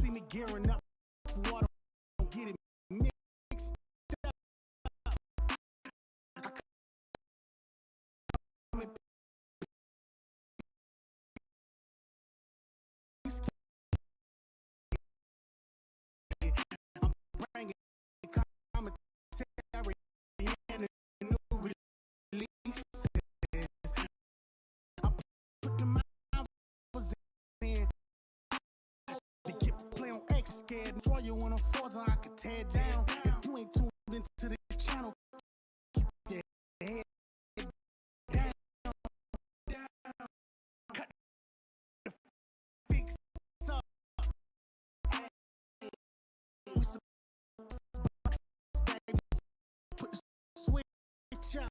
See me gearing up for water, don't get it mixed up. I'm bringing commentary and new releases. I put the mouths in. They get play on X, scared. Draw you on a force, I can tear down. If you ain't tuned into the channel, keep your head down. Cut the fix up. We some baby. Put the switch up.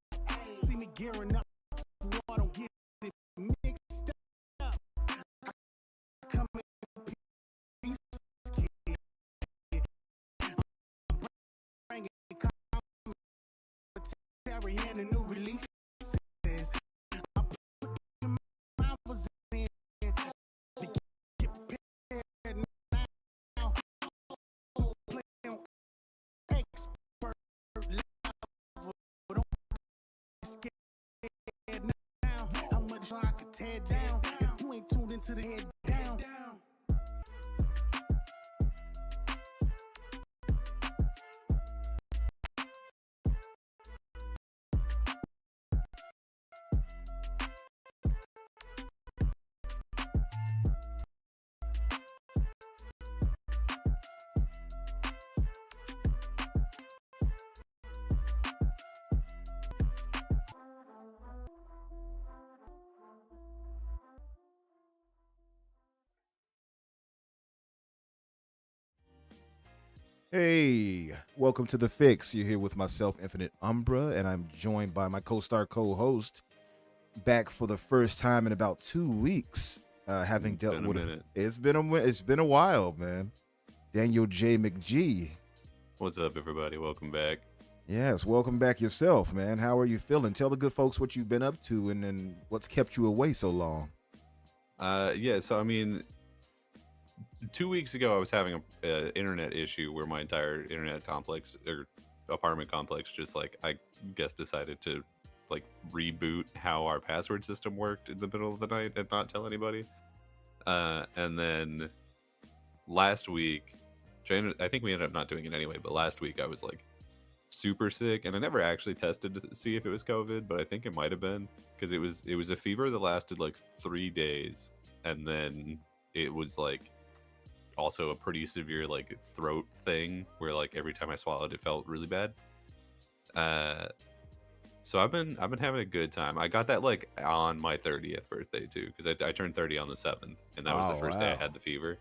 See me gearing up for war, don't get it mixed up. I come in. And the new releases. I put the mouths in to get prepared now. Play on expert level. Don't be scared now. How much I could tear down if you ain't tuned into the head down. Hey, welcome to The Fix. You're here with myself, Infinite Umbra, and I'm joined by my co-star co-host, back for the first time in about 2 weeks, having dealt with it. It's been a while, man. Daniel J. McGee. What's up, everybody? Welcome back. Yes, welcome back yourself, man. How are you feeling? Tell the good folks what you've been up to and then what's kept you away so long. Yeah, so I mean, 2 weeks ago, I was having a internet issue where my entire internet complex or apartment complex just like I guess decided to like reboot how our password system worked in the middle of the night and not tell anybody. And then last week, I think we ended up not doing it anyway. But last week, I was like super sick, and I never actually tested to see if it was COVID, but I think it might have been because it was a fever that lasted like 3 days, and then it was like also a pretty severe like throat thing where like every time I swallowed it felt really bad. Uh, so I've been having a good time. I got that like on my 30th birthday too because I turned 30 on the 7th, and that was the Oh, first day I wow. had the fever,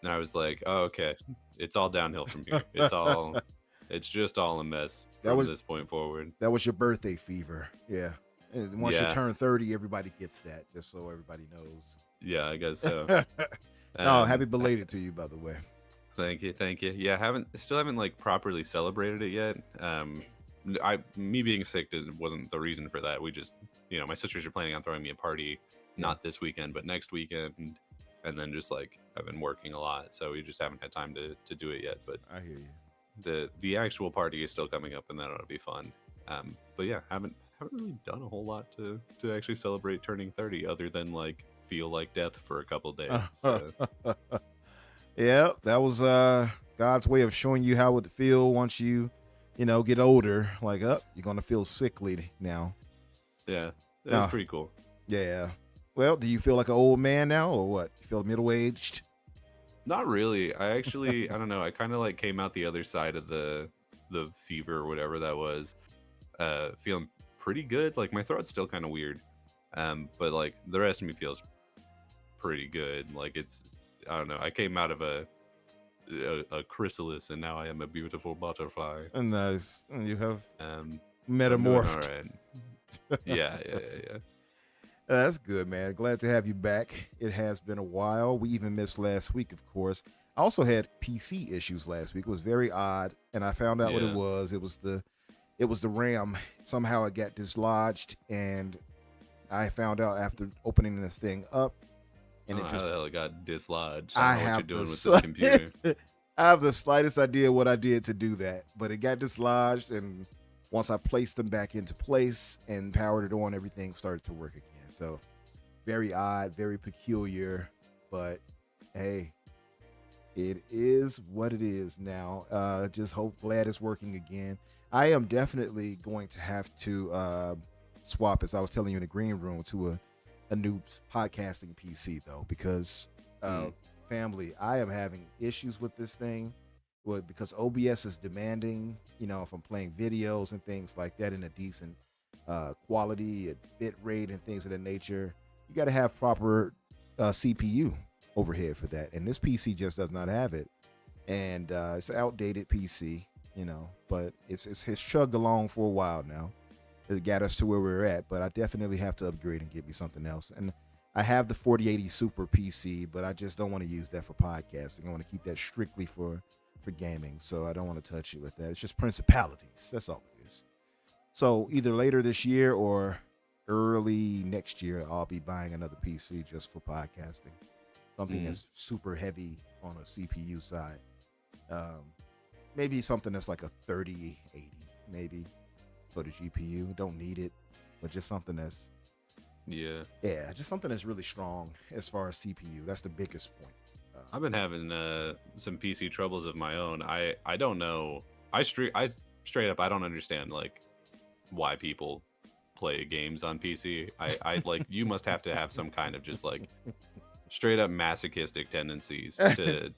and I was like, oh, okay, it's all downhill from here. It's just all a mess That from was this point forward. that was your birthday fever. Yeah. And once you Yeah, turn 30, everybody gets that, just so everybody yeah, I guess so. knows. No, Um, happy belated to you, by the way. Thank you, thank you. Yeah, still haven't like properly celebrated it yet. Me being sick wasn't the reason for that. We just, my sisters are planning on throwing me a party, Yeah, not this weekend, but next weekend, and then just like I've been working a lot, so we just haven't had time to do it yet. But I hear you. the actual party is still coming up, and that ought to be fun. But yeah, haven't really done a whole lot to actually celebrate turning 30, other than like feel like death for a couple days. So Yeah, that was God's way of showing you how it would feel once you get older. Like, you're gonna feel sickly now. yeah, it was No, pretty cool. yeah. Well, do you feel like an old man now, or what? You feel middle aged? Not really. I don't know. I kind of like came out the other side of the fever or whatever that was, feeling pretty good. Like my throat's still kind of weird, but like the rest of me feels pretty good. Like I don't know. I came out of a chrysalis, and now I am a beautiful butterfly. Nice. And you have So I'm doing all metamorphed. right. Yeah, yeah, yeah, yeah. That's good, man. Glad to have you back. It has been a while. We even missed last week, of course. I also had PC issues last week. It was very odd, and I found out what it Yeah. was. It was the RAM. Somehow it got dislodged, and I found out after opening this thing up, I and don't it know how just the hell it got dislodged. I I don't know what you're have doing the with this computer. I have the slightest idea what I did to do that, but it got dislodged, and once I placed them back into place and powered it on, everything started to work again. So very odd, very peculiar, but hey, it is what it is now. Just glad it's working again. I am definitely going to have to swap, as I was telling you in the green room, to a new podcasting PC though, because Mm. family, I am having issues with this thing. Well, because OBS is demanding, if I'm playing videos and things like that in a decent quality, and bit rate, and things of that nature, you got to have proper CPU overhead for that. And this PC just does not have it. And it's an outdated PC, but it's chugged along for a while now. It got us to where we're at, but I definitely have to upgrade and get me something else. And I have the 4080 Super PC, but I just don't want to use that for podcasting. I want to keep that strictly for gaming, so I don't want to touch it with that. It's just principalities. That's all it is. So either later this year or early next year, I'll be buying another PC just for podcasting. Something Mm. that's super heavy on a CPU side. Um, Maybe something that's like a 3080, maybe for the GPU. Don't need it, but just something that's Yeah. just something that's really strong as far as CPU. That's the biggest point. I've been having some PC troubles of my own. I don't know. I straight up I don't understand like why people play games on PC. I like you must have to have some kind of just like straight up masochistic tendencies to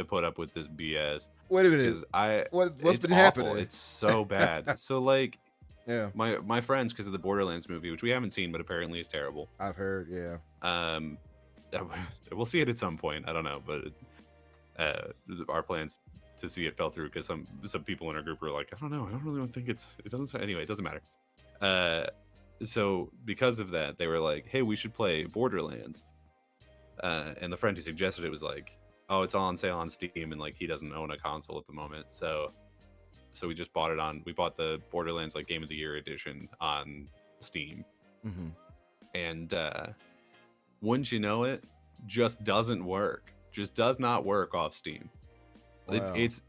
put up with this BS Wait a minute. because I What's it's been awful. happening? It's so bad. So like Yeah, my friends, because of the Borderlands movie, which we haven't seen but apparently is terrible. I've heard. Yeah, Um, we'll see it at some point. I don't know, but our plans to see it fell through because some people in our group were like, I don't know, I don't really think it doesn't. Anyway, it doesn't matter. So because of that, they were like, hey, we should play Borderlands. And the friend who suggested it was like, oh, it's all on sale on Steam, and like he doesn't own a console at the moment, so we just bought it on. We bought the Borderlands like Game of the Year edition on Steam, Mm-hmm. and wouldn't you know it, just doesn't work. Just does not work off Steam. Wow.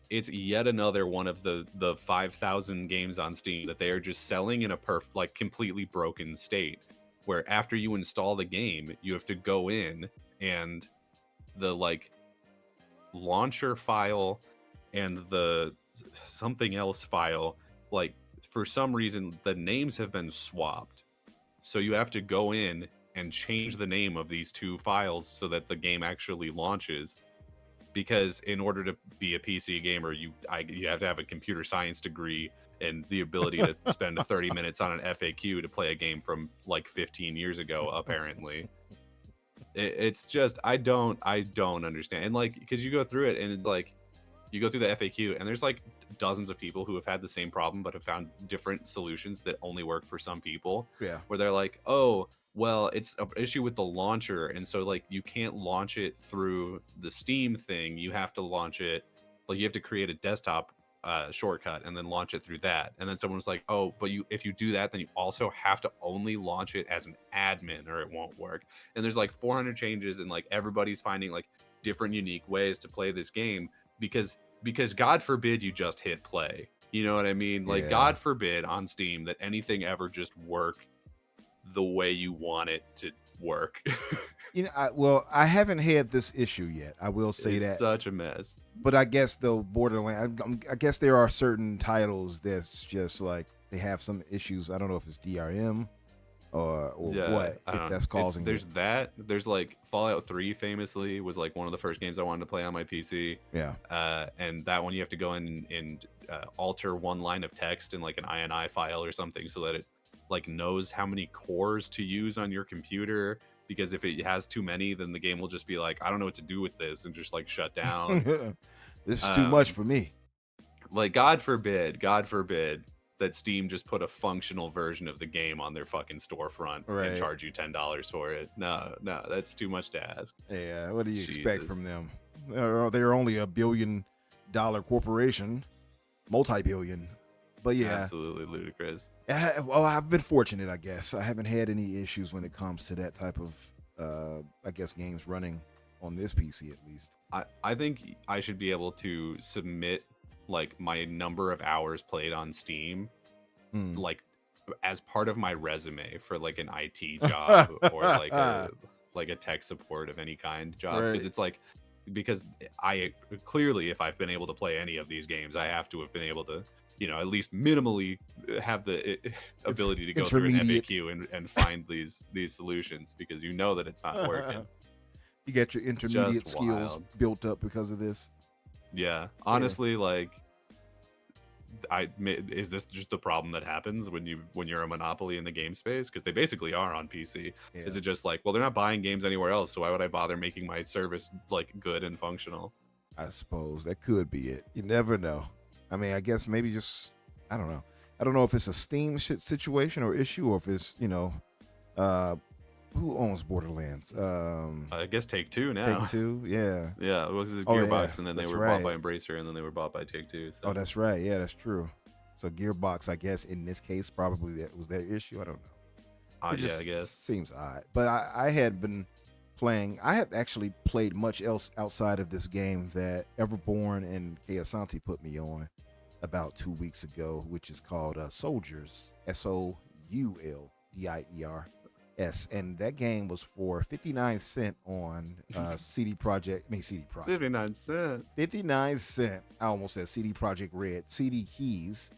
It's yet another one of the 5,000 games on Steam that they are just selling in a like completely broken state, where after you install the game, you have to go in and the like launcher file and the something else file, like for some reason the names have been swapped. So you have to go in and change the name of these two files so that the game actually launches, because in order to be a PC gamer, you have to have a computer science degree and the ability to spend 30 minutes on an FAQ to play a game from like 15 years ago. Apparently, it's just I don't understand. And like, because you go through it and like you go through the FAQ and there's like dozens of people who have had the same problem but have found different solutions that only work for some people, Yeah. where they're like, oh, well, it's an issue with the launcher, and so like you can't launch it through the Steam thing. You have to launch it, like you have to create a desktop shortcut and then launch it through that. And then someone was like, oh, but if you do that, then you also have to only launch it as an admin or it won't work. And there's like 400 changes, and like everybody's finding like different unique ways to play this game, because God forbid you just hit play. You know what I mean? Like, Yeah. God forbid on Steam that anything ever just work the way you want it to work. You know, I haven't had this issue yet. I will say It's that. such a mess. But I guess though, Borderlands, I guess there are certain titles that's just like they have some issues. I don't know if it's DRM or Yeah, what, I if don't that's know. causing There's it. that. There's like Fallout 3 famously was like one of the first games I wanted to play on my PC. Yeah. And that one you have to go in and alter one line of text in like an INI file or something so that it like knows how many cores to use on your computer, because if it has too many, then the game will just be like, I don't know what to do with this, and just like shut down. This is too much Um, for me. like God forbid that Steam just put a functional version of the game on their fucking storefront Right. and charge you $10 for it. No, that's too much to ask. Yeah. What do you expect Jesus. from them? They're only $1 billion corporation, multi-billion. But yeah. Absolutely ludicrous. Well, I've been fortunate, I guess. I haven't had any issues when it comes to that type of, I guess, games running on this PC at least. I think I should be able to submit like my number of hours played on Steam, like as part of my resume for like an IT job or like a tech support of any kind job, Right. because it's like, because I clearly, if I've been able to play any of these games, I have to have been able to, you know, at least minimally have the ability to go through an intermediate. FAQ and find these solutions, because you know that it's not working. You get your intermediate Just skills wild. built up because of this. Yeah, honestly, like, is this just the problem that happens when you're a monopoly in the game space? Because they basically are on PC. Yeah. Is it just like, well, they're not buying games anywhere else, so why would I bother making my service like good and functional? I suppose that could be it. You never know. I mean, I guess maybe just, I don't know. I don't know if it's a Steam situation or issue, or if it's, you know, who owns Borderlands? I guess Take-Two now. Take-Two, yeah. Yeah, it was Oh, Gearbox, yeah, and then they that's were right. bought by Embracer, and then they were bought by Take-Two. So. Oh, that's right. Yeah, that's true. So Gearbox, I guess in this case, probably that was their issue. I don't know. It Yeah, just I guess. seems odd. But I had been playing. I had actually played much else outside of this game that Everborn and Kayasanti put me on about 2 weeks ago, which is called Soldiers, SOULDIERS, and that game was for 59 cents on CD Projekt. 59 cents. 59 cents. I almost said CD Projekt Red. CD keys,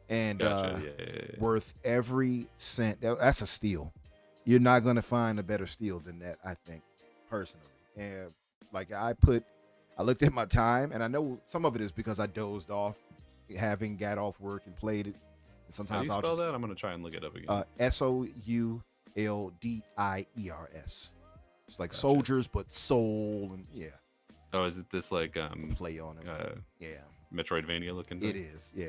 and Gotcha. Yeah. worth every cent. That's a steal. You're not gonna find a better steal than that, I think, personally. And like I looked at my time, and I know some of it is because I dozed off, having got off work and played it. And How do sometimes you I'll spell just that? I'm gonna try and look it up again. SOULDIERS. It's like Gotcha. soldiers, but soul, and yeah, Oh, is it this like play on it. Yeah. Metroidvania looking thing? It is, yeah.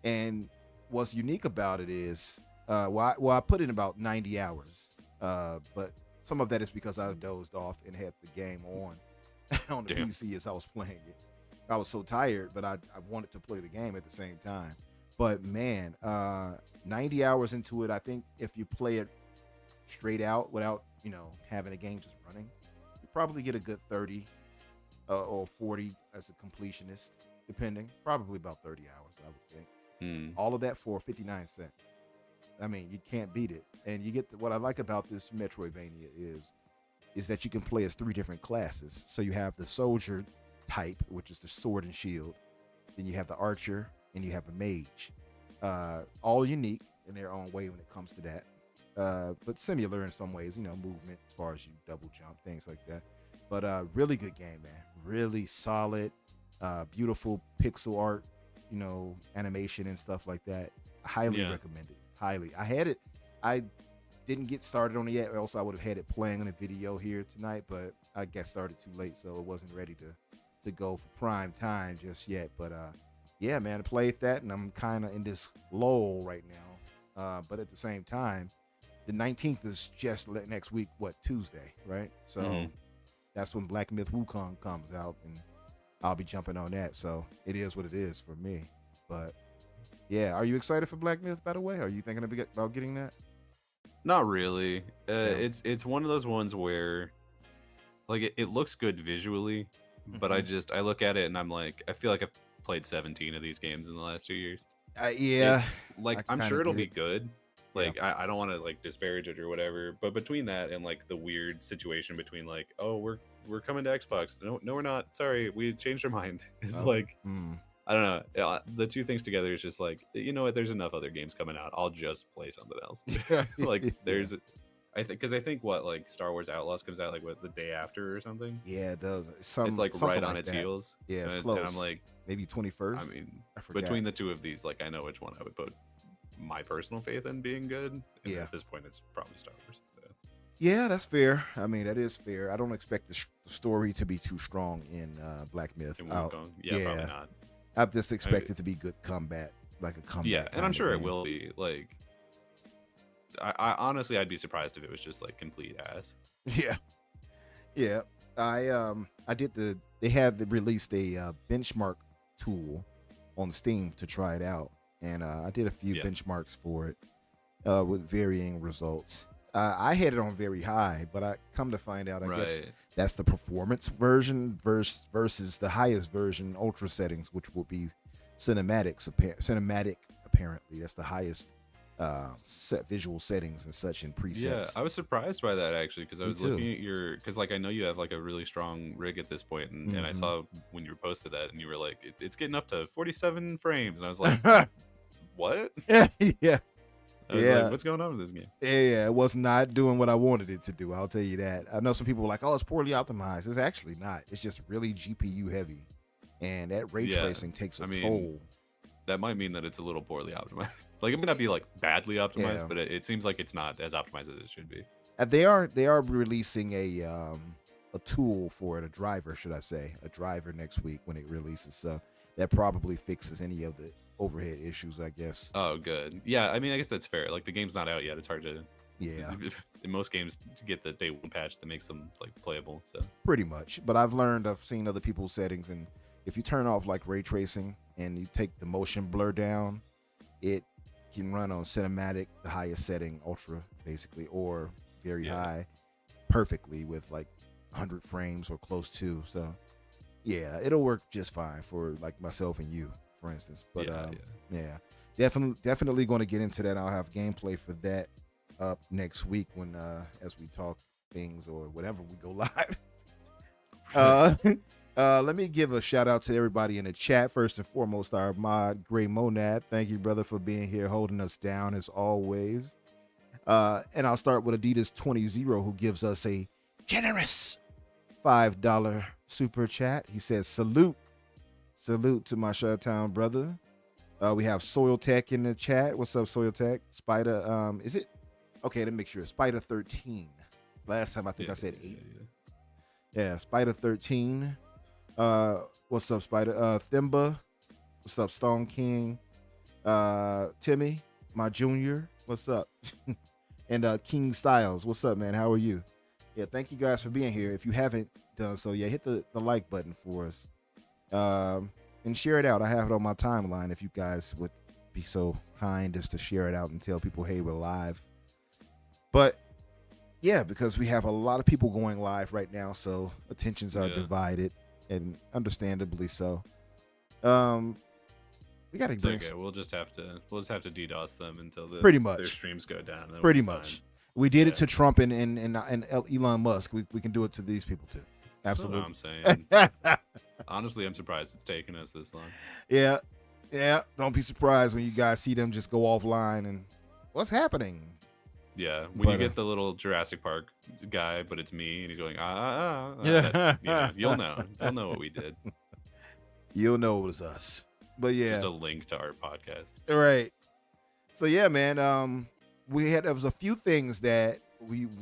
And what's unique about it is, I put in about 90 hours, but some of that is because I dozed off and had the game on. on the Damn. PC as I was playing it. I was so tired, but I wanted to play the game at the same time. But man, 90 hours into it, I think if you play it straight out without, having a game just running, you probably get a good 30 or 40 as a completionist, depending. Probably about 30 hours, I would think. Hmm. All of that for 59 cents. I mean, you can't beat it. And you get what I like about this Metroidvania is that you can play as three different classes. So you have the soldier type, which is the sword and shield. Then you have the archer, and you have a mage. All unique in their own way when it comes to that. But similar in some ways, movement as far as you double jump, things like that. But really good game, man. Really solid, beautiful pixel art, animation and stuff like that. Highly Yeah. recommended. Highly. I had it. I didn't get started on it yet, or else I would have had it playing on a video here tonight. But I got started too late, so it wasn't ready to go for prime time just yet. But yeah, man, I played that, and I'm kind of in this lull right now. But at the same time, the 19th is just next week, Tuesday, right? So Mhm. that's when Black Myth Wukong comes out, and I'll be jumping on that. So it is what it is for me. But yeah, are you excited for Black Myth, by the way? Are you thinking about getting that? Not really. Yeah. It's one of those ones where like it looks good visually, but I Mhm. look at it and I'm like, I feel like I've played 17 of these games in the last 2 years. Yeah, It's I like I'm kind sure of it'll get be it. good. Yeah. Like I don't want to like disparage it or whatever, but between that and like the weird situation between like, oh, we're coming to Xbox. No, we're not. Sorry, we changed our mind. It's Oh. like I don't know. The two things together is just like, you know what? There's enough other games coming out. I'll just play something else. Yeah. Like Yeah. there's, I think what like Star Wars Outlaws comes out like what the day after or something. Yeah, it does. It's like Something right on like its that. heels, Yeah, it's and I'm close. like, Maybe I 21st. mean, I forgot. between the two of these, like I know which one I would put my personal faith in being good, and Yeah. at this point, it's probably Star Wars. So. Yeah, that's fair. I mean, that is fair. I don't expect the story to be too strong in Black Myth. In Wukong, yeah, probably not. I just I mean, expect it to be good combat, like a yeah, combat and I'm kind of sure it game. will be. Like, I honestly, I'd be surprised if it was just like complete ass. Yeah, yeah. I did they had released a benchmark tool on Steam to try it out, and I did a few Yeah. benchmarks for it with varying results. I had it on very high, but I come to find out, I guess Right. that's the performance version versus the highest version, ultra settings, which will be cinematic. Apparently, that's the highest set visual settings and such in Yeah, presets. I was surprised by that actually because I Me was too. looking at your because like I know you have like a really strong rig at this point, and I Mhm. saw when you posted that and you were like it's getting up to 47 frames, and I was like, what? yeah, yeah, I was like, yeah. what's going on with this game? Yeah, it was not doing what I wanted it to do. I'll tell you that. I know some people were like, "Oh, it's poorly optimized." It's actually not. It's just really GPU heavy, and that ray Yeah, tracing takes a I mean, toll. that might mean that it's a little poorly optimized. Like it may not be like badly optimized, Yeah, but it seems like it's not as optimized as it should be. they are releasing a tool for it, a driver, should I say, a driver next week when it releases. So that probably fixes any of the overhead issues, I guess. Oh, good. Yeah, I mean, I guess that's fair. Like the game's not out yet. It's hard to. Yeah, In most games, to get the day one patch that makes them like playable. So pretty much. But I've seen other people's settings, and if you turn off like ray tracing and you take the motion blur down, it can run on cinematic, the highest setting, ultra, basically, or very Yeah. high, perfectly with like 100 frames or close to. So yeah, it'll work just fine for like myself and you, for instance. But yeah, yeah, definitely going to get into that. I'll have gameplay for that up next week when as we talk things or whatever we go live. uh let me give a shout out to everybody in the chat. First and foremost, our mod Gray Monad. Thank you, brother, for being here, holding us down as always. And I'll start with Adidas 20 who gives us a generous $5 super chat. He says, salute to my Shuttown brother. We have Soil Tech in the chat. What's up, Soil Tech? Spider, is it? Okay, let me make sure. Spider 13. Last time I think I said 8. Yeah, Spider 13. What's up, Spider? Thimba. What's up, Stone King? Timmy, my junior. What's up? And King Styles. What's up, man? How are you? Yeah, thank you guys for being here. If you haven't done so, yeah, hit the like button for us, and share it out. I have it on my timeline. If you guys would be so kind as to share it out and tell people, hey, we're live. But yeah, because we have a lot of people going live right now, so attentions are divided, and understandably so. We got to bring. Okay, we'll just have to DDoS them until pretty much their streams go down. And pretty we'll be much. fine. We did it to Trump and Elon Musk. We can do it to these people too. Absolutely. That's what I'm saying. Honestly, I'm surprised it's taken us this long. Yeah. Don't be surprised when you guys see them just go offline and what's happening. Yeah, when you get the little Jurassic Park guy, but it's me, and he's going, yeah, you'll know what we did. You'll know it was us. But yeah, just a link to our podcast. Right. So yeah, man. There was a few things that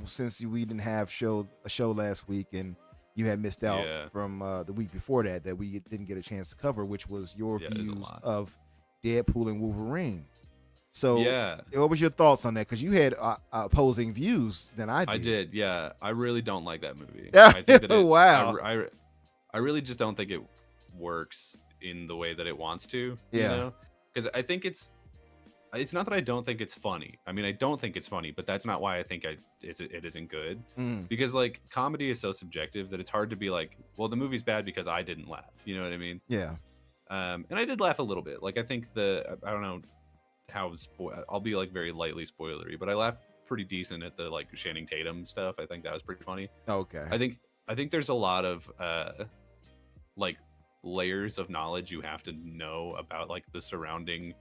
since we didn't have a show last week, and you had missed out from the week before that we didn't get a chance to cover, which was your views of Deadpool and Wolverine. So what was your thoughts on that? Because you had opposing views than I did. I did, yeah. I really don't like that movie. I think that wow. I really just don't think it works in the way that it wants to. Yeah. You know? Because I think it's not that I don't think it's funny. I mean, I don't think it's funny, but that's not why I think it isn't good. Because like comedy is so subjective that it's hard to be like, well, the movie's bad because I didn't laugh. You know what I mean? Yeah. And I did laugh a little bit. Like I think I don't know how I'll be like very lightly spoilery, but I laughed pretty decent at the like Channing Tatum stuff. I think that was pretty funny. Okay. I think there's a lot of like layers of knowledge you have to know about like the surrounding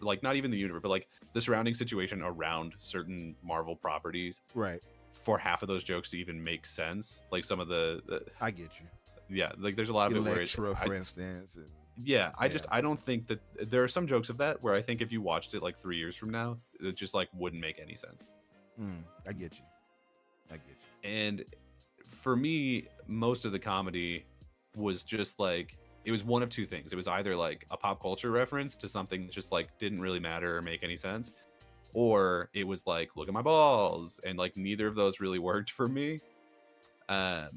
like not even the universe, but like the surrounding situation around certain Marvel properties, right, for half of those jokes to even make sense. Like some of the I get you. Yeah, like there's a lot of it where it's for instance. I don't think that there are some jokes of that where I think if you watched it like 3 years from now, it just like wouldn't make any sense. I get you. And for me, most of the comedy was just like, it was one of two things. It was either like a pop culture reference to something that just like didn't really matter or make any sense, or it was like, look at my balls, and like neither of those really worked for me. For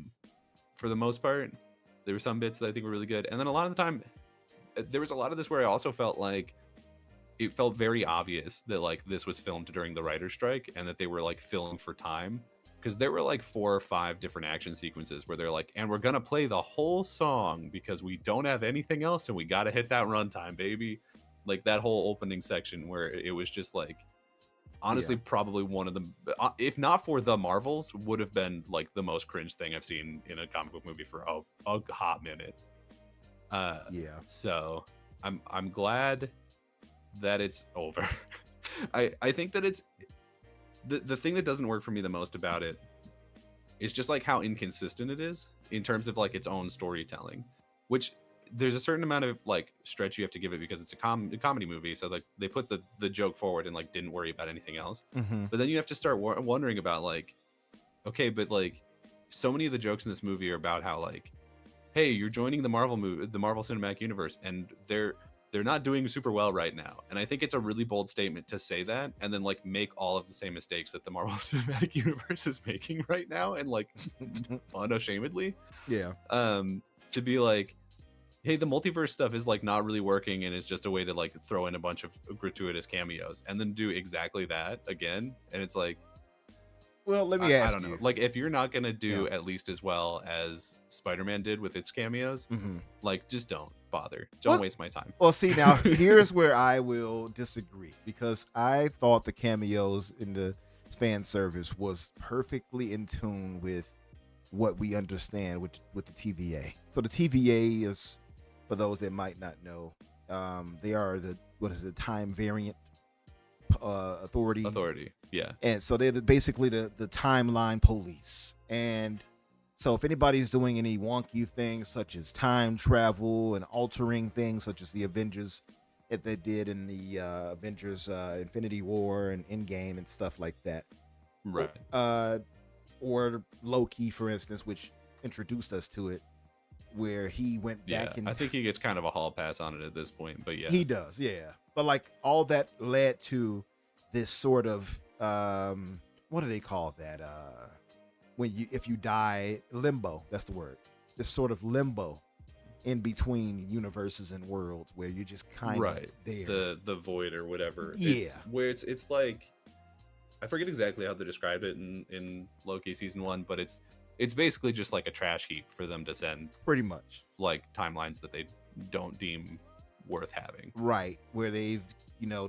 the most part, there were some bits that I think were really good, and then a lot of the time there was a lot of this where I also felt like it felt very obvious that like this was filmed during the writer's strike and that they were like filling for time, because there were like 4 or 5 different action sequences where they're like, and we're gonna play the whole song because we don't have anything else and we gotta hit that runtime, baby. Like that whole opening section where it was just like, honestly, probably one of the, if not for the Marvels, would have been like the most cringe thing I've seen in a comic book movie for a hot minute. So I'm glad that it's over. I think that it's the thing that doesn't work for me the most about it is just like how inconsistent it is in terms of like its own storytelling, which there's a certain amount of like stretch you have to give it because it's a comedy movie. So like they put the joke forward and like didn't worry about anything else. But then you have to start wondering about like, okay, but like so many of the jokes in this movie are about how like, hey, you're joining the Marvel Cinematic Universe, and they're not doing super well right now. And I think it's a really bold statement to say that and then like make all of the same mistakes that the Marvel Cinematic Universe is making right now, and like unashamedly. To be like, hey, the multiverse stuff is like not really working and it's just a way to like throw in a bunch of gratuitous cameos, and then do exactly that again. And it's like, well, let me ask I don't you. know. Like, if you're not gonna do at least as well as Spider-Man did with its cameos, like, just don't bother. Don't waste my time. Well, see, now here's where I will disagree, because I thought the cameos in the fan service was perfectly in tune with what we understand with the TVA. So the TVA is, for those that might not know, they are the time variant authority. Yeah. And so they're basically the timeline police. And so if anybody's doing any wonky things such as time travel and altering things such as the Avengers that they did in the Avengers Infinity War and Endgame and stuff like that, right? Or Loki, for instance, which introduced us to it, where he went back in. I think he gets kind of a hall pass on it at this point, but yeah, he does, yeah. But like all that led to this sort of what do they call that? if you die, limbo. That's the word. This sort of limbo in between universes and worlds where you're just kind of right, there. the void or whatever. Yeah. It's where it's like, I forget exactly how they described it in Loki season 1, but it's basically just like a trash heap for them to send Pretty much. like timelines that they don't deem worth having. Right. Where they've,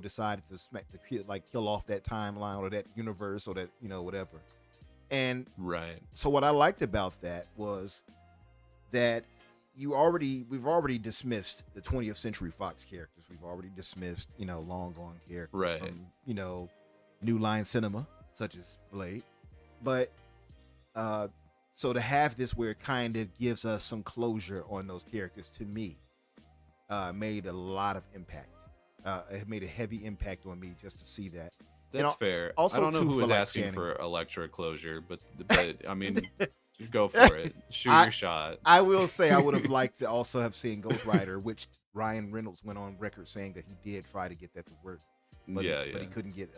decided to kill off that timeline or that universe or that, whatever. And Right. so what I liked about that was that we've already dismissed the 20th Century Fox characters. We've already dismissed, long gone characters Right. from, New Line Cinema, such as Blade. But so to have this where it kind of gives us some closure on those characters, to me, made a lot of impact. It made a heavy impact on me just to see that. That's fair. also, I don't know too, who for, was like, asking Channing. for Electra closure, but I mean, go for it. Shoot your shot. I will say I would have liked to also have seen Ghost Rider, which Ryan Reynolds went on record saying that he did try to get that to work, but Yeah, but he couldn't get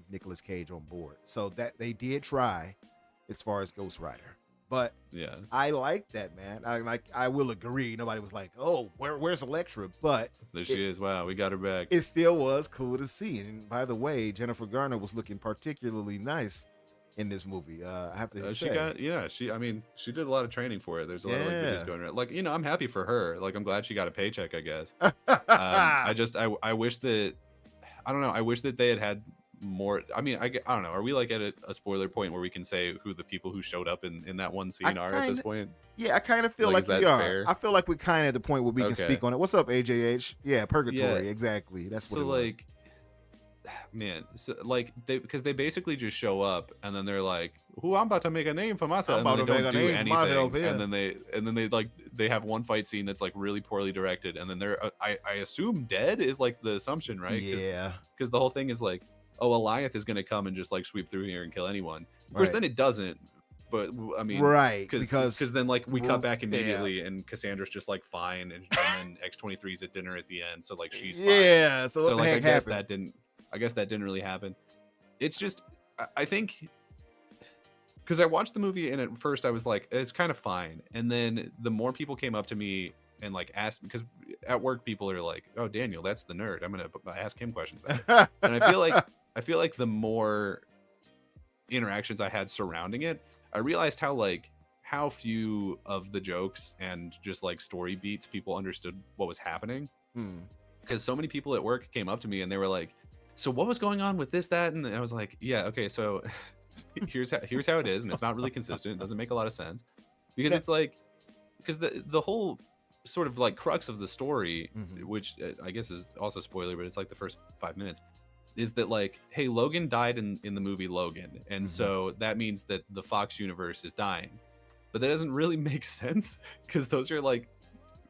Nicolas Cage on board. So that they did try as far as Ghost Rider. But Yeah. I like that, man. I will agree. Nobody was like, "Oh, where's Electra?" But There she is. Wow, we got her back. it still was cool to see. And by the way, Jennifer Garner was looking particularly nice in this movie. I have to say, I mean, she did a lot of training for it. There's a lot of like Yeah. videos going around. Like, I'm happy for her. Like, I'm glad she got a paycheck, I guess. I wish that, I don't know. I wish that they had more. I mean, I don't know. Are we like at a spoiler point where we can say who the people who showed up in that one scene are at this point? Yeah, I kind of feel like Like, is we that are. fair? I feel like we're kind of at the point where we can Okay. speak on it. What's up, AJH? Yeah, Purgatory. Yeah. Exactly. That's So what it was. like, man, so like because they basically just show up and then they're like, "Who, I'm about to make a name for myself," I'm and about they to don't make a do name for myself, anything, yeah. and then they have one fight scene that's like really poorly directed, and then they're I assume dead is like the assumption, right? Yeah. Because the whole thing is like, oh, Alliance is gonna come and just like sweep through here and kill anyone. Of course, Right. then it doesn't. But I mean, Right, because then like we cut back yeah. immediately, and Cassandra's just like fine, and then X-23's at dinner at the end, so like she's fine. Yeah. So what the like heck happened? I guess that didn't really happen. It's just I think because I watched the movie and at first I was like, it's kind of fine, and then the more people came up to me and like asked, because at work people are like, oh, Daniel, that's the nerd, I'm gonna ask him questions about it. And I feel like the more interactions I had surrounding it, I realized how few of the jokes and just like story beats people understood what was happening. Because so many people at work came up to me and they were like, so what was going on with this, that, and I was like, yeah, okay, so here's how it is, and it's not really consistent. It doesn't make a lot of sense, because it's like, because the whole sort of like crux of the story, which I guess is also spoiler, but it's like the first 5 minutes, is that like, hey, Logan died in the movie Logan, and so that means that the Fox universe is dying, but that doesn't really make sense, because those are like,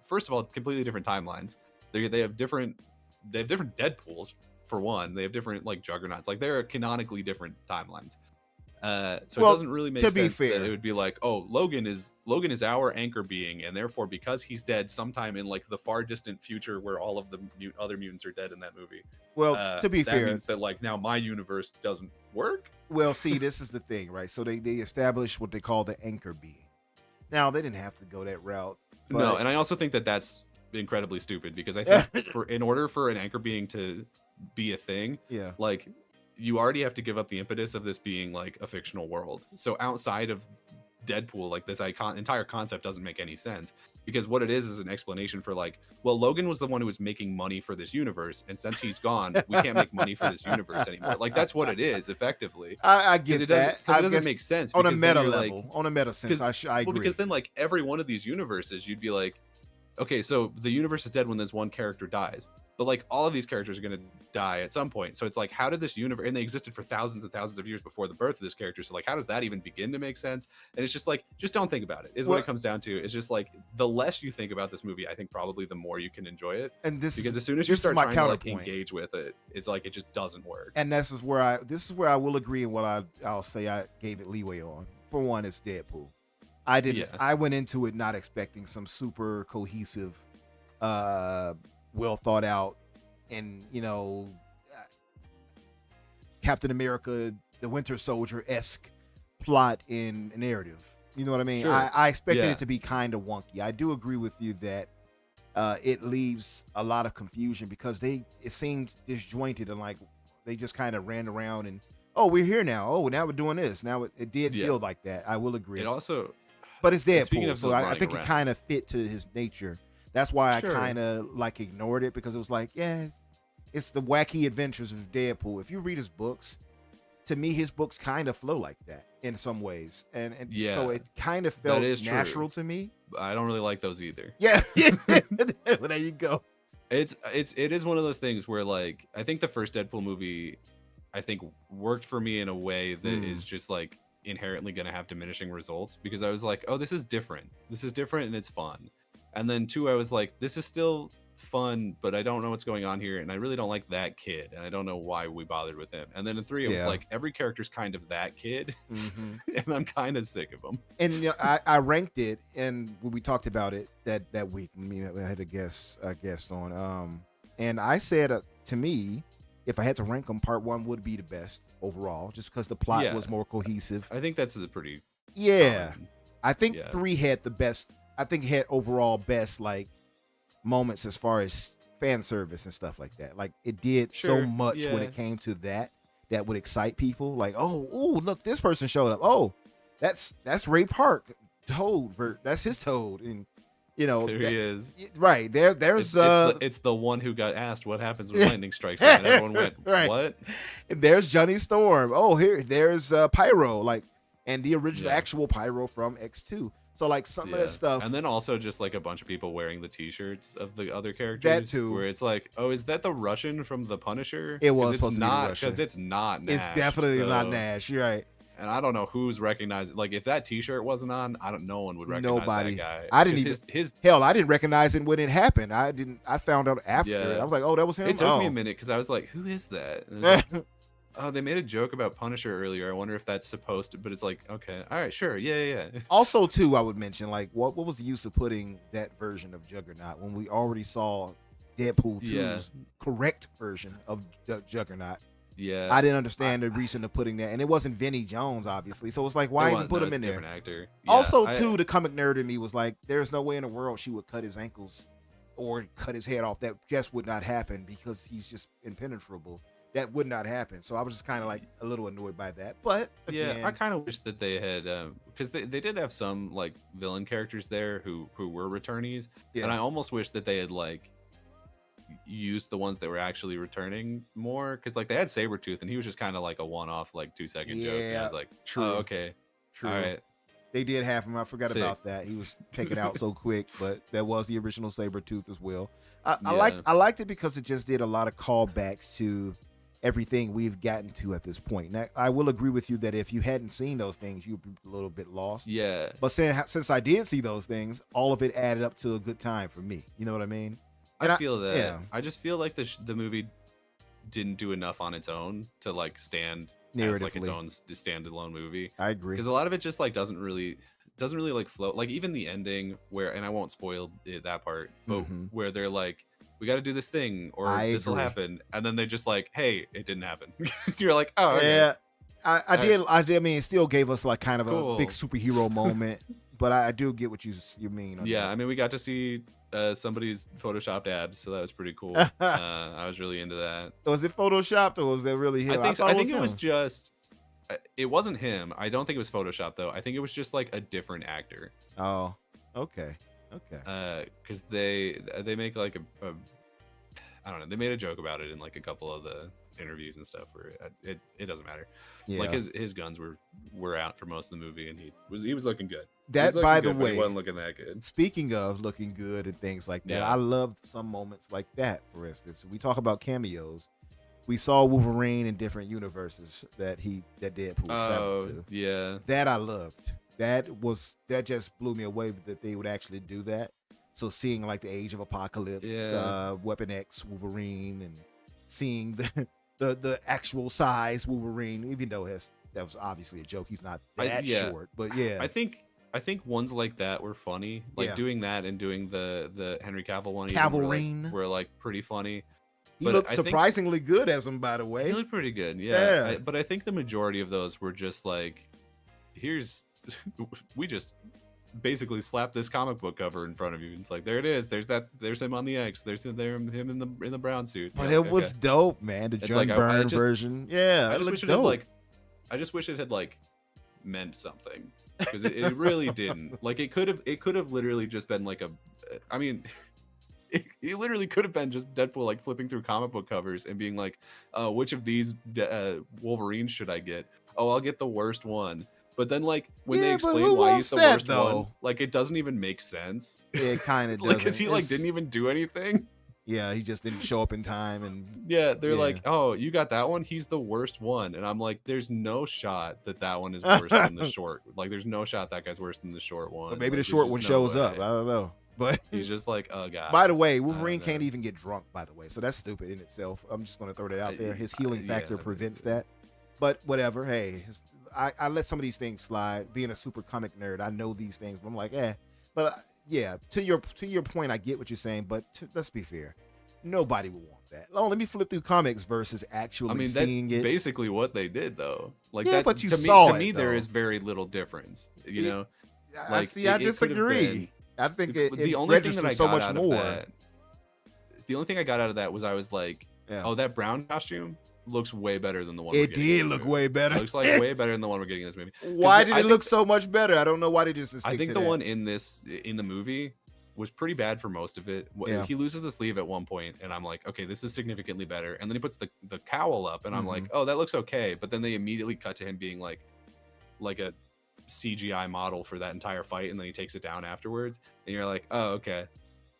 first of all, completely different timelines. They have different Deadpools, for one. They have different like Juggernauts. Like, they're canonically different timelines. So it doesn't really make sense that it would be like, oh, Logan is our anchor being, and therefore because he's dead sometime in like the far distant future where all of the other mutants are dead in that movie. Well, to be that fair, means that like now my universe doesn't work. Well, see, this is the thing, right? So they established what they call the anchor being. Now, they didn't have to go that route. No, and I also think that that's incredibly stupid, because I think in order for an anchor being to be a thing, yeah, like, you already have to give up the impetus of this being like a fictional world. So outside of Deadpool, like, this entire concept doesn't make any sense, because what it is an explanation for like, well, Logan was the one who was making money for this universe, and since he's gone, we can't make money for this universe anymore. Like, that's what it is effectively. I get that. Because it doesn't make sense on a meta level. Like, on a meta sense, I agree. Well, because then like every one of these universes, you'd be like, okay, so the universe is dead when this one character dies, but like all of these characters are going to die at some point. So it's like, how did this universe, and they existed for thousands and thousands of years before the birth of this character, so like, how does that even begin to make sense? And it's just like, just don't think about it, is what it comes down to. It's just like, the less you think about this movie, I think probably the more you can enjoy it. And because as soon as you start trying to like engage with it, it's like, it just doesn't work. And this is where I will agree, and what I'll say I gave it leeway on. For one, it's Deadpool. I went into it not expecting some super cohesive, well thought out, and Captain America, the Winter Soldier-esque plot and narrative. You know what I mean? Sure. I expected Yeah. it to be kind of wonky. I do agree with you that it leaves a lot of confusion because it seems disjointed and like they just kind of ran around and oh, we're here now. Oh, now we're doing this. Now it did Yeah. feel like that. I will agree. It also, But it's speaking Deadpool, of so the I running think it around, kind of fit to his nature. That's why I Sure. kind of like ignored it because it was like, yeah, it's the wacky adventures of Deadpool. If you read his books, to me, his books kind of flow like that in some ways, and so Yeah, it kind of felt is true. natural to me. I don't really like those either. Yeah, well, there you go. It is one of those things where like I think the first Deadpool movie I think worked for me in a way that is just like inherently going to have diminishing results because I was like, oh, this is different. This is different and it's fun. And then 2, I was like, this is still fun, but I don't know what's going on here, and I really don't like that kid, and I don't know why we bothered with him. And then in 3, it was Yeah. like every character's kind of that kid, and I'm kind of sick of them. And you know, I ranked it, and when we talked about it that week, I had a guest on, and I said to me, if I had to rank them, part 1 would be the best overall, just because the plot Yeah. was more cohesive. I think that's a pretty Yeah, common- I think yeah. 3 had the best. I think it had overall best like moments as far as fan service and stuff like that. Like it did so Sure, much when yeah. it came to that would excite people. Like, oh, look, this person showed up. Oh, that's Ray Park, Toad. That's his Toad, and you know, There he is. right there. There's It's the one who got asked what happens when lightning strikes him, and everyone went, Right. "What?" there's Johnny Storm. Oh, there's Pyro, like, and the original Yeah. actual Pyro from X2. So like some of that stuff. And then also just like a bunch of people wearing the T-shirts of the other characters. too. Where it's like, oh, is that the Russian from the Punisher? It was 'Cause it's supposed to be the not Russian. because it's not. Nash, It's definitely not so- Nash. You're right. And I don't know who's recognized. Like if that T-shirt wasn't on, no one would recognize Nobody. that guy. I didn't 'Cause his. Hell, I didn't recognize it when it happened. I found out after. Yeah. I was like, oh, that was him. It took oh. me a minute because I was like, who is that? And it was like, oh, they made a joke about Punisher earlier. I wonder if that's supposed to. But it's like, okay, all right, sure, yeah. Also, too, I would mention, like, what was the use of putting that version of Juggernaut when we already saw Deadpool 2's Yeah. correct version of Juggernaut? Yeah. I didn't understand the reason of putting that, and it wasn't Vinnie Jones, obviously. So it's like, why It even was- put no, him it's in a there? different actor. Yeah, Also, too, the comic nerd in me was like, there's no way in the world she would cut his ankles or cut his head off. That just would not happen because he's just impenetrable. That would not happen. So I was just kind of like a little annoyed by that. But Yeah, again, I kind of wish that they had, because they did have some like villain characters there who were returnees, Yeah. and I almost wish that they had like used the ones that were actually returning more, because like they had Sabretooth and he was just kind of like a one-off like 2-second joke. And I Yeah, was like, true. oh, okay, true. all right, They did have him. I forgot Sick. about that. He was taken out so quick, but that was the original Sabretooth as well. I Yeah. liked it because it just did a lot of callbacks to everything we've gotten to at this point. Now, I will agree with you that if you hadn't seen those things, you'd be a little bit lost. yeah, But since I did see those things, all of it added up to a good time for me. You know what I mean? And I feel that. yeah. I just feel like the movie didn't do enough on its own to like stand as like its Narratively. own standalone movie. I agree. Because a lot of it just like doesn't really like flow. Like even the ending where, and I won't spoil that part, but Mhm. where they're like, we got to do this thing or I this will agree. happen, and then they just like, hey, it didn't happen. You're like, oh, okay. Yeah, I did. I mean, it still gave us like kind of a Cool. big superhero moment. But I do get what you mean. On Yeah, that. I mean, we got to see somebody's photoshopped abs, so that was pretty cool. I was really into that. Was it photoshopped or was that really him? I thought think it was him. just. It wasn't him. I don't think it was Photoshop though. I think it was just like a different actor. Oh, okay. Because they make like a I don't know. They made a joke about it in like a couple of the interviews and stuff. Where it doesn't matter. Yeah. Like his guns were out for most of the movie, and he was looking good. He That, was looking by the good, but he way, wasn't looking that good. speaking of looking good and things like that, Yeah. I loved some moments like that. For instance, we talk about cameos. We saw Wolverine in different universes that Deadpool traveled Oh to. yeah, That I loved. That just blew me away that they would actually do that. So seeing like the Age of Apocalypse, Yeah. Weapon X Wolverine, and seeing the actual size Wolverine, even though that was obviously a joke. He's not that short, but yeah. I think ones like that were funny. Like Yeah. doing that and doing the Henry Cavill one, Cavalrine. were like pretty funny. He but looked I think- surprisingly good as him, by the He way. looked pretty good, yeah. Yeah. But I think the majority of those were just like here's we just basically slap this comic book cover in front of you. It's like, there it is. There's him on the X. There's him in the brown suit. But You're it like, was okay. dope, man. The It's John like, Byrne version. Yeah, I it just looked wish it had dope. like, I just wish it had like meant something, because it really didn't. Like, it could have literally just been like I mean, it literally could have been just Deadpool like flipping through comic book covers and being like, which of these Wolverines should I get? Oh, I'll get the worst one. But then, like, when they Yeah, but explain who why wants he's the that, worst one, though? like, it doesn't even make sense. It kind of Like, doesn't. because he like It's- didn't even do anything. Yeah, he just didn't show up in time, and Yeah, they're Yeah. like, oh, you got that one? He's the worst one. And I'm like, there's no shot that one is worse than the short. Like, there's no shot that guy's worse than the short one. or maybe Like, the short there's one just no shows up. way. I don't know. But He's just like, oh god. by the way, I don't Wolverine can't know. even get drunk. By the way, so that's stupid in itself. I'm just going to throw that out there. His healing yeah, factor that prevents makes that. But whatever. Hey, I let some of these things slide. Being a super comic nerd, I know these things. But I'm like, But yeah, to your point, I get what you're saying. But let's be fair. Nobody would want that. Oh, let me flip through comics versus actually I mean, that's seeing it. basically what they did, though. Like, Yeah, that's, but you to saw me, it, to me, there though. is very little difference. You Yeah, know, I like, see. I it could've disagree. been- I think it the only thing that I registers so got much out more. of that, the only thing I got out of that was I was like, Yeah. oh, that brown costume looks way better than the one. we're It getting in did this look movie. way better. It looks like way better than the one we're getting in this movie. 'Cause Why did I it look think- so much better? I don't know why they just stick I think to the that. one in the movie was pretty bad for most of it. Yeah. He loses the sleeve at one point, and I'm like, okay, this is significantly better. And then he puts the cowl up, and I'm like, Mm-hmm. oh, that looks okay. But then they immediately cut to him being like a CGI model for that entire fight, and then he takes it down afterwards, and you're like, oh, okay.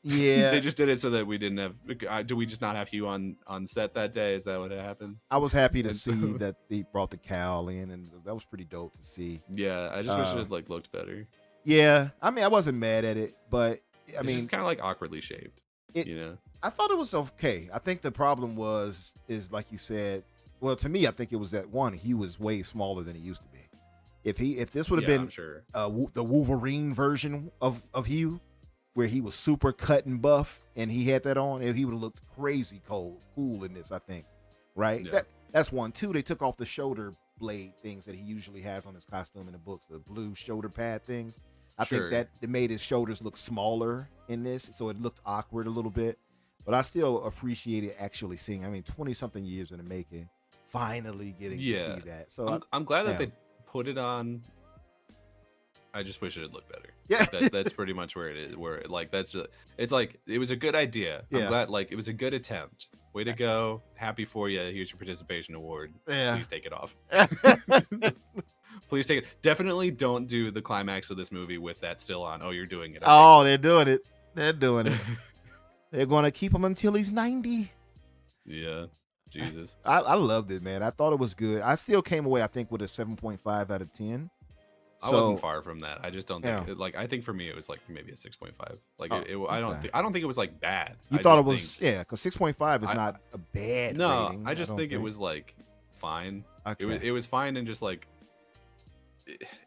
Yeah, They just did it so that we didn't have. Do we just not have Hugh on set that day? Is that what happened? I was happy to And see so- that they brought the cowl in, and that was pretty dope to see. Yeah, I just wish it had like looked better. Yeah, I mean, I wasn't mad at it, but I It's mean, kind of like awkwardly shaped. It- You know. I thought it was okay. I think the problem is like you said. Well, to me, I think it was that one. He was way smaller than he used to be. If this would have Yeah, been I'm sure. the Wolverine version of Hugh, where he was super cut and buff, and he had that on, he would have looked crazy cool in this. I think, right? Yeah. That's one. Two, they took off the shoulder blade things that he usually has on his costume in the books, the blue shoulder pad things. I Sure. think that it made his shoulders look smaller in this, so it looked awkward a little bit. But I still appreciated actually seeing. I mean, 20-something years in the making, finally getting to see that. So I'm glad that yeah. they put it on. I just wish it had looked better. yeah, That's pretty much where it is. Where like it's like it was a good idea. Yeah. I'm glad, like, it was a good attempt. Way to go! Happy for you. Here's your participation award. yeah. Please take it off. Please take it. Definitely don't do the climax of this movie with that still on. Oh, you're doing it. Oh, they're doing it. They're doing it. They're going to keep him until he's 90. Yeah. Jesus. I loved it, man. I thought it was good. I still came away, I think, with a 7.5 out of 10. I wasn't far from that. I just don't think Yeah. like I think for me it was like maybe a 6.5. Like Oh, I don't okay. think it was like bad. You I thought it just was, think- yeah, because 6.5 is I- not a bad No, rating. I just don't think it was like fine. Okay. It was fine, and just like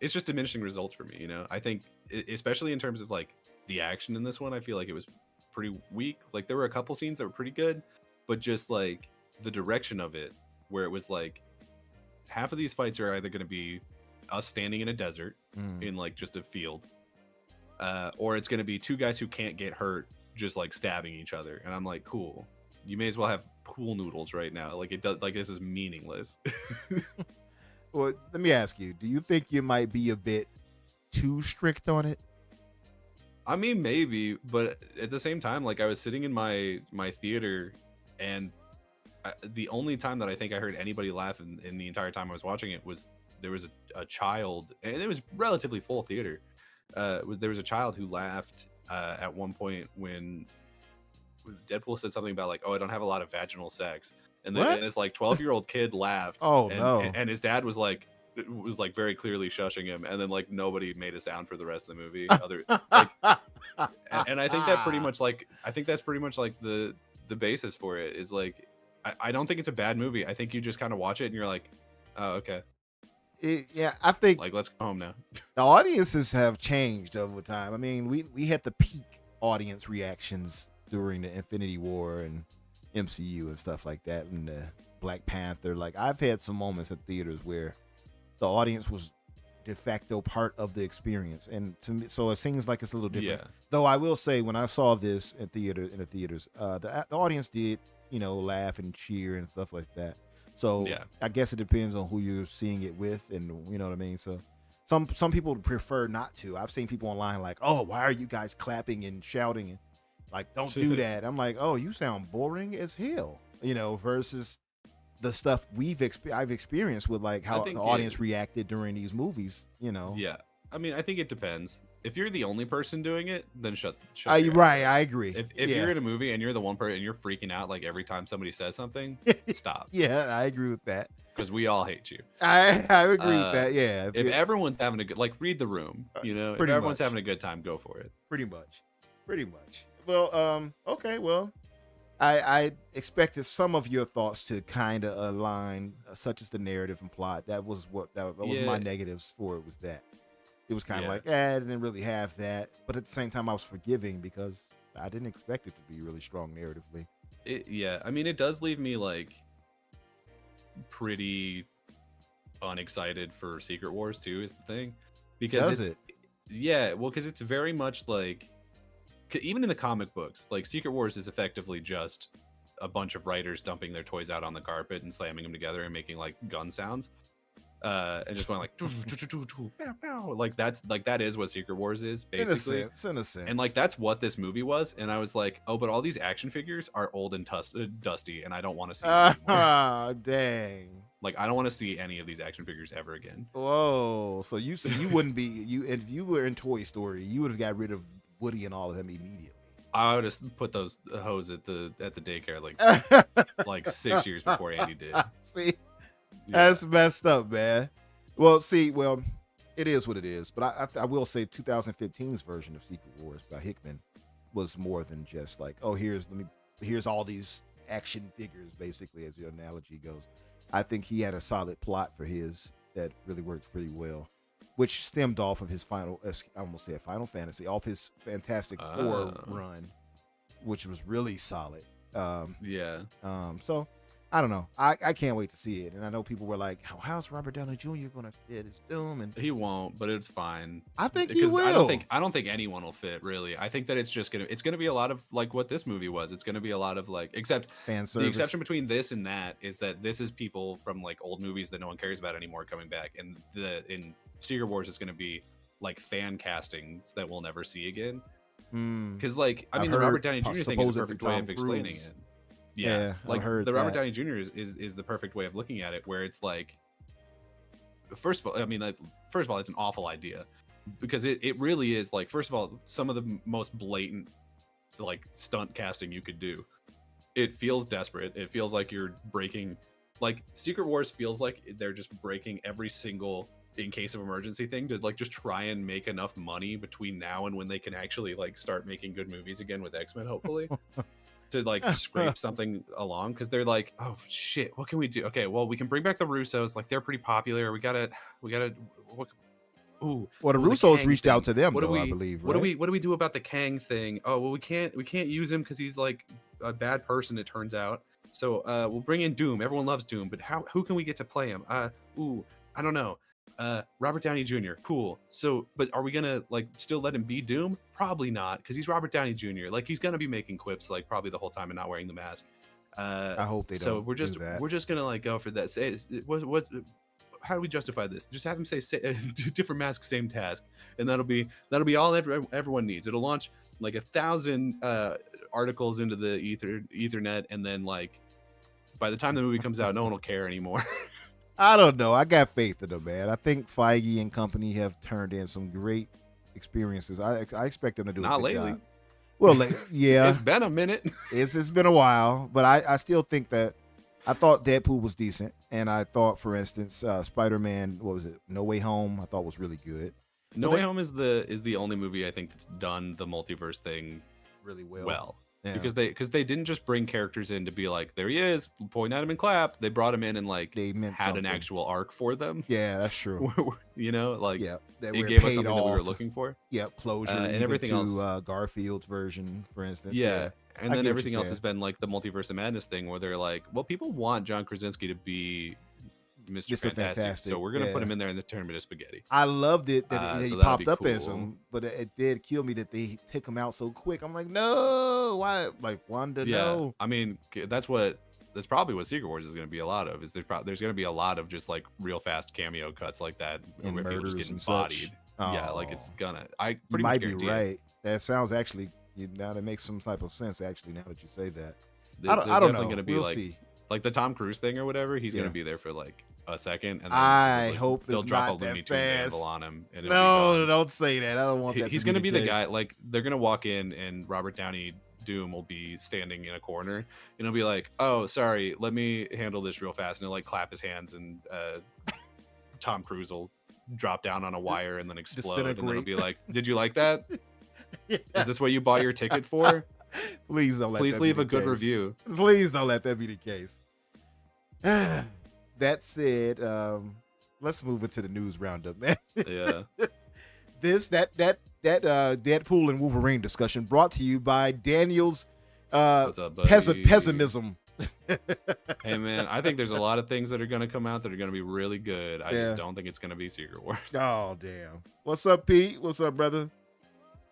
it's just diminishing results for me, you know. I think especially in terms of like the action in this one, I feel like it was pretty weak. Like there were a couple scenes that were pretty good, but just like the direction of it, where it was like half of these fights are either going to be us standing in a desert Mm. in like just a field, or it's going to be two guys who can't get hurt just like stabbing each other, and I'm like, cool, you may as well have pool noodles right now. Like it does, like this is meaningless. Well, let me ask you, do you think you might be a bit too strict on it? I mean, maybe, but at the same time, like I was sitting in my theater, and the only time that I think I heard anybody laugh in the entire time I was watching it was there was a child, and it was relatively full theater. There was a child who laughed at one point when Deadpool said something about like, "Oh, I don't have a lot of vaginal sex," and then What? this like 12-year-old kid laughed. Oh, and, no. And his dad was like very clearly shushing him, and then like nobody made a sound for the rest of the movie. And I think that pretty much like that's pretty much like the basis for it is like I don't think it's a bad movie. I think you just kind of watch it and you're like, oh, okay, Yeah, I think like let's go home now. the audiences have changed over time. I mean, we had the peak audience reactions during the Infinity War and MCU and stuff like that, and the Black Panther. Like I've had some moments at theaters where the audience was de facto part of the experience, and to me, so it seems like it's a little different. Yeah. Though I will say, when I saw this in the theaters, the audience did laugh and cheer and stuff like that. So Yeah. I guess it depends on who you're seeing it with, and you know what I mean. So some people prefer not to. I've seen people online like, oh, why are you guys clapping and shouting and like, don't do that. I'm like, oh, you sound boring as hell, versus the stuff I've experienced with like how the audience reacted during these movies, Yeah. I mean, I think it depends. If you're the only person doing it, then shut your right, ass up. I agree. If you're in a movie and you're the one person and you're freaking out like every time somebody says something, stop. Yeah, I agree with that. Because we all hate you. I agree with that. Yeah. If everyone's having a good, like, read the room, if everyone's having a good time, go for it. Pretty much. Well, okay. Well, I expected some of your thoughts to kind of align, such as the narrative and plot. That was my negatives for it. Was that it was kind of like, I didn't really have that, but at the same time, I was forgiving because I didn't expect it to be really strong narratively. I mean, it does leave me like pretty unexcited for Secret Wars 2 is the thing, because because it's very much like, even in the comic books, like Secret Wars is effectively just a bunch of writers dumping their toys out on the carpet and slamming them together and making like gun sounds, and just going like like that is what Secret Wars is basically, in a sense. And like that's what this movie was. And I was like, oh, but all these action figures are old and dusty, and I don't want to see them anymore. Dang. Like, I don't want to see any of these action figures ever again. Whoa. So you wouldn't be if you were in Toy Story, you would have got rid of Woody and all of them immediately. I would have put those hoes at the daycare like 6 years before Andy did. See, that's messed up, man. Well, it is what it is. But I will say 2015's version of Secret Wars by Hickman was more than just like, oh, here's all these action figures, basically, as your analogy goes. I think he had a solid plot for his that really worked pretty well, which stemmed off of his Final Fantasy, off his Fantastic Four run, which was really solid. So I don't know. I can't wait to see it. And I know people were like, how's Robert Downey Jr. going to fit his Doom? And he won't, but it's fine. I think he will. I don't think anyone will fit, really. I think that it's gonna be a lot of like what this movie was. It's gonna be a lot of like, except fan service. The exception between this and that is that this is people from like old movies that no one cares about anymore coming back, and in Secret Wars is gonna be like fan castings that we'll never see again. Because like, I mean, the Robert Downey Jr. thing is a perfect way of explaining it. Yeah, like the Robert Downey Jr. is the perfect way of looking at it, where it's like, first of all, it's an awful idea, because it really is like, first of all, some of the most blatant like stunt casting you could do. It feels desperate. It feels like you're breaking, like Secret Wars feels like they're just breaking every single in case of emergency thing to like just try and make enough money between now and when they can actually like start making good movies again with X-Men, hopefully. To like scrape something along, because they're like, oh shit, what can we do? Okay, well, we can bring back the Russos, like they're pretty popular. We gotta the Russos reached out to them, I believe. What do we do about the Kang thing? Oh well, we can't use him because he's like a bad person, it turns out. So we'll bring in Doom. Everyone loves Doom, but who can we get to play him? I don't know. Robert Downey Jr. Cool. So, but are we gonna like still let him be Doom? Probably not, because he's Robert Downey Jr. Like he's gonna be making quips like probably the whole time and not wearing the mask. I hope they don't. So we're just gonna like go for that. Say what? How do we justify this? Just have him say different mask, same task, and that'll be all everyone needs. It'll launch like 1,000 articles into the Ethernet, and then like by the time the movie comes out, no one will care anymore. I don't know. I got faith in them, man. I think Feige and company have turned in some great experiences. I expect them to do a good job. Well, yeah. It's been a minute. It's been a while, but I still think that I thought Deadpool was decent, and I thought, for instance, Spider-Man, what was it, No Way Home, I thought was really good. No Way Home is the only movie I think that's done the multiverse thing really well. Yeah. Because they didn't just bring characters in to be like, there he is, point at him and clap. They brought him in and like they had an actual arc for them. Yeah, that's true. Like it gave us something that we were looking for. Yep, closure and everything else. Garfield's version, for instance. Yeah. And then everything else has been like the Multiverse of Madness thing, where they're like, well, people want John Krasinski to be Mr. Mr. Fantastic. So Fantastic. we're gonna put Yeah. him in there in the Tournament of Spaghetti. I loved it that he So that'll be popped up as cool. him, but it did kill me that they took him out so quick. I'm like, no, why? Like Wanda, Yeah, no. I mean that's probably what Secret Wars is going to be a lot of. Is there's going to be a lot of just like real fast cameo cuts like that, And where people just murders getting and bodied. such. Yeah, like Oh. it's gonna. I You pretty much might be guarantee it. right. That sounds actually now that makes some type of sense. Actually, now that you say that, They're I don't definitely know. going to be We'll like see. the Tom Cruise thing or whatever. He's going Yeah. to be there for like a second, and then I like, hope they'll it's drop not a that Looney Tunes anvil fast. on him, and it'll be No, gone. don't say that. I don't want that. He's going to be the case. guy. Like they're gonna walk in, and Robert Downey Doom will be standing in a corner, and he'll be like, "Oh, sorry, let me handle this real fast," and he'll like clap his hands, and Tom Cruise will drop down on a wire and then explode, and then it'll be like, "Did you like that? Is this what you bought your ticket for? Please don't let Please that leave be a the good case. review." Please don't let that be the case. That said, let's move into the news roundup, man. Yeah. that Deadpool and Wolverine discussion brought to you by Daniel's What's up, buddy? pessimism. Hey man, I think there's a lot of things that are gonna come out that are gonna be really good. I Yeah. just don't think it's gonna be Secret Wars. Oh damn! What's up, Pete? What's up, brother?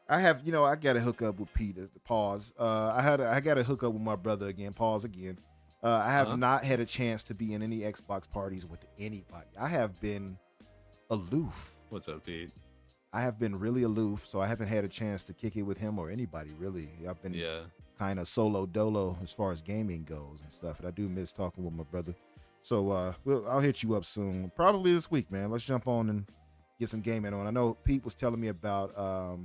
I got to hook up with Pete as the pause. I got to hook up with my brother again. Pause again. I have not had a chance to be in any Xbox parties with anybody. I have been aloof. What's up, Pete? I have been really aloof, so I haven't had a chance to kick it with him or anybody really. I've been kind of solo dolo as far as gaming goes and stuff, and I do miss talking with my brother. So I'll hit you up soon, probably this week, man. Let's jump on and get some gaming on. I know Pete was telling me about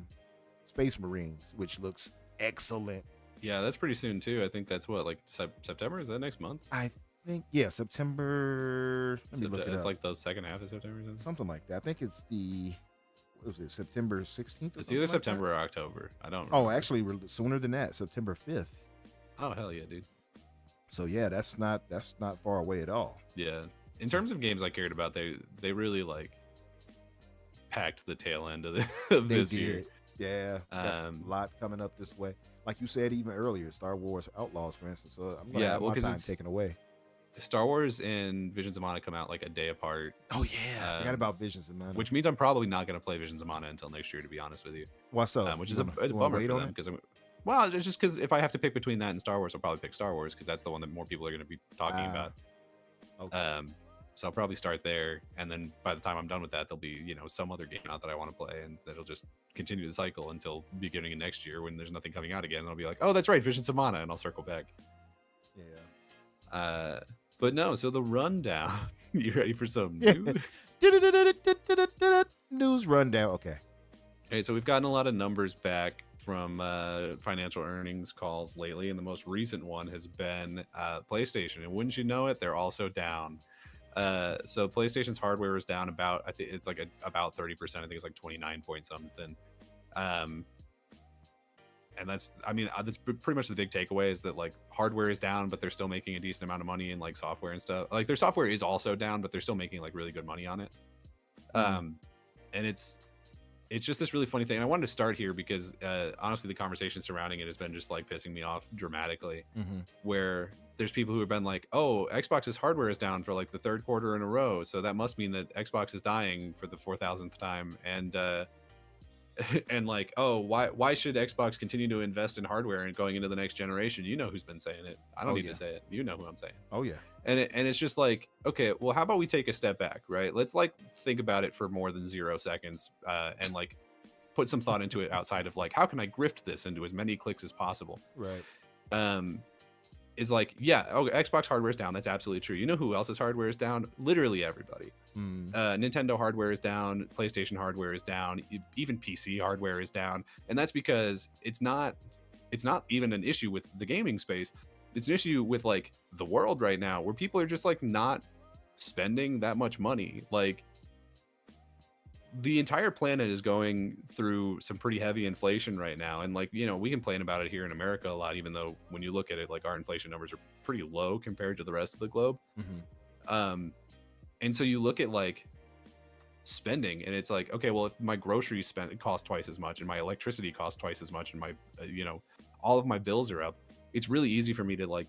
Space Marines, which looks excellent. Yeah, that's pretty soon too. I think that's what, like September? Is that next month? I think September. Let me look it up. It's like the second half of September. Something like that. I think it's what was it, September 16th? It's either September or October. I don't remember. Oh, actually, sooner than that, September 5th. Oh hell yeah, dude. So yeah, that's not far away at all. Yeah. In terms of games I cared about, they really like packed the tail end of this year. Yeah, got a lot coming up this way. Like you said even earlier, Star Wars Outlaws, for instance. So I'm gonna have my time taken away. Star Wars and Visions of Mana come out like a day apart. Oh yeah, I forgot about Visions of Mana. Which means I'm probably not gonna play Visions of Mana until next year, to be honest with you. What's up? Which is it's a bummer for them because it's just because if I have to pick between that and Star Wars, I'll probably pick Star Wars because that's the one that more people are gonna be talking about. Okay. So I'll probably start there, and then by the time I'm done with that, there'll be some other game out that I want to play, and that'll just continue the cycle until beginning of next year when there's nothing coming out again. And I'll be like, oh, that's right, Visions of Mana, and I'll circle back. Yeah. But no, so the rundown. You ready for some news? News rundown. Okay. Okay, so we've gotten a lot of numbers back from financial earnings calls lately, and the most recent one has been PlayStation. And wouldn't you know it, they're also down. So PlayStation's hardware is down about, I think it's like about 30%. I think it's like 29 point something. And that's pretty much the big takeaway is that like hardware is down, but they're still making a decent amount of money in like software and stuff. Like their software is also down, but they're still making like really good money on it. And it's just this really funny thing. And I wanted to start here because honestly, the conversation surrounding it has been just like pissing me off dramatically. Where there's people who have been like, oh, Xbox's hardware is down for like the third quarter in a row, so that must mean that Xbox is dying for the 4,000th time. And like, oh, why should Xbox continue to invest in hardware and going into the next generation? You know who's been saying it. I don't need to say it. You know who I'm saying. Oh yeah. And it's just like, okay, well, how about we take a step back, right? Let's like think about it for more than 0 seconds, and like put some thought into it outside of like, how can I grift this into as many clicks as possible? Right. Is like, yeah, okay, Xbox hardware is down. That's absolutely true. You know who else's hardware is down? Literally everybody. Nintendo hardware is down. PlayStation hardware is down. Even PC hardware is down. And that's because it's not even an issue with the gaming space. It's an issue with like the world right now where people are just like not spending that much money. Like the entire planet is going through some pretty heavy inflation right now. And like, we complain about it here in America a lot, even though when you look at it, like our inflation numbers are pretty low compared to the rest of the globe. And so you look at like spending and it's like, okay, well, if my groceries cost twice as much and my electricity costs twice as much and my, all of my bills are up, it's really easy for me to like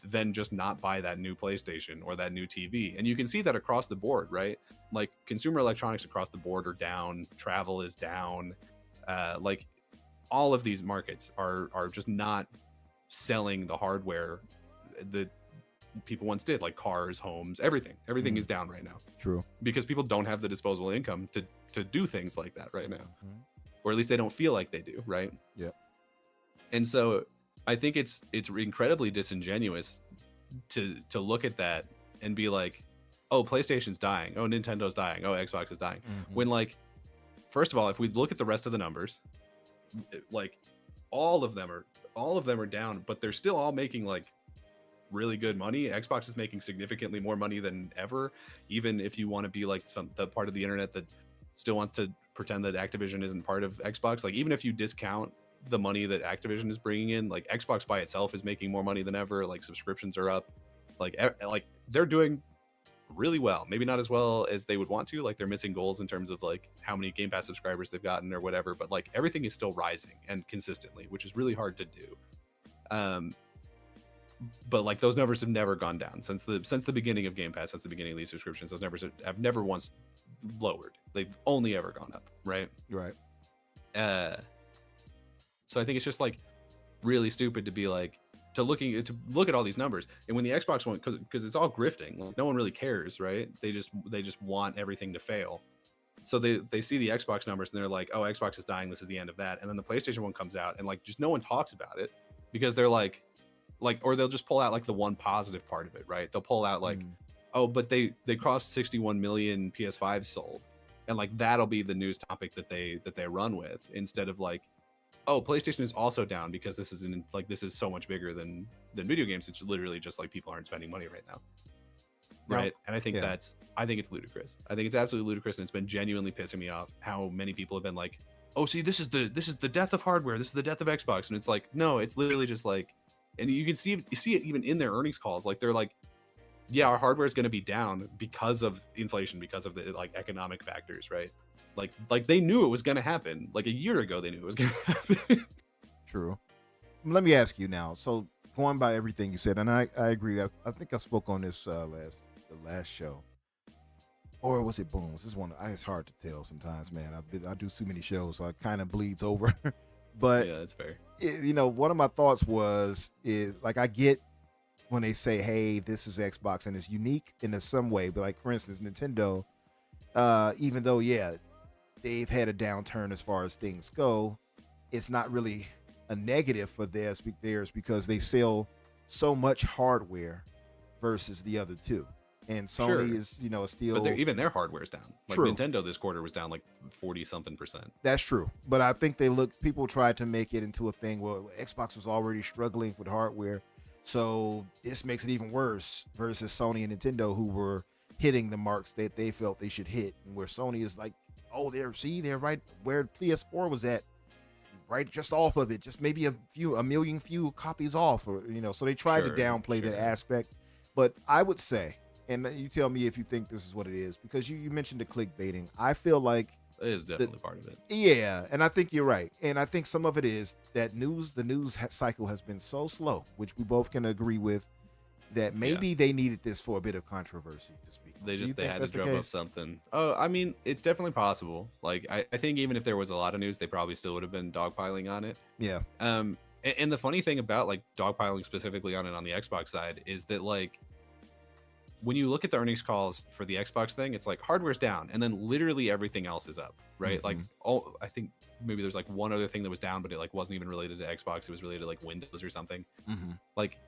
then just not buy that new PlayStation or that new TV. And you can see that across the board, right? Like consumer electronics across the board are down, travel is down, like all of these markets are just not selling the hardware that people once did, like cars, homes, everything is down right now. True. Because people don't have the disposable income to do things like that right now, Mm-hmm. or at least they don't feel like they do, right? Yep. And so I think it's incredibly disingenuous to look at that and be like, oh, PlayStation's dying, oh, Nintendo's dying, oh, Xbox is dying, when, like, first of all, if we look at the rest of the numbers, like all of them are down, but they're still all making like really good money. Xbox is making significantly more money than ever, even if you want to be like the part of the internet that still wants to pretend that Activision isn't part of Xbox. Like, even if you discount the money that Activision is bringing in, like Xbox by itself is making more money than ever. Like, subscriptions are up, like they're doing really well. Maybe not as well as they would want to, like they're missing goals in terms of like how many Game Pass subscribers they've gotten or whatever, but like everything is still rising and consistently, which is really hard to do. But like those numbers have never gone down since the beginning of Game Pass, since the beginning of these subscriptions. Those numbers have never once lowered. They've only ever gone up, right? Right. So I think it's just like really stupid to be like to look at all these numbers, and when the Xbox one, because it's all grifting, like no one really cares, right? They just want everything to fail. So they see the Xbox numbers and they're like, oh, Xbox is dying, this is the end of that. And then the PlayStation one comes out and like just no one talks about it, because they're like, or they'll just pull out like the one positive part of it, right? They'll pull out like, oh, but they crossed 61 million PS5s sold, and like that'll be the news topic that they run with, instead of like, oh, PlayStation is also down because this is so much bigger than video games. It's literally just like people aren't spending money right now, right? And I think it's ludicrous. I think it's absolutely ludicrous, and it's been genuinely pissing me off how many people have been like, oh, see, this is the death of hardware, this is the death of Xbox. And it's like, no, it's literally just like, and you can see it even in their earnings calls. Like, they're like, yeah, our hardware is going to be down because of inflation, because of the like economic factors, right? Like they knew it was going to happen. Like a year ago, they knew it was going to happen. True. Let me ask you now. So going by everything you said, and I agree. I think I spoke on this the last show, or was it Booms? This one, it's hard to tell sometimes, man. I do too many shows, so it kind of bleeds over. But yeah, that's fair. One of my thoughts is like, I get when they say, hey, this is Xbox and it's unique in some way, but like, for instance, Nintendo, even though they've had a downturn as far as things go, it's not really a negative for theirs because they sell so much hardware versus the other two. And Sony is, still. But even their hardware's down. Like, true. Nintendo this quarter was down like 40-something%. That's true. But I think people tried to make it into a thing where Xbox was already struggling with hardware. So this makes it even worse versus Sony and Nintendo, who were hitting the marks that they felt they should hit. And where Sony is like, oh, they're right where PS4 was at, right just off of it, just maybe a million copies off, or so they tried to downplay that aspect. But I would say, and you tell me if you think this is what it is, because you mentioned the clickbaiting. I feel like it is definitely part of it. Yeah, and I think you're right. And I think some of it is that the news cycle has been so slow, which we both can agree with, that maybe they needed this for a bit of controversy to speak. They had to drum up something. Oh, I mean, it's definitely possible. Like, I think even if there was a lot of news, they probably still would have been dogpiling on it. Yeah. And the funny thing about like dogpiling specifically on it on the Xbox side is that, like, when you look at the earnings calls for the Xbox thing, it's like hardware's down, and then literally everything else is up, right? Like, I think maybe there's like one other thing that was down, but it like wasn't even related to Xbox. It was related to like Windows or something. Like,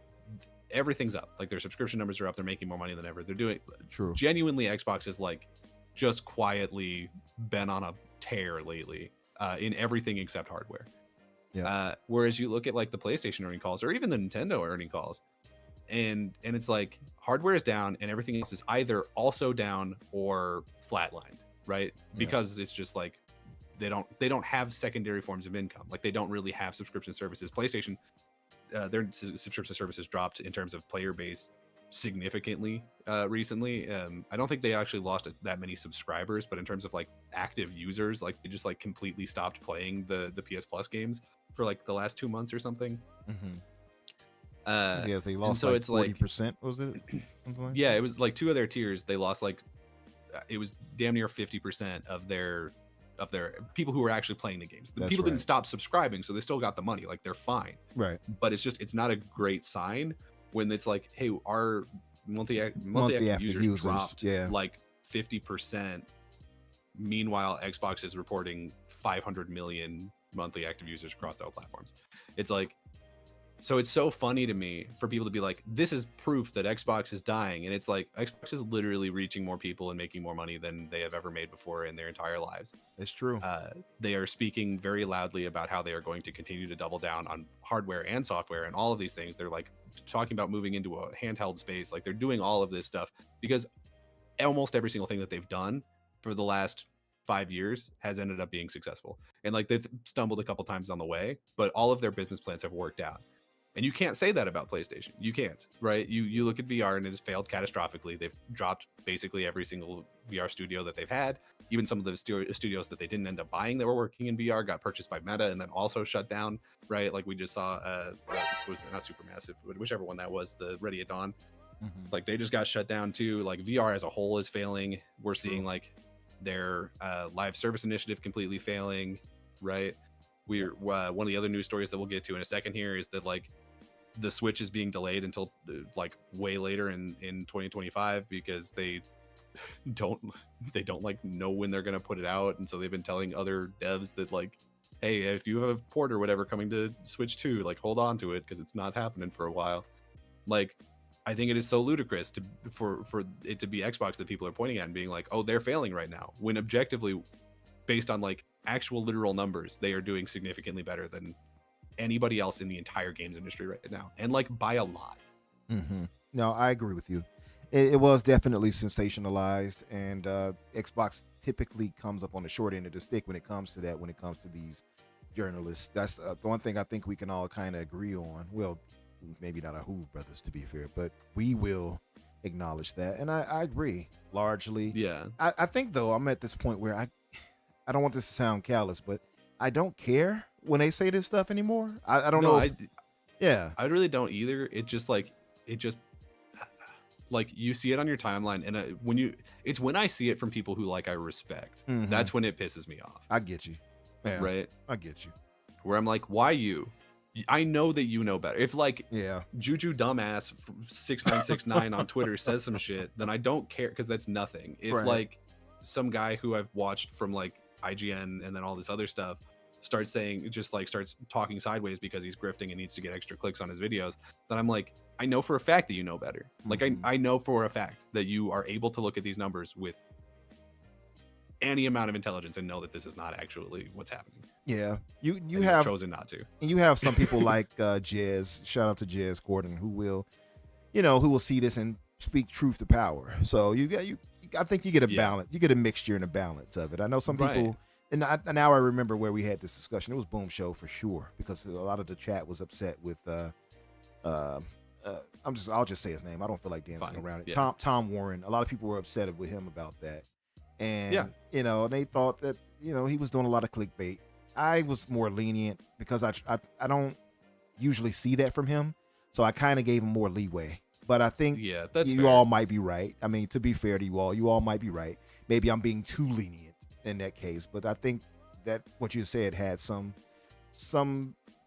everything's up. Like, their subscription numbers are up. They're making more money than ever. They're doing true. Genuinely, Xbox is like just quietly been on a tear lately in everything except hardware. Yeah. Whereas you look at like the PlayStation earning calls or even the Nintendo earning calls, and it's like hardware is down and everything else is either also down or flatlined, right? Because it's just like they don't have secondary forms of income. Like, they don't really have subscription services. PlayStation, their subscription services dropped in terms of player base significantly recently. I don't think they actually lost that many subscribers, but in terms of like active users, like they just like completely stopped playing the PS Plus games for like the last 2 months or something. Yes, they And lost so like it's like, 40%. Was it something like yeah, that? it was like two of their tiers. They lost like it was damn near 50% of their people who were actually playing the games. The That's people didn't right. stop subscribing, so they still got the money. Like they're fine. Right. But it's not a great sign when it's like, hey, our monthly Monthly active active users users. dropped Yeah. like 50%. Meanwhile, Xbox is reporting 500 million monthly active users across all platforms. It's like, so it's so funny to me for people to be like, this is proof that Xbox is dying. And it's like, Xbox is literally reaching more people and making more money than they have ever made before in their entire lives. It's true. They are speaking very loudly about how they are going to continue to double down on hardware and software and all of these things. They're like talking about moving into a handheld space. Like they're doing all of this stuff because almost every single thing that they've done for the last 5 years has ended up being successful. And like they've stumbled a couple times on the way, but all of their business plans have worked out. And you can't say that about PlayStation. You can't, right? You look at VR and it has failed catastrophically. They've dropped basically every single VR studio that they've had. Even some of the studios that they didn't end up buying that were working in VR got purchased by Meta and then also shut down, right? Like we just saw, was not Supermassive, but whichever one that was, the Ready at Dawn. Mhm. Like they just got shut down too. Like VR as a whole is failing. We're True. seeing like their live service initiative completely failing, right? We're one of the other news stories that we'll get to in a second here is that like the Switch is being delayed until like way later in 2025 because they don't like know when they're gonna put it out, and so they've been telling other devs that like, hey, if you have a port or whatever coming to Switch 2, like hold on to it because it's not happening for a while. Like I think it is so ludicrous for it to be Xbox that people are pointing at and being like, oh, they're failing right now, when objectively, based on like actual literal numbers, they are doing significantly better than anybody else in the entire games industry right now, and like by a lot. Mm-hmm. No, I agree with you. It was definitely sensationalized, and Xbox typically comes up on the short end of the stick when it comes to that. When it comes to these journalists, that's the one thing I think we can all kind of agree on. Well, maybe not our Who brothers, to be fair, but we will acknowledge that, and I agree largely. Yeah. I think though I'm at this point where I don't want this to sound callous, but I don't care when they say this stuff anymore. I don't know. Yeah. I really don't either. It just like you see it on your timeline, and it's when I see it from people who like I respect. Mhm. That's when it pisses me off. I get you. Yeah, right? I get you. Where I'm like, why you? I know that you know better. If like Yeah. Juju dumbass 6969 on Twitter says some shit, then I don't care because that's nothing. If Right. like some guy who I've watched from like IGN and then all this other stuff starts talking sideways because he's grifting and needs to get extra clicks on his videos, then I'm like, I know for a fact that you know better. Like Mhm. I know for a fact that you are able to look at these numbers with any amount of intelligence and know that this is not actually what's happening. Yeah. You And you've have chosen not to. and you have some people like Jez, shout out to Jez Gordon, who will see this and speak truth to power. So I think you get a balance. You get a mixture and a balance of it. I know some people, and now I remember where we had this discussion. It was Boom Show for sure, because a lot of the chat was upset with I'll just say his name. I don't feel like dancing around it. Yeah. Tom Warren. A lot of people were upset with him about that. And they thought that he was doing a lot of clickbait. I was more lenient because I don't usually see that from him, so I kind of gave him more leeway. But I think that's you fair. all might be right. I mean, to be fair to you all might be right. Maybe I'm being too lenient in that case, but I think that what you said had some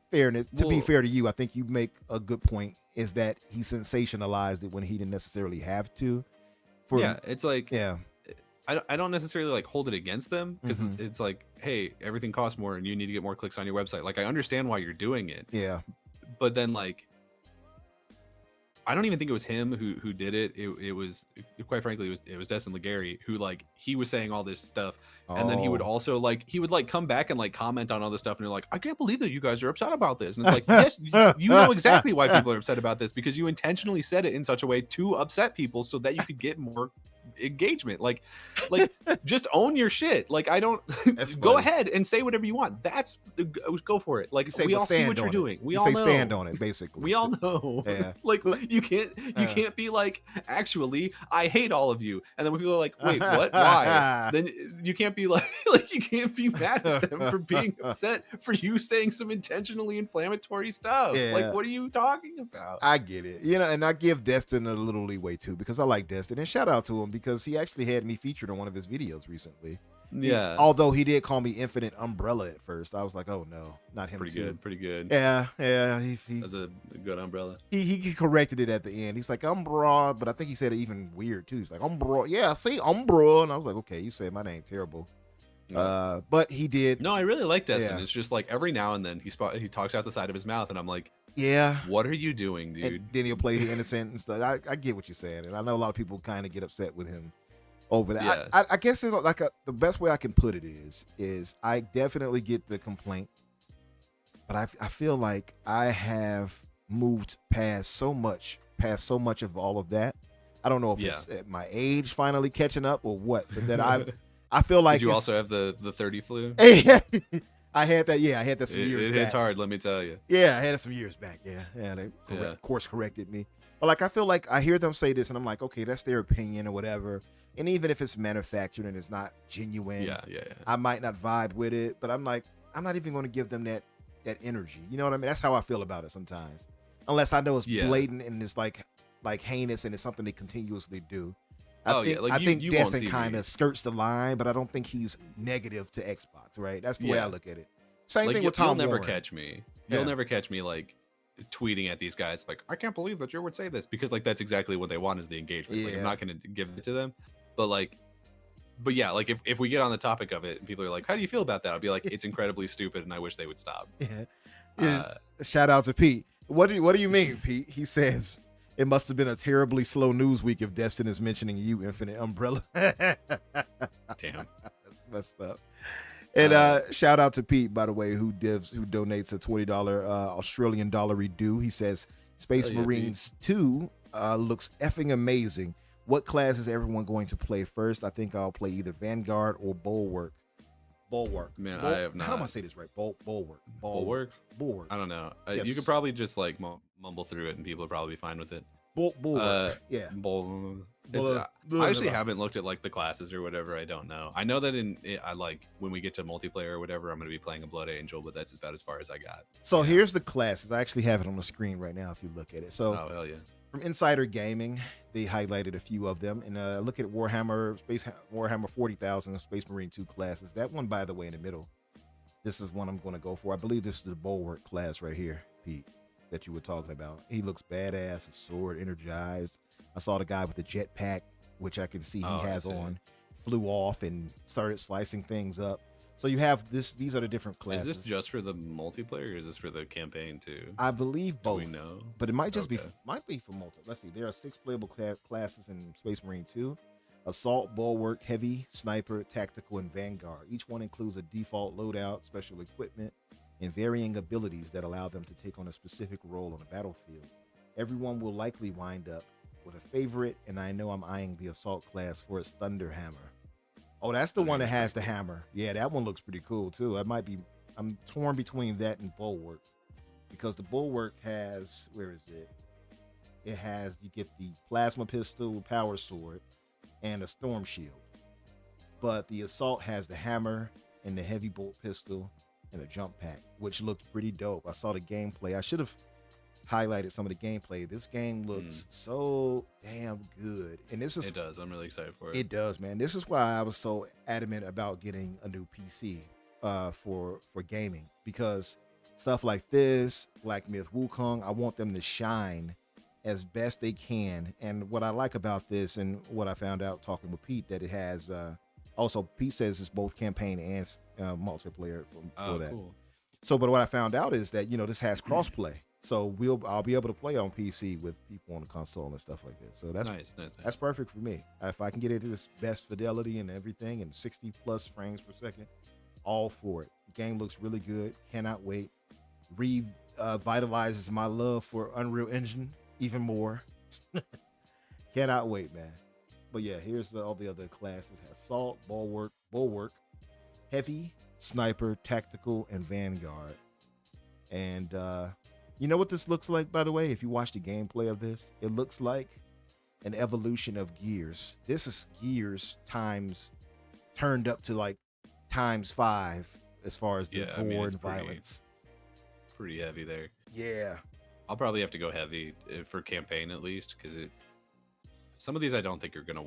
fairness. To be fair to you, I think you make a good point, is that he sensationalized it when he didn't necessarily have to. It's like I don't necessarily like hold it against them, because it's like, hey, everything costs more and you need to get more clicks on your website. Like I understand why you're doing it. Yeah. But then like I don't even think it was him who did it. It was, quite frankly, it was Destin Legary who, like, he was saying all this stuff, and then he would also come back and like comment on all this stuff, and you're like, I can't believe that you guys are upset about this. And it's like, yes, you know exactly why people are upset about this, because you intentionally said it in such a way to upset people so that you could get more engagement. Like just own your shit. Like I don't That's go funny. ahead and say whatever you want. That's go for it. Like You say, we "Well, all see stand what you're on it." doing. We You all say know. stand on it, basically. We all know. Yeah. Like Look, you can't be like, actually, I hate all of you. And then when people are like, wait, what? Why? Then you can't be like you can't be mad at them for being upset for you saying some intentionally inflammatory stuff. Yeah. Like, what are you talking about? I get it. You know, and I give Destin a little leeway too because I like Destin. And shout out to him because he actually had me featured on one of his videos recently. Yeah. Although he did call me Infinite Umbrella at first. I was like, oh no, not him too. Pretty good. Yeah. That's a good umbrella. He corrected it at the end. He's like, Umbra, but I think he said it even weird too. He's like, Umbra. Yeah, see, Umbra. And I was like, okay, you said my name terrible. But he did. No, I really like Destin. Yeah. It's just like every now and then he talks out the side of his mouth, and I'm like, Yeah. what are you doing, dude? And then he'll play the innocent and stuff. I get what you're saying, and I know a lot of people kind of get upset with him over that. Yeah. I guess it's like the best way I can put it is I definitely get the complaint, but I feel like I have moved past so much of all of that. I don't know if it's at my age finally catching up or what, but that I feel like Did you also have the 30 flu? I had that. Yeah, I had that some years It back. hits hard, let me tell you. Yeah, I had it some years back. Yeah, they course corrected me. But like, I feel like I hear them say this, and I'm like, okay, that's their opinion or whatever. And even if it's manufactured and it's not genuine, I might not vibe with it. But I'm like, I'm not even going to give them that energy. You know what I mean? That's how I feel about it sometimes. Unless I know it's blatant and it's like heinous and it's something they continuously do. I think Destin kind of skirts the line, but I don't think he's negative to Xbox, right? That's the way I look at it. Same thing with Tom You'll never Warren. catch me. You'll never catch me like tweeting at these guys like, I can't believe that you would say this, because like that's exactly what they want is the engagement. Like I'm not going to give it to them, but yeah, like if we get on the topic of it and people are like, how do you feel about that? I'll be like, it's incredibly stupid and I wish they would stop. Shout out to Pete. What do you mean, Pete? He says, it must have been a terribly slow news week if Destin is mentioning you, Infinite Umbrella. Damn. That's messed up. And shout out to Pete, by the way, who donates a $20 Australian dollar due. He says, Space Marines 2 looks effing amazing. What class is everyone going to play first? I think I'll play either Vanguard or Bulwark. Man, I have not. How am I say this right? Bulwark. Bulwark? Bulwark. I don't know. Yes. You could probably just like mumble through it and people would probably be fine with it. Bulwark. Yeah. I actually haven't looked at like the classes or whatever. I don't know. I know that I like when we get to multiplayer or whatever, I'm going to be playing a Blood Angel, but that's about as far as I got. So here's the classes. I actually have it on the screen right now if you look at it. So oh, hell yeah. From Insider Gaming, they highlighted a few of them. And look at Warhammer 40,000 Space Marine 2 classes. That one, by the way, in the middle. This is one I'm going to go for. I believe this is the Bulwark class right here, Pete, that you were talking about. He looks badass, a sword, energized. I saw the guy with the jetpack, which I can see he has on, flew off and started slicing things up. So you have this. These are the different classes. Is this just for the multiplayer, or is this for the campaign too? I believe both. Do we know? But it might just be for multi. Let's see. There are 6 playable classes in Space Marine 2: Assault, Bulwark, Heavy, Sniper, Tactical, and Vanguard. Each one includes a default loadout, special equipment, and varying abilities that allow them to take on a specific role on the battlefield. Everyone will likely wind up with a favorite, and I know I'm eyeing the Assault class for its Thunder Hammer. Oh, that's the one that has the hammer. Yeah, that one looks pretty cool too. I'm torn between that and Bulwark, because the Bulwark has, where is it? It has, you get the plasma pistol, power sword, and a storm shield. But the Assault has the hammer and the heavy bolt pistol and a jump pack, which looks pretty dope. I saw the gameplay. I should have highlighted some of the gameplay. This game looks so damn good, and this is it does. I'm really excited for it. It does, man. This is why I was so adamant about getting a new PC for gaming, because stuff like this, Black Myth Wukong, I want them to shine as best they can. And what I like about this, and what I found out talking with Pete, that it has also, Pete says it's both campaign and multiplayer for that. Cool. So, but what I found out is that, this has crossplay. So I'll be able to play on PC with people on the console and stuff like that. So that's nice. That's perfect for me. If I can get it to this best fidelity and everything and 60 plus frames per second, all for it. The game looks really good. Cannot wait. Revitalizes my love for Unreal Engine even more. Cannot wait, man. But yeah, here's all the other classes: assault, bulwark, heavy, sniper, tactical, and vanguard. And you know what this looks like, by the way? If you watch the gameplay of this, it looks like an evolution of Gears. This is Gears times turned up to like times 5 as far as the Yeah, I mean, gore it's and violence. pretty heavy there. Yeah. I'll probably have to go heavy for campaign at least, because some of these I don't think are gonna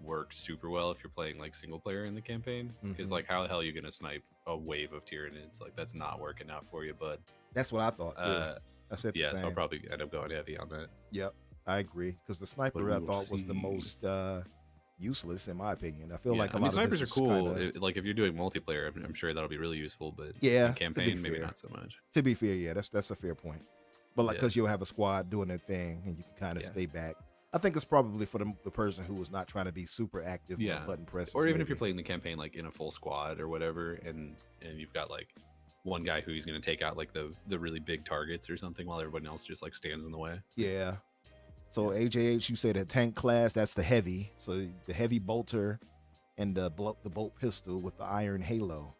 work super well if you're playing like single player in the campaign. Because like, how the hell are you gonna snipe a wave of Tyranids? Like, that's not working out for you, bud. That's what I thought too. I said the Yeah, same. so I'll probably end up going heavy on that. Yep, I agree. Because the sniper But I we will thought was the see. most useless in my opinion. I feel Yeah, like a I mean, lot of snipers are this is cool. kinda, Like, if you're doing multiplayer, I'm sure that'll be really useful. But Yeah, in to be campaign, maybe fair. not so much. To be fair, yeah, that's a fair point. But like, Yeah. because you'll have a squad doing their thing and you can kind of Yeah. stay back. I think it's probably for the person who was not trying to be super active Yeah. on button presses. Or even if maybe. you're playing the campaign like in a full squad or whatever, and you've got like one guy who's going to take out like the really big targets or something, while everyone else just like stands in the way. Yeah. So AJH, you say the tank class, that's the heavy. So the heavy bolter and the bolt pistol with the iron halo.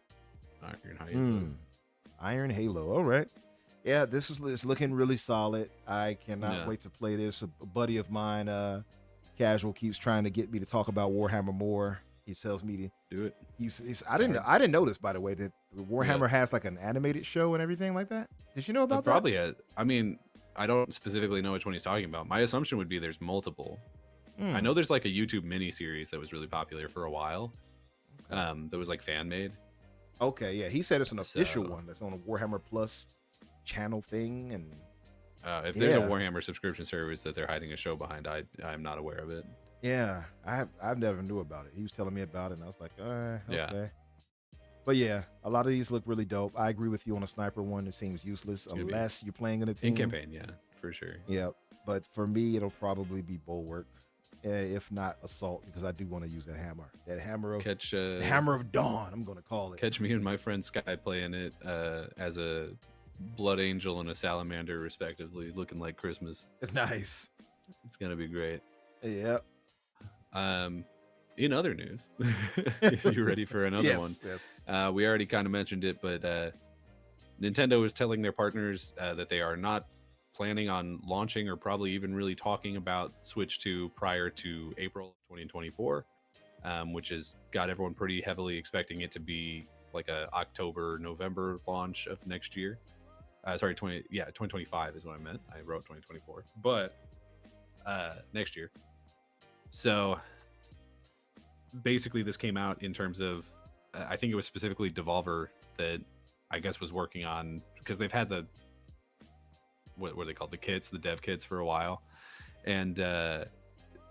Iron halo. All right. Yeah, this is it's looking really solid. I cannot wait to play this. A buddy of mine, Casual, keeps trying to get me to talk about Warhammer more. He tells me to do it. I didn't know this, by the way, that Warhammer has like an animated show and everything like that. Did you know about that? Probably. I mean, I don't specifically know which one he's talking about. My assumption would be there's multiple. I know there's like a YouTube mini series that was really popular for a while. That was like fan made. Okay, yeah. He said it's an official one that's on a Warhammer Plus channel thing, and if there's a Warhammer subscription service that they're hiding a show behind, I'm not aware of it. Yeah, I've never knew about it. He was telling me about it, and I was like, okay. Yeah. But yeah, a lot of these look really dope. I agree with you on a sniper one. It seems useless unless you're playing in a team. In campaign, yeah, for sure. Yeah, but for me, it'll probably be bulwark, if not assault, because I do want to use that hammer. That hammer of the hammer of dawn. I'm gonna call it. Catch me and my friend Sky playing it as a blood angel and a salamander, respectively, looking like Christmas. Nice. It's gonna be great. Yep. In other news, if you're ready for another one, yes. We already kind of mentioned it, but Nintendo is telling their partners that they are not planning on launching or probably even really talking about Switch 2 prior to April 2024, which has got everyone pretty heavily expecting it to be like a October, November launch of next year. 2025 is what I meant. I wrote 2024, but next year. So basically this came out in terms of I think it was specifically Devolver that I guess was working on, because they've had the what were they called, the dev kits for a while, and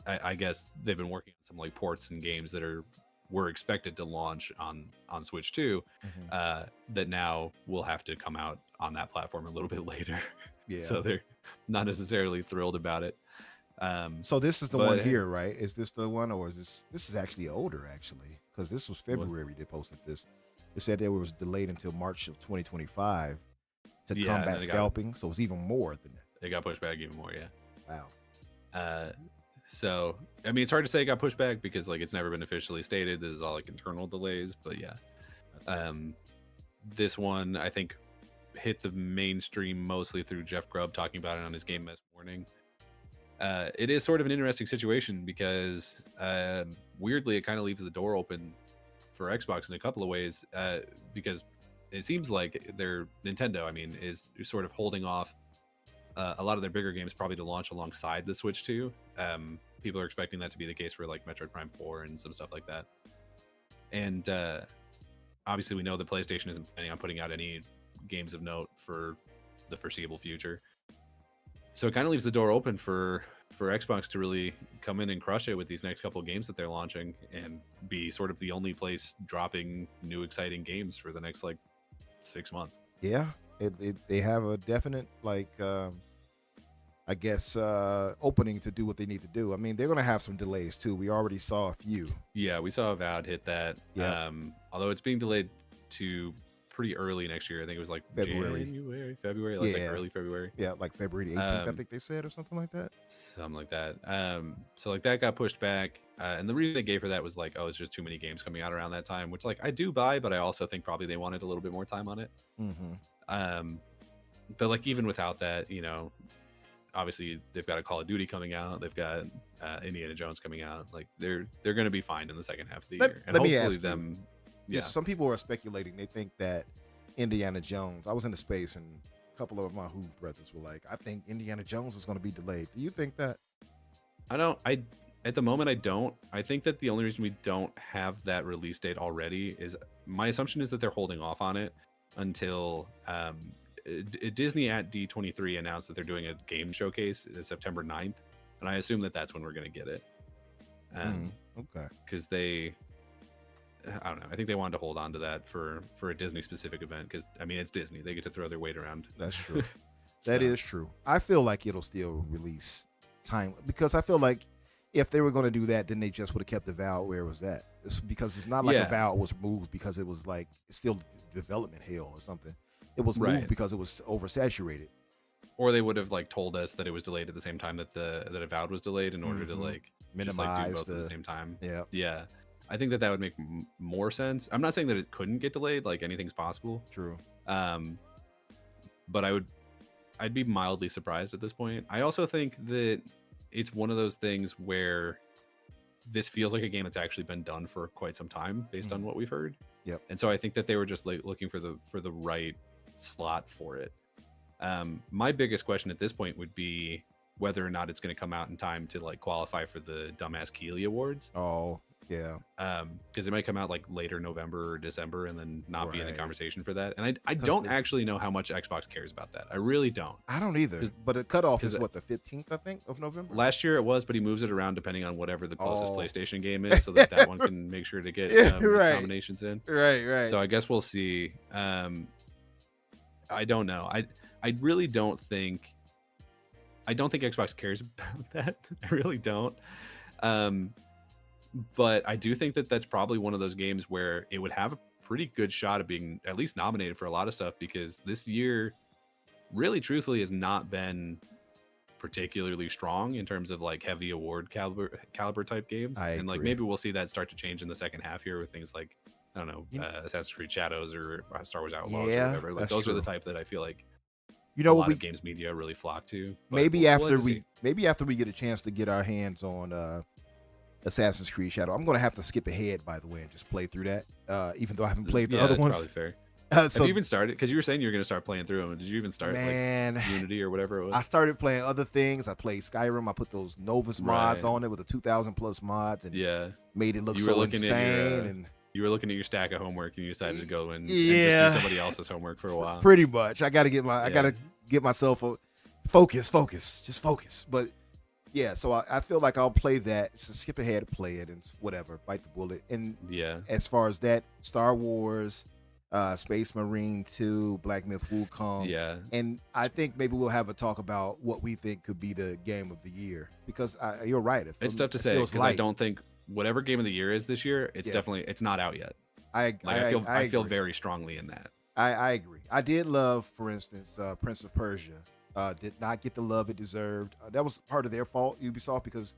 I guess they've been working on some like ports and games that were expected to launch on Switch 2 that now will have to come out on that platform a little bit later. Yeah. So they're not necessarily thrilled about it. So this is the one here, right? Is this the one, or is this is actually older, actually, because this was February they posted this. They said it was delayed until March of 2025 to combat scalping, so it's even more than that. It got pushed back even more, yeah. Wow. So I mean, it's hard to say it got pushed back because like it's never been officially stated. This is all like internal delays, but yeah. This one I think hit the mainstream mostly through Jeff Grubb talking about it on his Game Mess warning. It is sort of an interesting situation because weirdly it kind of leaves the door open for Xbox in a couple of ways, because it seems like Nintendo, I mean, is sort of holding off a lot of their bigger games probably to launch alongside the Switch 2. People are expecting that to be the case for like Metroid Prime 4 and some stuff like that. And obviously we know that PlayStation isn't planning on putting out any games of note for the foreseeable future. So it kind of leaves the door open for Xbox to really come in and crush it with these next couple of games that they're launching and be sort of the only place dropping new exciting games for the next like 6 months. Yeah, they have a definite like I guess opening to do what they need to do. I mean, they're gonna have some delays too. We already saw a few. Yeah, we saw Avowed hit that. Yeah. Although it's being delayed to pretty early next year. I think it was like February. February, like Yeah. early February. Yeah, like February the 18th, I Um, think they said, or something like that. something like that. So like that got pushed back, and the reason they gave for that was like, oh, it's just too many games coming out around that time, which like I do buy, but I also think probably they wanted a little bit more time on it. Mm-hmm. But like even without that, obviously they've got a Call of Duty coming out, they've got Indiana Jones coming out. Like they're going to be fine in the second half of the year, and let me hopefully ask them. Yeah, some people are speculating. They think that Indiana Jones. I was into space, and a couple of my Who brothers were like, "I think Indiana Jones is going to be delayed." Do you think that? I don't. I At the moment I don't. I think that the only reason we don't have that release date already is my assumption is that they're holding off on it until Disney at D23 announced that they're doing a game showcase September 9th, and I assume that that's when we're going to get it. Okay. Because I don't know. I think they wanted to hold on to that for a Disney specific event because I mean it's Disney. They get to throw their weight around. That's true. That is true. I feel like it'll still release time because I feel like if they were going to do that, then they just would have kept the Avowed where it was at. It's because it's not like Avowed was moved because it was like it's still development hell or something. It was moved because it was oversaturated. Or they would have like told us that it was delayed at the same time that that Avowed was delayed in order to like minimize just, like, do both at the same time. Yeah. I think that would make more sense. I'm not saying that it couldn't get delayed. Like anything's possible. True. But I'd be mildly surprised at this point. I also think that it's one of those things where this feels like a game that's actually been done for quite some time based on what we've heard. Yep. And so I think that they were just like looking for the right slot for it. My biggest question at this point would be whether or not it's going to come out in time to like qualify for the Dumbass Keeley Awards. Oh, yeah. Because it might come out like later November or December and then not be in the conversation for that. And I don't actually know how much Xbox cares about that. I really don't. I don't either. But the cutoff is what, the 15th, I think, of November? Last year it was, but he moves it around depending on whatever the closest PlayStation game is so that one can make sure to get nominations in. Right. So I guess we'll see. I don't know. I really don't think Xbox cares about that. I really don't. But I do think that that's probably one of those games where it would have a pretty good shot of being at least nominated for a lot of stuff because this year really truthfully has not been particularly strong in terms of like heavy award caliber type games. And like maybe we'll see that start to change in the second half here with things like I don't know, Assassin's Creed Shadows or Star Wars Outlaws or whatever. Like those are the type that I feel like a lot of games media really flock to. But maybe after we get a chance to get our hands on Assassin's Creed Shadow. I'm going to have to skip ahead, by the way, and just play through that, even though I haven't played the other ones. That's probably fair. Have you even started? Because you were saying you were going to start playing through them. Did you even start like Unity or whatever it was? I started playing other things. I played Skyrim. I put those Novus mods on it with the 2,000 plus mods and made it look so insane. You were looking at your stack of homework and you decided to go and just do somebody else's homework for a while. Pretty much. I got to get myself focus. But yeah, so I feel like I'll play that. Just skip ahead, play it, and whatever, bite the bullet. And as far as that, Star Wars, Space Marine 2, Black Myth Wukong. And I think maybe we'll have a talk about what we think could be the game of the year. Because you're right. It's tough to say because I don't think whatever game of the year is this year, it's not out yet. I feel very strongly in that. I agree. I did love, for instance, Prince of Persia. Did not get the love it deserved. That was part of their fault, Ubisoft, because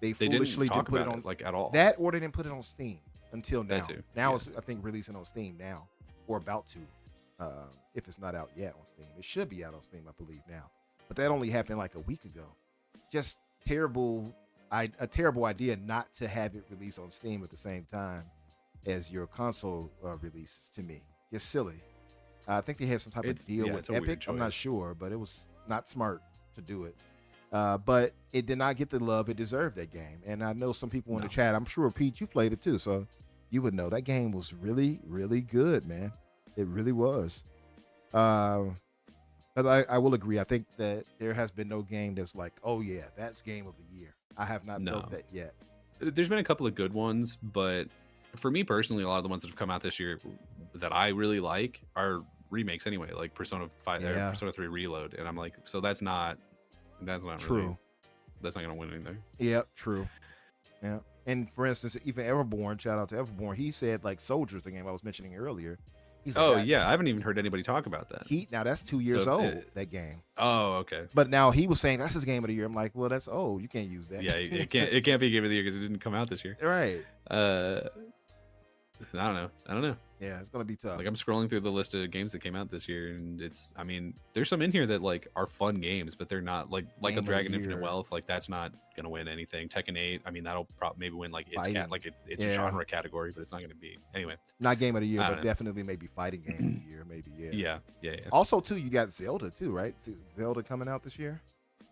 they foolishly didn't put it on like at all. That or they didn't put it on Steam until now. Now it's I think releasing on Steam now or about to. If it's not out yet on Steam, it should be out on Steam, I believe now. But that only happened like a week ago. Just a terrible idea not to have it released on Steam at the same time as your console releases. To me, just silly. I think they had some type of deal with Epic. I'm not sure, but it was not smart to do it. But it did not get the love it deserved, that game. And I know some people in the chat, I'm sure, Pete, you played it too, so you would know that game was really, really good, man. It really was. But I will agree. I think that there has been no game that's like, oh yeah, that's game of the year. I have not felt that yet. There's been a couple of good ones, but for me personally, a lot of the ones that have come out this year that I really like are remakes anyway, like Persona 5 or Persona 3 Reload, and I'm like, so that's not true. Really, that's not gonna win anything. Yeah, true. Yeah, and for instance, even Everborn, shout out to Everborn, he said like Soldiers, the game I was mentioning earlier, He's like, Oh yeah, I haven't even heard anybody talk about that. Heat. Now that's 2 years So, old. That game. Oh, okay. But now he was saying that's his game of the year. I'm like, well, that's old. You can't use that. Yeah, it can't be game of the year because it didn't come out this year. Right. I don't know. Yeah, it's gonna be tough. Like I'm scrolling through the list of games that came out this year, and I mean, there's some in here that like are fun games, but they're not like Game a of the Dragon Infinite year. Wealth. Like that's not gonna win anything. Tekken 8, I mean, that'll maybe win like it's Fighting. it's a genre category, but it's not gonna be anyway. Not game of the year, I but don't know. definitely maybe fighting game of the year. Maybe Yeah. Also, too, you got Zelda too, right? Zelda coming out this year.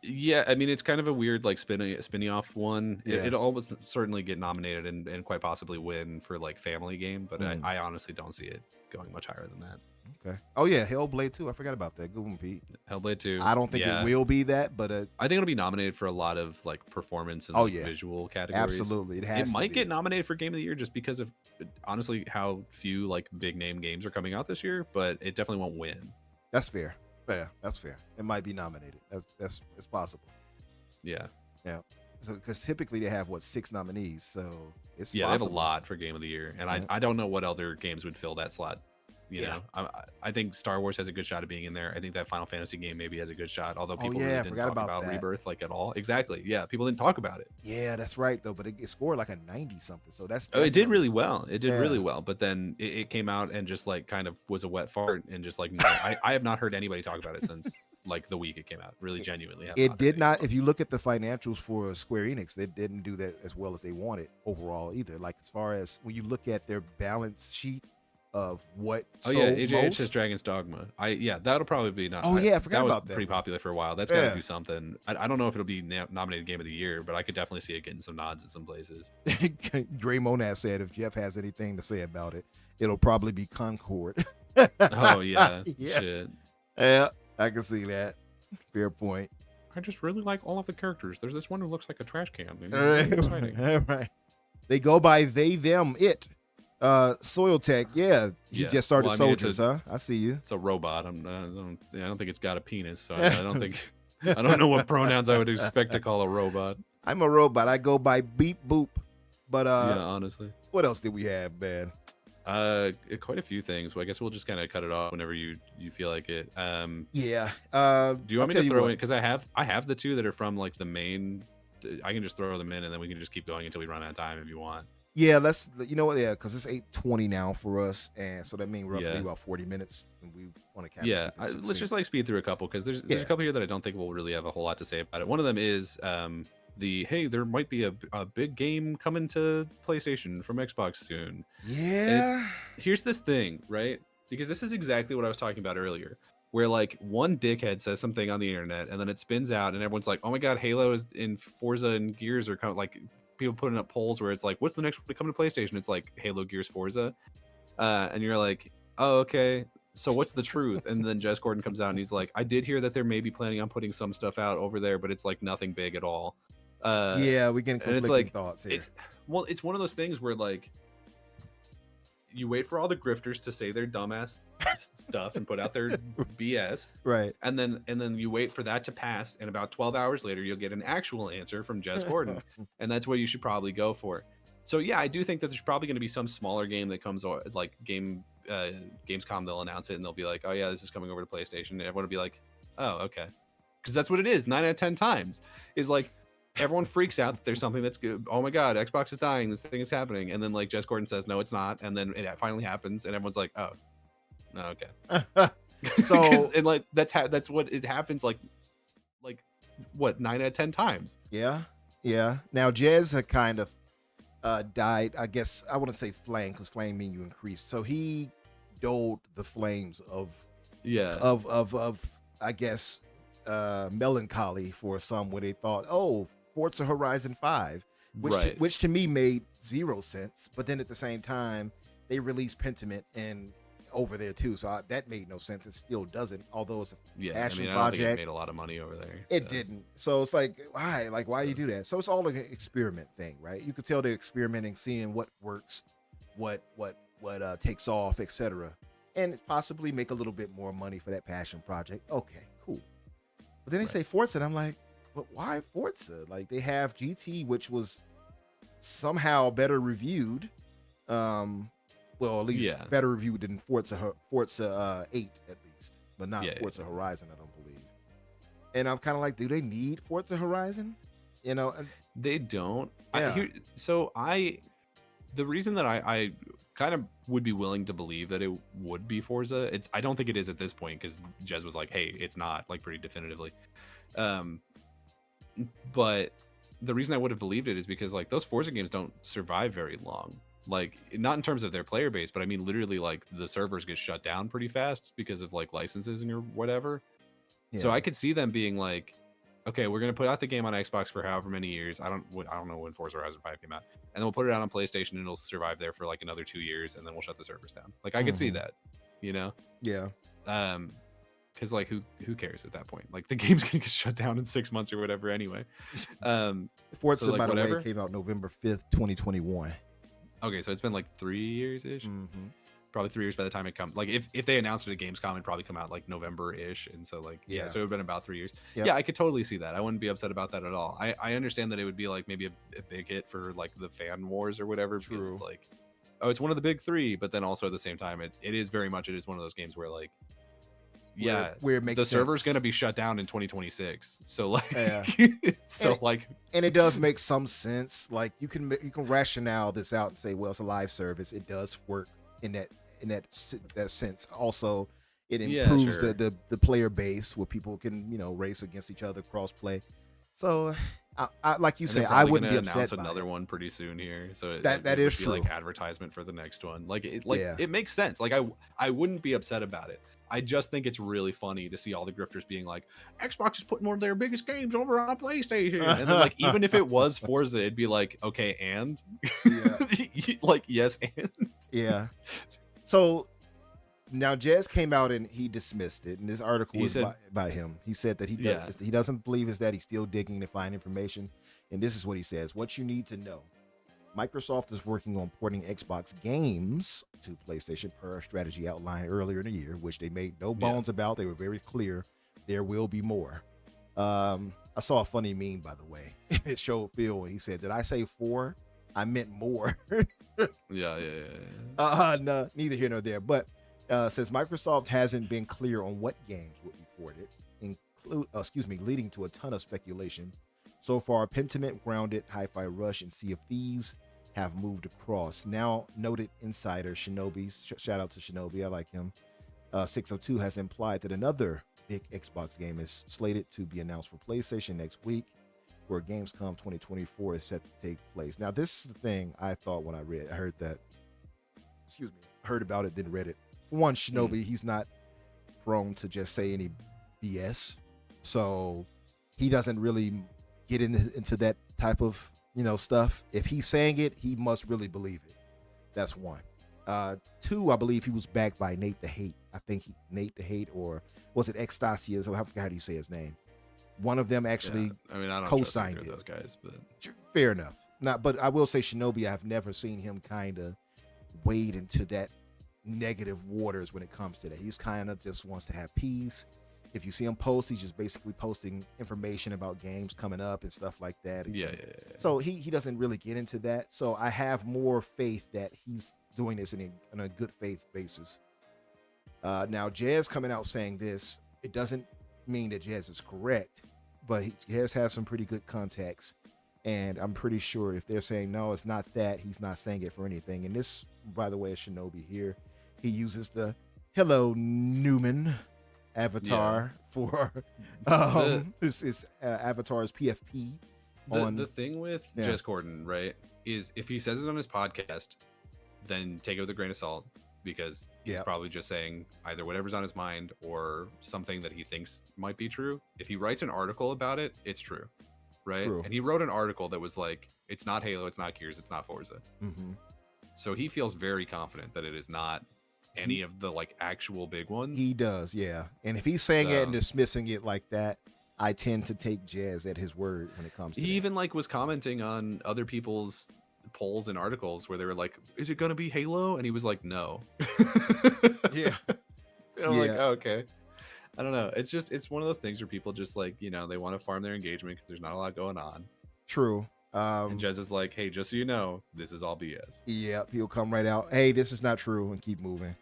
Yeah, I mean, it's kind of a weird like spinning off one. Yeah. It'll almost certainly get nominated and quite possibly win for like family game, but I honestly don't see it going much higher than that. Okay. Oh yeah, Hellblade 2. I forgot about that. Good one, Pete. Hellblade 2. I don't think it will be that, but I think it'll be nominated for a lot of like performance and visual categories. absolutely, It might get nominated for Game of the Year just because of honestly how few like big name games are coming out this year, but it definitely won't win. That's fair. Yeah, that's fair. It might be nominated. That's it's possible. Yeah. Yeah. So because typically they have 6 nominees, so it's they possible. have a lot for Game of the Year, and I don't know what other games would fill that slot. You know, I think Star Wars has a good shot of being in there. I think that Final Fantasy game maybe has a good shot, although people really didn't talk about Rebirth like at all. Exactly. Yeah, people didn't talk about it. Yeah, that's right though. But it scored like a 90 something. So that's it did really well. It did really well. But then it came out and just like kind of was a wet fart and just like I have not heard anybody talk about it since like the week it came out. Really genuinely. It did not. If you look at the financials for Square Enix, they didn't do that as well as they wanted overall either. Like as far as when you look at their balance sheet of what AJH says Dragon's Dogma. That'll probably be not. I forgot about that. Pretty popular for a while. That's got to do something. I don't know if it'll be nominated Game of the Year, but I could definitely see it getting some nods in some places. Dre Monad said if Jeff has anything to say about it, it'll probably be Concord. Oh yeah. Shit. Yeah, I can see that. Fair point. I just really like all of the characters. There's this one who looks like a trash can. Really exciting. Right. They go by they, them, it. Soil Tech, he just started Soldiers, huh? I see you. It's a robot. I don't think it's got a penis, so I don't think I don't know what pronouns I would expect to call a robot. I'm a robot. I go by beep boop. But honestly, what else did we have, man? Quite a few things. Well, I guess we'll just kind of cut it off whenever you feel like it. Do you want me to throw in because I have the two that are from like the main. I can just throw them in and then we can just keep going until we run out of time if you want. Yeah, let's. You know what? Yeah, because it's 8:20 now for us, and so that means roughly about 40 minutes, and we want to let's just like speed through a couple because there's a couple here that I don't think we'll really have a whole lot to say about it. One of them is there might be a big game coming to PlayStation from Xbox soon. Yeah. Here's this thing, right? Because this is exactly what I was talking about earlier, where like one dickhead says something on the internet and then it spins out and everyone's like, oh my god, Halo is in Forza and Gears are kind of like. People putting up polls where it's like, what's the next one to come to PlayStation? It's like Halo, Gears, Forza. And you're like, oh, okay. So what's the truth? And then Jez Gordon comes out and he's like, I did hear that they're maybe planning on putting some stuff out over there, but it's like nothing big at all. We can conflicting thoughts here. It's one of those things where like, you wait for all the grifters to say their dumbass stuff and put out their BS, right? And then you wait for that to pass, and about 12 hours later, you'll get an actual answer from Jez Gordon, and that's what you should probably go for. So yeah, I do think that there's probably going to be some smaller game that comes, or like Gamescom. They'll announce it and they'll be like, oh yeah, this is coming over to PlayStation, and everyone will be like, oh okay, because that's what it is. 9 out of 10 times is like. Everyone freaks out that there's something that's good. Oh my god, Xbox is dying. This thing is happening, and then like Jez Gordon says, no, it's not, and then it finally happens, and everyone's like, oh, no, okay. So and like that's what it happens. Like what 9 out of 10 times. Yeah. Now Jez had kind of died. I guess I wouldn't say flame because flame mean you increased. So he doled the flames of I guess melancholy for some when they thought, oh, Forza Horizon 5, which to me made 0 sense. But then at the same time, they released Pentiment and over there too, so that made no sense. It still doesn't, although it's a passion project. I don't think it made a lot of money over there. It didn't. So it's like, why? Like, why you do that? So it's all like an experiment thing, right? You could tell they're experimenting, seeing what works, what takes off, etc., and possibly make a little bit more money for that passion project. Okay, cool. But then they say Forza, and I'm like, but why Forza? Like, they have GT, which was somehow better reviewed. Well, at least Yeah. better reviewed than Forza 8 at least, but not Yeah, Forza Horizon, I don't believe. And I'm kind of like, do they need Forza Horizon? You know, and They don't. yeah, The reason that I kind of would be willing to believe that it would be Forza, I don't think it is at this point because Jez was like, hey, it's not, like, pretty definitively. Um, but the reason I would have believed it is because, like, those Forza games don't survive very long. Like, not in terms of their player base, but I mean literally, like, the servers get shut down pretty fast because of, like, licenses and or whatever. So yeah. I could see them being like, okay, we're gonna put out the game on Xbox for however many years. I don't know when Forza Horizon 5 came out, and then we'll put it out on PlayStation and it'll survive there for like another 2 years, and then we'll shut the servers down. Like, I could see Mhm. that, you know, Yeah. because like who cares at that point? Like, the game's gonna get shut down in 6 months or whatever anyway. So Forza, like by the way, whatever. came out November 5th, 2021. Okay, so it's been like 3 years ish. Mm-hmm. Probably 3 years by the time it comes. Like, if they announced it at Gamescom, it'd probably come out like November-ish, and so like Yeah. so it would have been about 3 years. Yep. Yeah, I could totally see that. I wouldn't be upset about that at all. I understand that it would be like maybe a big hit for like the fan wars or whatever, because it's True. like, oh, it's one of the big three, but then also at the same time, it is very much, it is one of those games where like, yeah, where it makes the server's sense. gonna be shut down in 2026, so like, Yeah. so And it does make some sense. Like, you can rationale this out and say, well, it's a live service. It does work in that sense. Also, it Yeah, improves sure. the player base where people can race against each other, cross play. So, I like you And say, they're I probably wouldn't be gonna upset announce by another it. one pretty soon here, so That it is would be true. like advertisement for the next one. Like, Yeah. it makes sense. Like, I wouldn't be upset about it. I just think it's really funny to see all the grifters being like, Xbox is putting one of their biggest games over on PlayStation, and then like, even if it was Forza, it'd be like, okay, and Yeah. like, yes, and Yeah. So now Jazz came out and he dismissed it, and this article He was said- by him. He said that he Yeah. he doesn't believe is that he's still digging to find information, and this is what he says: what you need to know. Microsoft is working on porting Xbox games to PlayStation per a strategy outlined earlier in the year, which they made no bones about. They were very clear. There will be more. I saw a funny meme, by the way. It showed Phil and he said, "Did I say 4? I meant more." yeah. No, neither here nor there. But since Microsoft hasn't been clear on what games would be ported, leading to a ton of speculation. So far, Pentiment, Grounded, Hi-Fi Rush, and Sea of Thieves have moved across. Now, noted insider Shinobi, shout out to Shinobi, I like him, 602 has implied that another big Xbox game is slated to be announced for PlayStation next week, where Gamescom 2024 is set to take place. Now, this is the thing I thought when I heard about it, then read it. For one, Shinobi, he's not prone to just say any BS, so he doesn't really get into that type of stuff. If he's saying it, he must really believe it. That's one. Two, I believe he was backed by Nate the Hate. I think Nate the Hate, or was it Extasias? I forgot how do you say his name. One of them actually I mean, I don't co-signed trust it. those guys, but Fair enough. But I will say Shinobi, I've never seen him kind of wade into that negative waters when it comes to that. He's kind of just wants to have peace. If you see him post, he's just basically posting information about games coming up and stuff like that. Yeah. So he doesn't really get into that. So I have more faith that he's doing this in a good faith basis. Now, Jazz coming out saying this, it doesn't mean that Jazz is correct, but Jazz has some pretty good contacts. And I'm pretty sure if they're saying, no, it's not that, he's not saying it for anything. And this, by the way, is Shinobi here. He uses the Hello Newman avatar for his avatar's PFP. The thing with Jez Corden, right, is if he says it on his podcast, then take it with a grain of salt, because he's probably just saying either whatever's on his mind or something that he thinks might be true. If he writes an article about it, it's true, right? True. And he wrote an article that was like, it's not Halo, it's not Gears, it's not Forza. Mm-hmm. So he feels very confident that it is not any of the like actual big ones. He does, yeah. And if he's saying it and dismissing it like that, I tend to take Jazz at his word when it comes to he even like was commenting on other people's polls and articles where they were like, is it gonna be Halo? And he was like, no. Yeah. And I'm like, oh, okay. I don't know. It's one of those things where people just like, they want to farm their engagement because there's not a lot going on. True. And Jez is like, hey, just so you know, this is all BS. Yep, he'll come right out. Hey, this is not true, and keep moving.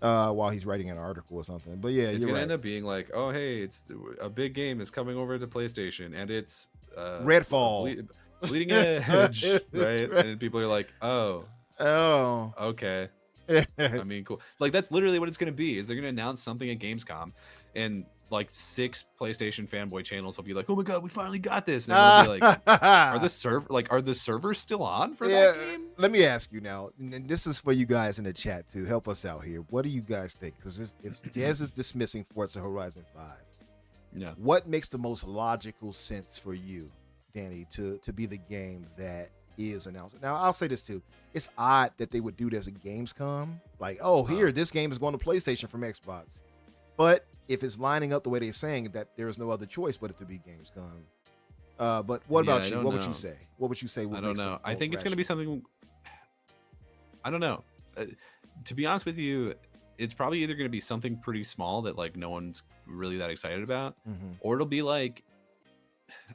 While he's writing an article or something. But yeah, It's you're gonna right. end up being like, oh hey, it's a big game is coming over to PlayStation, and it's Redfall. bleeding edge, That's right? right. And people are like, oh, Oh. okay. I mean, cool. Like that's literally what it's gonna be. Is they're gonna announce something at Gamescom, and like 6 PlayStation fanboy channels will be like, "Oh my god, we finally got this!" And everyone will be like, "Are the servers still on for that game?" Let me ask you now, and this is for you guys in the chat to help us out here. What do you guys think? Because if Jez is dismissing Forza Horizon 5, Yeah. what makes the most logical sense for you, Danny, to be the game that is announced? Now, I'll say this too. It's odd that they would do this at Gamescom. Like, oh, here, this game is going to PlayStation from Xbox. But if it's lining up the way they're saying that there is no other choice but it to be Gamescom. But what about you? What would you say? What would you say? I don't know. I think it's going to be something. I don't know. To be honest with you, it's probably either going to be something pretty small that like no one's really that excited about, or it'll be like,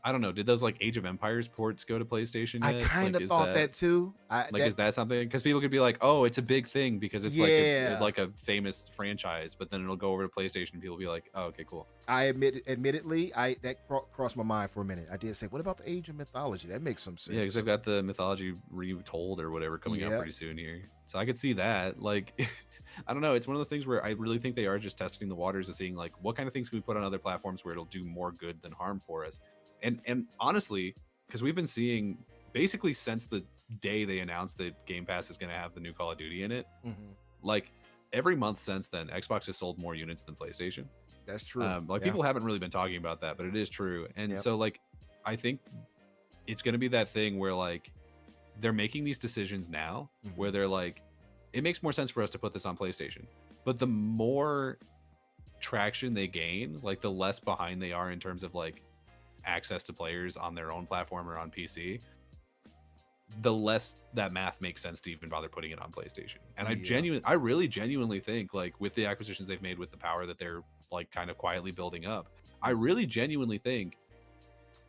I don't know. Did those like Age of Empires ports go to PlayStation yet? I kind of thought that too. Is that something? Because people could be like, "Oh, it's a big thing because it's like a famous franchise," but then it'll go over to PlayStation. And people will be like, "Oh, okay, cool." Admittedly, that crossed my mind for a minute. I did say, "What about the Age of Mythology?" That makes some sense. Yeah, because they've got the mythology retold or whatever coming out pretty soon here, so I could see that. Like, I don't know. It's one of those things where I really think they are just testing the waters of seeing like what kind of things can we put on other platforms where it'll do more good than harm for us. And honestly, because we've been seeing basically since the day they announced that Game Pass is going to have the new Call of Duty in it, like every month since then, Xbox has sold more units than PlayStation. That's true. People haven't really been talking about that, but it is true. And so like, I think it's going to be that thing where like they're making these decisions now where they're like, it makes more sense for us to put this on PlayStation. But the more traction they gain, like the less behind they are in terms of like access to players on their own platform or on PC, the less that math makes sense to even bother putting it on PlayStation. And I really genuinely think like with the acquisitions they've made, with the power that they're like kind of quietly building up, I really genuinely think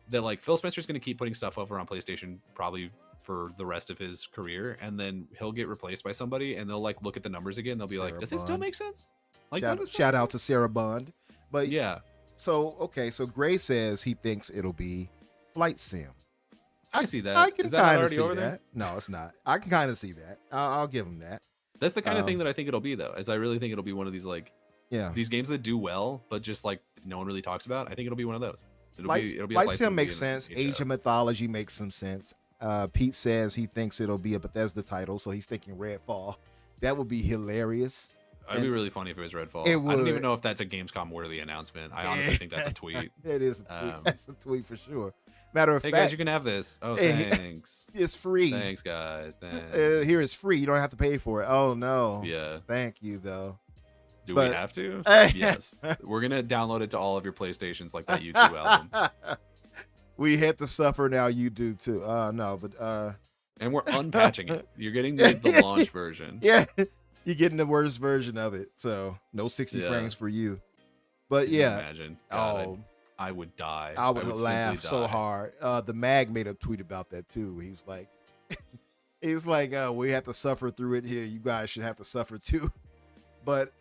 that like Phil Spencer's going to keep putting stuff over on PlayStation probably for the rest of his career, and then he'll get replaced by somebody and they'll like look at the numbers again, they'll be Sarah like, does it still make sense? Like shout out to Sarah Bond. But yeah. So Gray says he thinks it'll be Flight Sim. I see that. I can Is that kind of already see over that. there? No, it's not. I can kind of see that. I'll give him that. That's the kind of thing that I think it'll be, though. Is I really think it'll be one of these like, these games that do well, but just like no one really talks about. I think it'll be one of those. It'll be Flight Sim makes sense. Age of Mythology makes some sense. Pete says he thinks it'll be a Bethesda title, so he's thinking Redfall. That would be hilarious. It'd be really funny if it was Redfall. It would. I don't even know if that's a Gamescom worthy announcement. I honestly think that's a tweet. It is a tweet. That's a tweet for sure. Matter of hey fact, guys, you can have this. Oh, thanks. It's free. Thanks, guys. Thanks. Here it's free. You don't have to pay for it. Oh no. Yeah. Thank you though. Do we have to? Yes. We're gonna download it to all of your PlayStations like that YouTube album. We had to suffer. Now you do too. No, but and we're unpatching it. You're getting the launch version. Yeah. You're getting the worst version of it, so no 60 frames for you. But Can you imagine? God, I would die. I would laugh so hard. The Mag made a tweet about that too. He was like, we have to suffer through it here. You guys should have to suffer too. But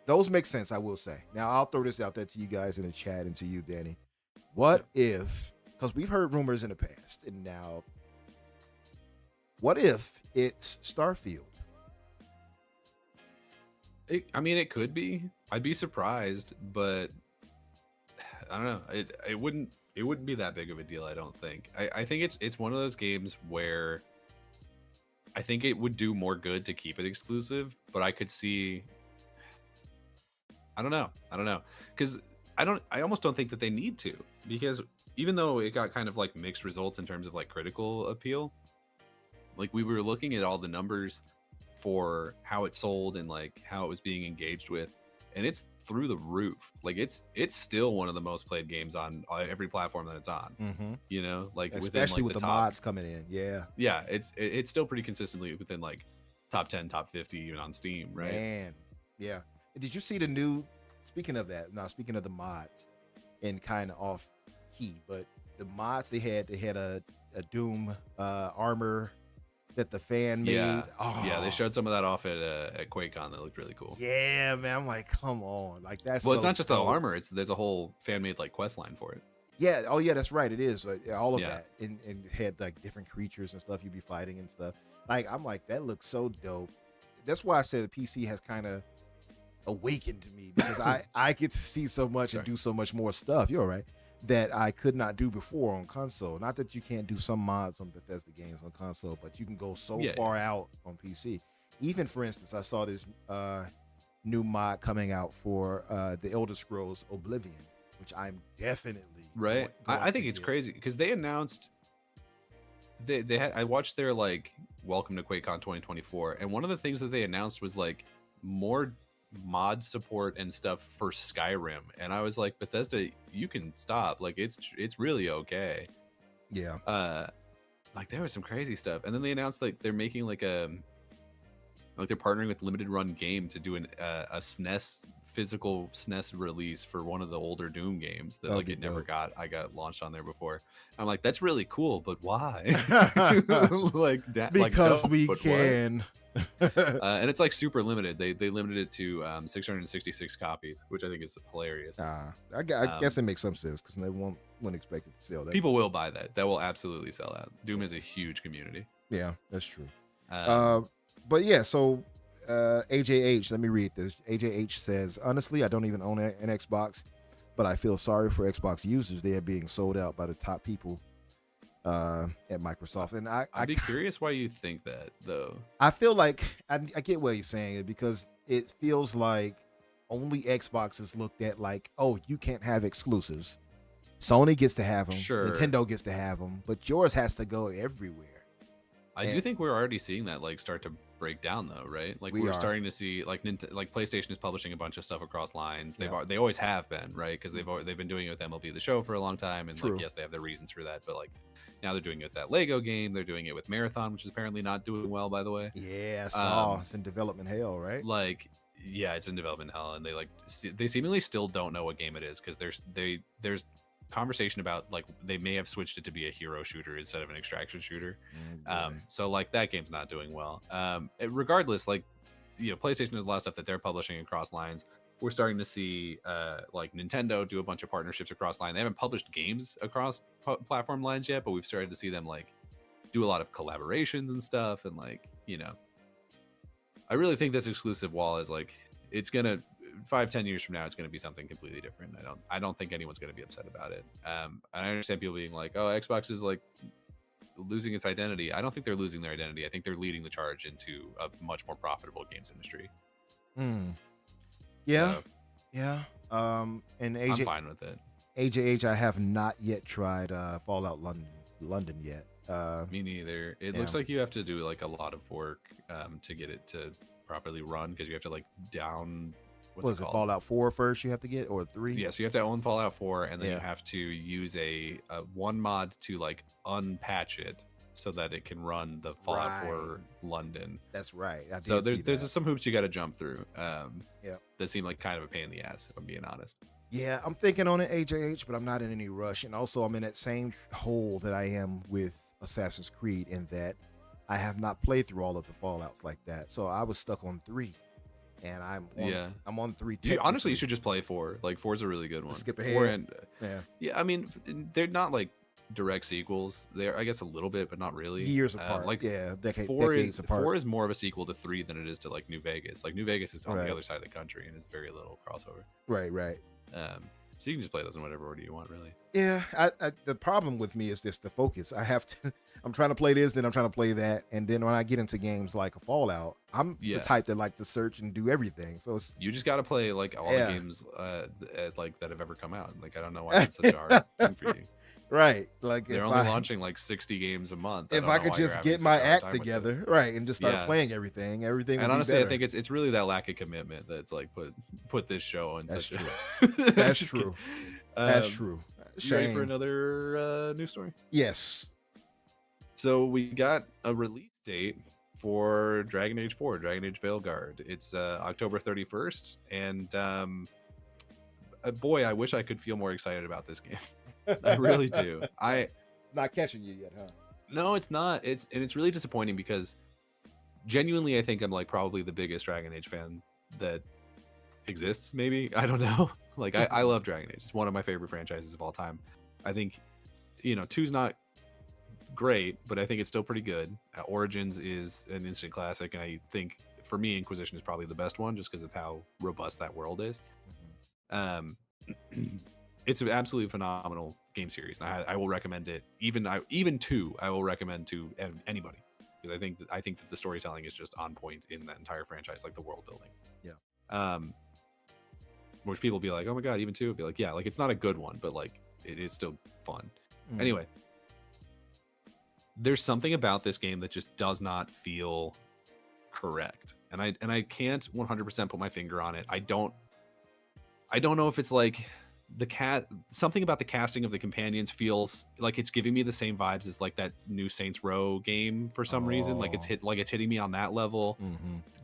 those make sense, I will say. Now I'll throw this out there to you guys in the chat and to you, Danny. What if, because we've heard rumors in the past, and now, what if it's Starfield? It could be. I'd be surprised, but I don't know. It wouldn't be that big of a deal, I don't think. I think it's one of those games where I think it would do more good to keep it exclusive, but I could see, I don't know. Because I almost don't think that they need to, because even though it got kind of like mixed results in terms of like critical appeal, like we were looking at all the numbers for how it sold and like how it was being engaged with, and it's through the roof. Like it's still one of the most played games on every platform that it's on. You know, like especially within, like, with the mods coming in. Yeah, it's still pretty consistently within like top 10, top 50 even on Steam, right? Man, yeah. Did you see the new? Speaking of that, now speaking of the mods, and kind of off key, but the mods they had a Doom armor that the fan made. Yeah, Oh, yeah, they showed some of that off at QuakeCon. That looked really cool. yeah, man. I'm like, come on, like that's Well, so it's not just the dope. armor; there's a whole fan made like quest line for it. Yeah. Oh, yeah. That's right. It is all of Yeah. that, and had like different creatures and stuff you'd be fighting and stuff. Like, I'm like, that looks so dope. That's why I said the PC has kind of awakened to me because I get to see so much and do so much more stuff. You're right. That I could not do before on console. Not that you can't do some mods on Bethesda games on console, but you can go so far out on PC. Even for instance, I saw this new mod coming out for the Elder Scrolls Oblivion, which I'm definitely Right. I think to it's get. crazy because they announced they had I watched their like welcome to QuakeCon 2024, and one of the things that they announced was like more mod support and stuff for Skyrim, and I was like, Bethesda, you can stop. Like it's really okay. Yeah. Like there was some crazy stuff, and then they announced like they're making like they're partnering with Limited Run Game to do a SNES physical SNES release for one of the older Doom games that like it never got launched on there before. I'm like, that's really cool, but why? Like that, because like, we can. And it's like super limited. They limited it to 666 copies, which I think is hilarious. I guess it makes some sense because they won't expect it to sell that. People will buy that. That will absolutely sell out. Doom is a huge community. Yeah, that's true. But yeah, so AJH, let me read this. AJH says, honestly, I don't even own an Xbox, but I feel sorry for Xbox users. They are being sold out by the top people at Microsoft. And I'd be curious why you think that, though. I feel like I get what he's saying because it feels like only Xbox is looked at like, oh, you can't have exclusives. Sony gets to have them. Sure. Nintendo gets to have them, but yours has to go everywhere. I do think we're already seeing that like start to break down though, right? Like we're starting to see like PlayStation is publishing a bunch of stuff across lines. They always have been, right? Because they've been doing it with MLB The Show for a long time, and like yes, they have their reasons for that, but like now they're doing it with that Lego game. They're doing it with Marathon, which is apparently not doing well, by the way. Yeah, I saw it's in development hell, right? Like yeah, it's in development hell, and they seemingly still don't know what game it is because there's conversation about like they may have switched it to be a hero shooter instead of an extraction shooter. So like that game's not doing well. Regardless, like PlayStation has a lot of stuff that they're publishing across lines. We're starting to see like Nintendo do a bunch of partnerships across line. They haven't published games across platform lines yet, but we've started to see them like do a lot of collaborations and stuff. And like I really think this exclusive wall is like it's gonna 5-10 years from now, it's going to be something completely different. I don't think anyone's going to be upset about it. And I understand people being like, oh, Xbox is like losing its identity. I don't think they're losing their identity. I think they're leading the charge into a much more profitable games industry. Yeah. So, yeah. And AJ, I'm fine with it. AJH, I have not yet tried Fallout London yet. Me neither. It looks like you have to do like a lot of work to get it to properly run because you have to like What's it Fallout 4 first you have to get, or 3? Yeah, so you have to own Fallout 4, and then you have to use a one mod to like unpatch it so that it can run the Fallout 4 London. That's right. So there's some hoops you got to jump through. That seem like kind of a pain in the ass, if I'm being honest. Yeah, I'm thinking on it, AJH, but I'm not in any rush. And also, I'm in that same hole that I am with Assassin's Creed in that I have not played through all of the Fallouts like that. So I was stuck on 3. And I'm on 3. Honestly, you should just play 4. Like 4 is a really good one. Skip ahead. 4 and I mean, they're not like direct sequels. They're, I guess, a little bit, but not really. Years apart. Decades apart. 4 is more of a sequel to 3 than it is to like New Vegas. Like New Vegas is on the other side of the country and is very little crossover. Right. So you can just play those in whatever order you want, really. Yeah, the problem with me is just the focus. I'm trying to play this, then I'm trying to play that, and then when I get into games like a Fallout, I'm the type that like to search and do everything. So you just got to play like all the games like that have ever come out. Like I don't know why it's such a hard thing for you. Right, like they're only launching like 60 games a month. If I could just get my act together, right, and just start playing everying. And honestly, I think it's really that lack of commitment that's like put this show on that's such true. a. That's true. That's true. You ready for another news story? Yes. So we got a release date for Dragon Age 4, Dragon Age Veilguard. It's October 31st, and boy, I wish I could feel more excited about this game. I really do. I Not catching you yet, huh? No, it's not. It's really disappointing because genuinely I think I'm like probably the biggest Dragon Age fan that exists, maybe. I don't know. Like I love Dragon Age. It's one of my favorite franchises of all time. I think, two's not great, but I think it's still pretty good. Origins is an instant classic, and I think for me Inquisition is probably the best one just because of how robust that world is. Um it's an absolutely phenomenal game series, and I will recommend it. Even two, I will recommend to anybody because I think that the storytelling is just on point in that entire franchise, like the world building. Yeah. Which people be like, oh my god, even two, be like, yeah, like it's not a good one, but like it is still fun. Anyway, there's something about this game that just does not feel correct, and I can't 100% put my finger on it. I don't know if it's like something about the casting of the companions feels like it's giving me the same vibes as like that new Saints Row game for some reason. Like it's hitting me on that level.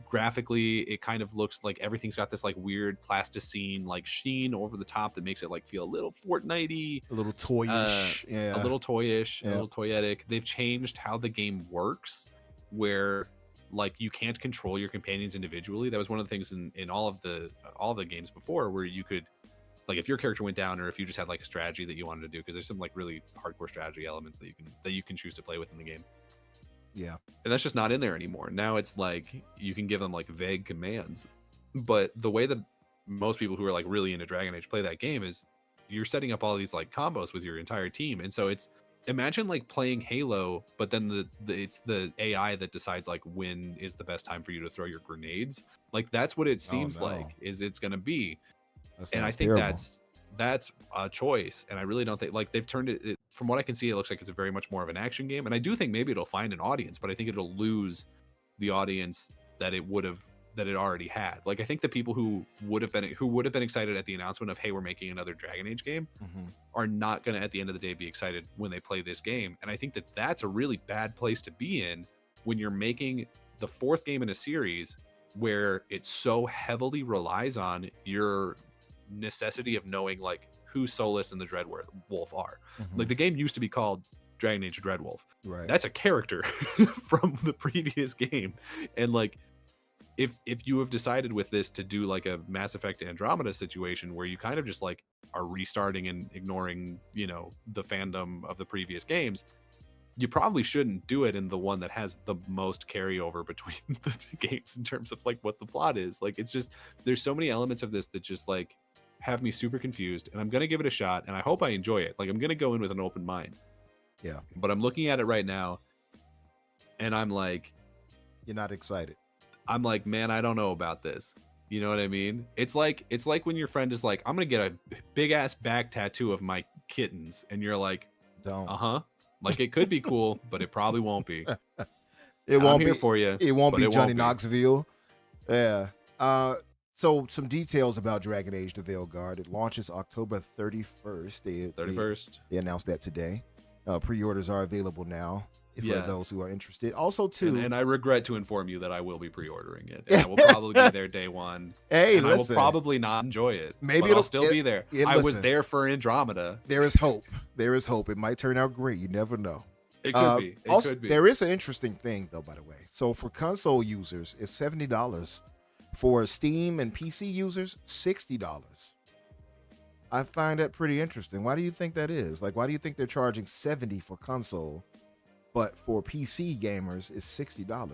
Graphically, it kind of looks like everything's got this like weird plasticine like sheen over the top that makes it like feel a little Fortnite-y, a little toyish, a little toyish, a little toyetic. They've changed how the game works, where like you can't control your companions individually. That was one of the things in all of the games before, where you could, like, if your character went down, or if you just had like a strategy that you wanted to do, because there's some like really hardcore strategy elements that you can choose to play with in the game. Yeah. And that's just not in there anymore. Now it's like you can give them like vague commands. But the way that most people who are like really into Dragon Age play that game is you're setting up all these like combos with your entire team. And so it's, imagine like playing Halo, but then it's the AI that decides like when is the best time for you to throw your grenades. Like that's what it seems like is it's going to be. And I think terrible. that's a choice, and I really don't think, like, they've turned it, from what I can see, it looks like it's a very much more of an action game, and I do think maybe it'll find an audience, but I think it'll lose the audience that it already had. Like, I think the people who would have been excited at the announcement of, hey, we're making another Dragon Age game, are not going to at the end of the day be excited when they play this game. And I think that that's a really bad place to be in when you're making the fourth game in a series where it so heavily relies on your necessity of knowing like who Solus and the Dreadwolf are. Like the game used to be called Dragon Age Dreadwolf. Right. That's a character from the previous game. And like if you have decided with this to do like a Mass Effect Andromeda situation where you kind of just like are restarting and ignoring, the fandom of the previous games, you probably shouldn't do it in the one that has the most carryover between the two games in terms of like what the plot is. Like it's just, there's so many elements of this that just like have me super confused, and I'm gonna give it a shot, and I hope I enjoy it. Like I'm gonna go in with an open mind. Yeah. But I'm looking at it right now, and I'm like, you're not excited. I'm like, man, I don't know about this. You know what I mean? It's like when your friend is like, I'm gonna get a big ass back tattoo of my kittens, and you're like, don't. Like it could be cool, but it probably won't be. It won't be here for you. It won't be Johnny won't Knoxville. Yeah. So some details about Dragon Age: The Veilguard. It launches October 31st. They announced that today. Pre-orders are available now for those who are interested. Also, too, and I regret to inform you that I will be pre-ordering it. And I will probably be there day one. Hey, and listen, I will probably not enjoy it. Maybe it'll still be there. I was there for Andromeda. There is hope. There is hope. It might turn out great. You never know. It could be. Also, could be. There is an interesting thing, though, by the way. So for console users, it's $70. For Steam and PC users, $60. I find that pretty interesting. Why do you think that is? Like, why do you think they're charging $70 for console, but for PC gamers, it's $60?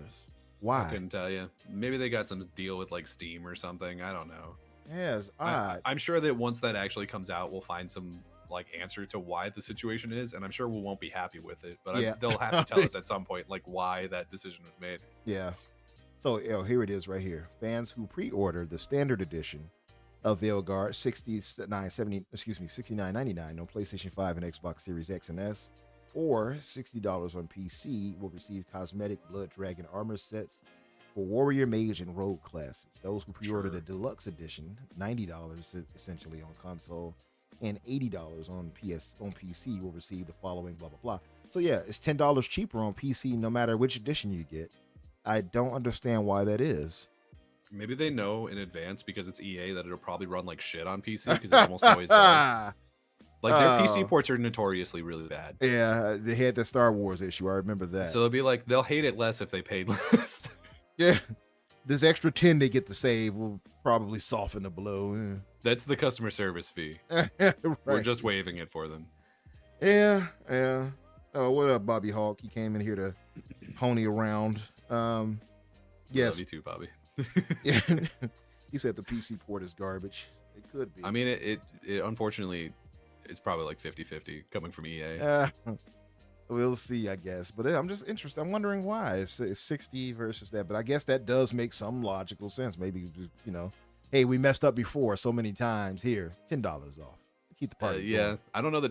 Why? I couldn't tell you. Maybe they got some deal with like Steam or something. I don't know. Yeah, it's odd. I'm sure that once that actually comes out, we'll find some like answer to why the situation is, and I'm sure we won't be happy with it. But they'll have to tell us at some point like why that decision was made. Yeah. So here it is right here. Fans who pre-ordered the standard edition of Veilguard, $69.99 on PlayStation 5 and Xbox Series X and S, or $60 on PC, will receive cosmetic Blood Dragon armor sets for Warrior, Mage, and Rogue classes. Those who pre-ordered the deluxe edition, $90 essentially on console, and $80 on PC, will receive the following blah blah blah. So yeah, it's $10 cheaper on PC no matter which edition you get. I don't understand why that is. Maybe they know in advance because it's EA that it'll probably run like shit on PC because it almost always does. Like their PC ports are notoriously really bad. Yeah, they had the Star Wars issue. I remember that. So they'll be like, they'll hate it less if they paid less. Yeah, this extra 10 they get to save will probably soften the blow. That's the customer service fee. Right. We're just waiving it for them. Yeah. Oh, what up, Bobby Hawk? He came in here to pony around. Yes. Love you too, Bobby. Yeah. He said the PC port is garbage. It could be. I mean, it unfortunately, it's probably like 50-50 coming from EA. We'll see, I guess. But I'm just interested. I'm wondering why it's 60 versus that. But I guess that does make some logical sense. Maybe, hey, we messed up before so many times. Here, $10 off. Keep the party. Yeah, I don't know.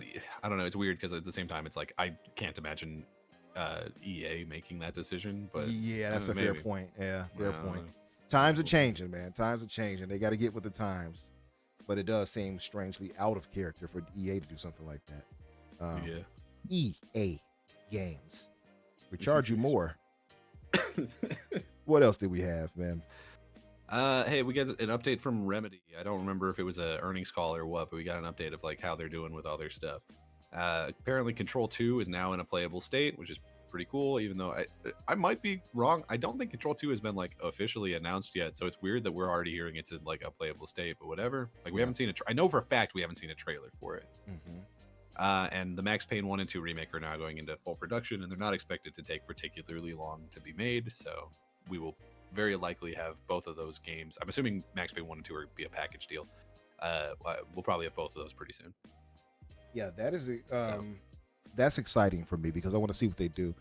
It's weird because at the same time, it's like I can't imagine EA making that decision. But yeah, that's a maybe. fair point. Yeah, fair point. Times are changing, man. Times are changing. They got to get with the times. But it does seem strangely out of character for EA to do something like that. EA Games. We charge you more. What else did we have, man? Hey, we got an update from Remedy. I don't remember if it was an earnings call or what, but we got an update of like how they're doing with all their stuff. Apparently, Control 2 is now in a playable state, which is pretty cool. Even though I might be wrong, I don't think Control 2 has been like officially announced yet. So it's weird that we're already hearing it's in like a playable state. But whatever. Like we haven't seen I know for a fact we haven't seen a trailer for it. And the Max Payne 1 and 2 remake are now going into full production, and they're not expected to take particularly long to be made. So we will very likely have both of those games. I'm assuming Max Payne 1 and 2 will be a package deal. We'll probably have both of those pretty soon. Yeah, that's exciting for me because I want to see what they do.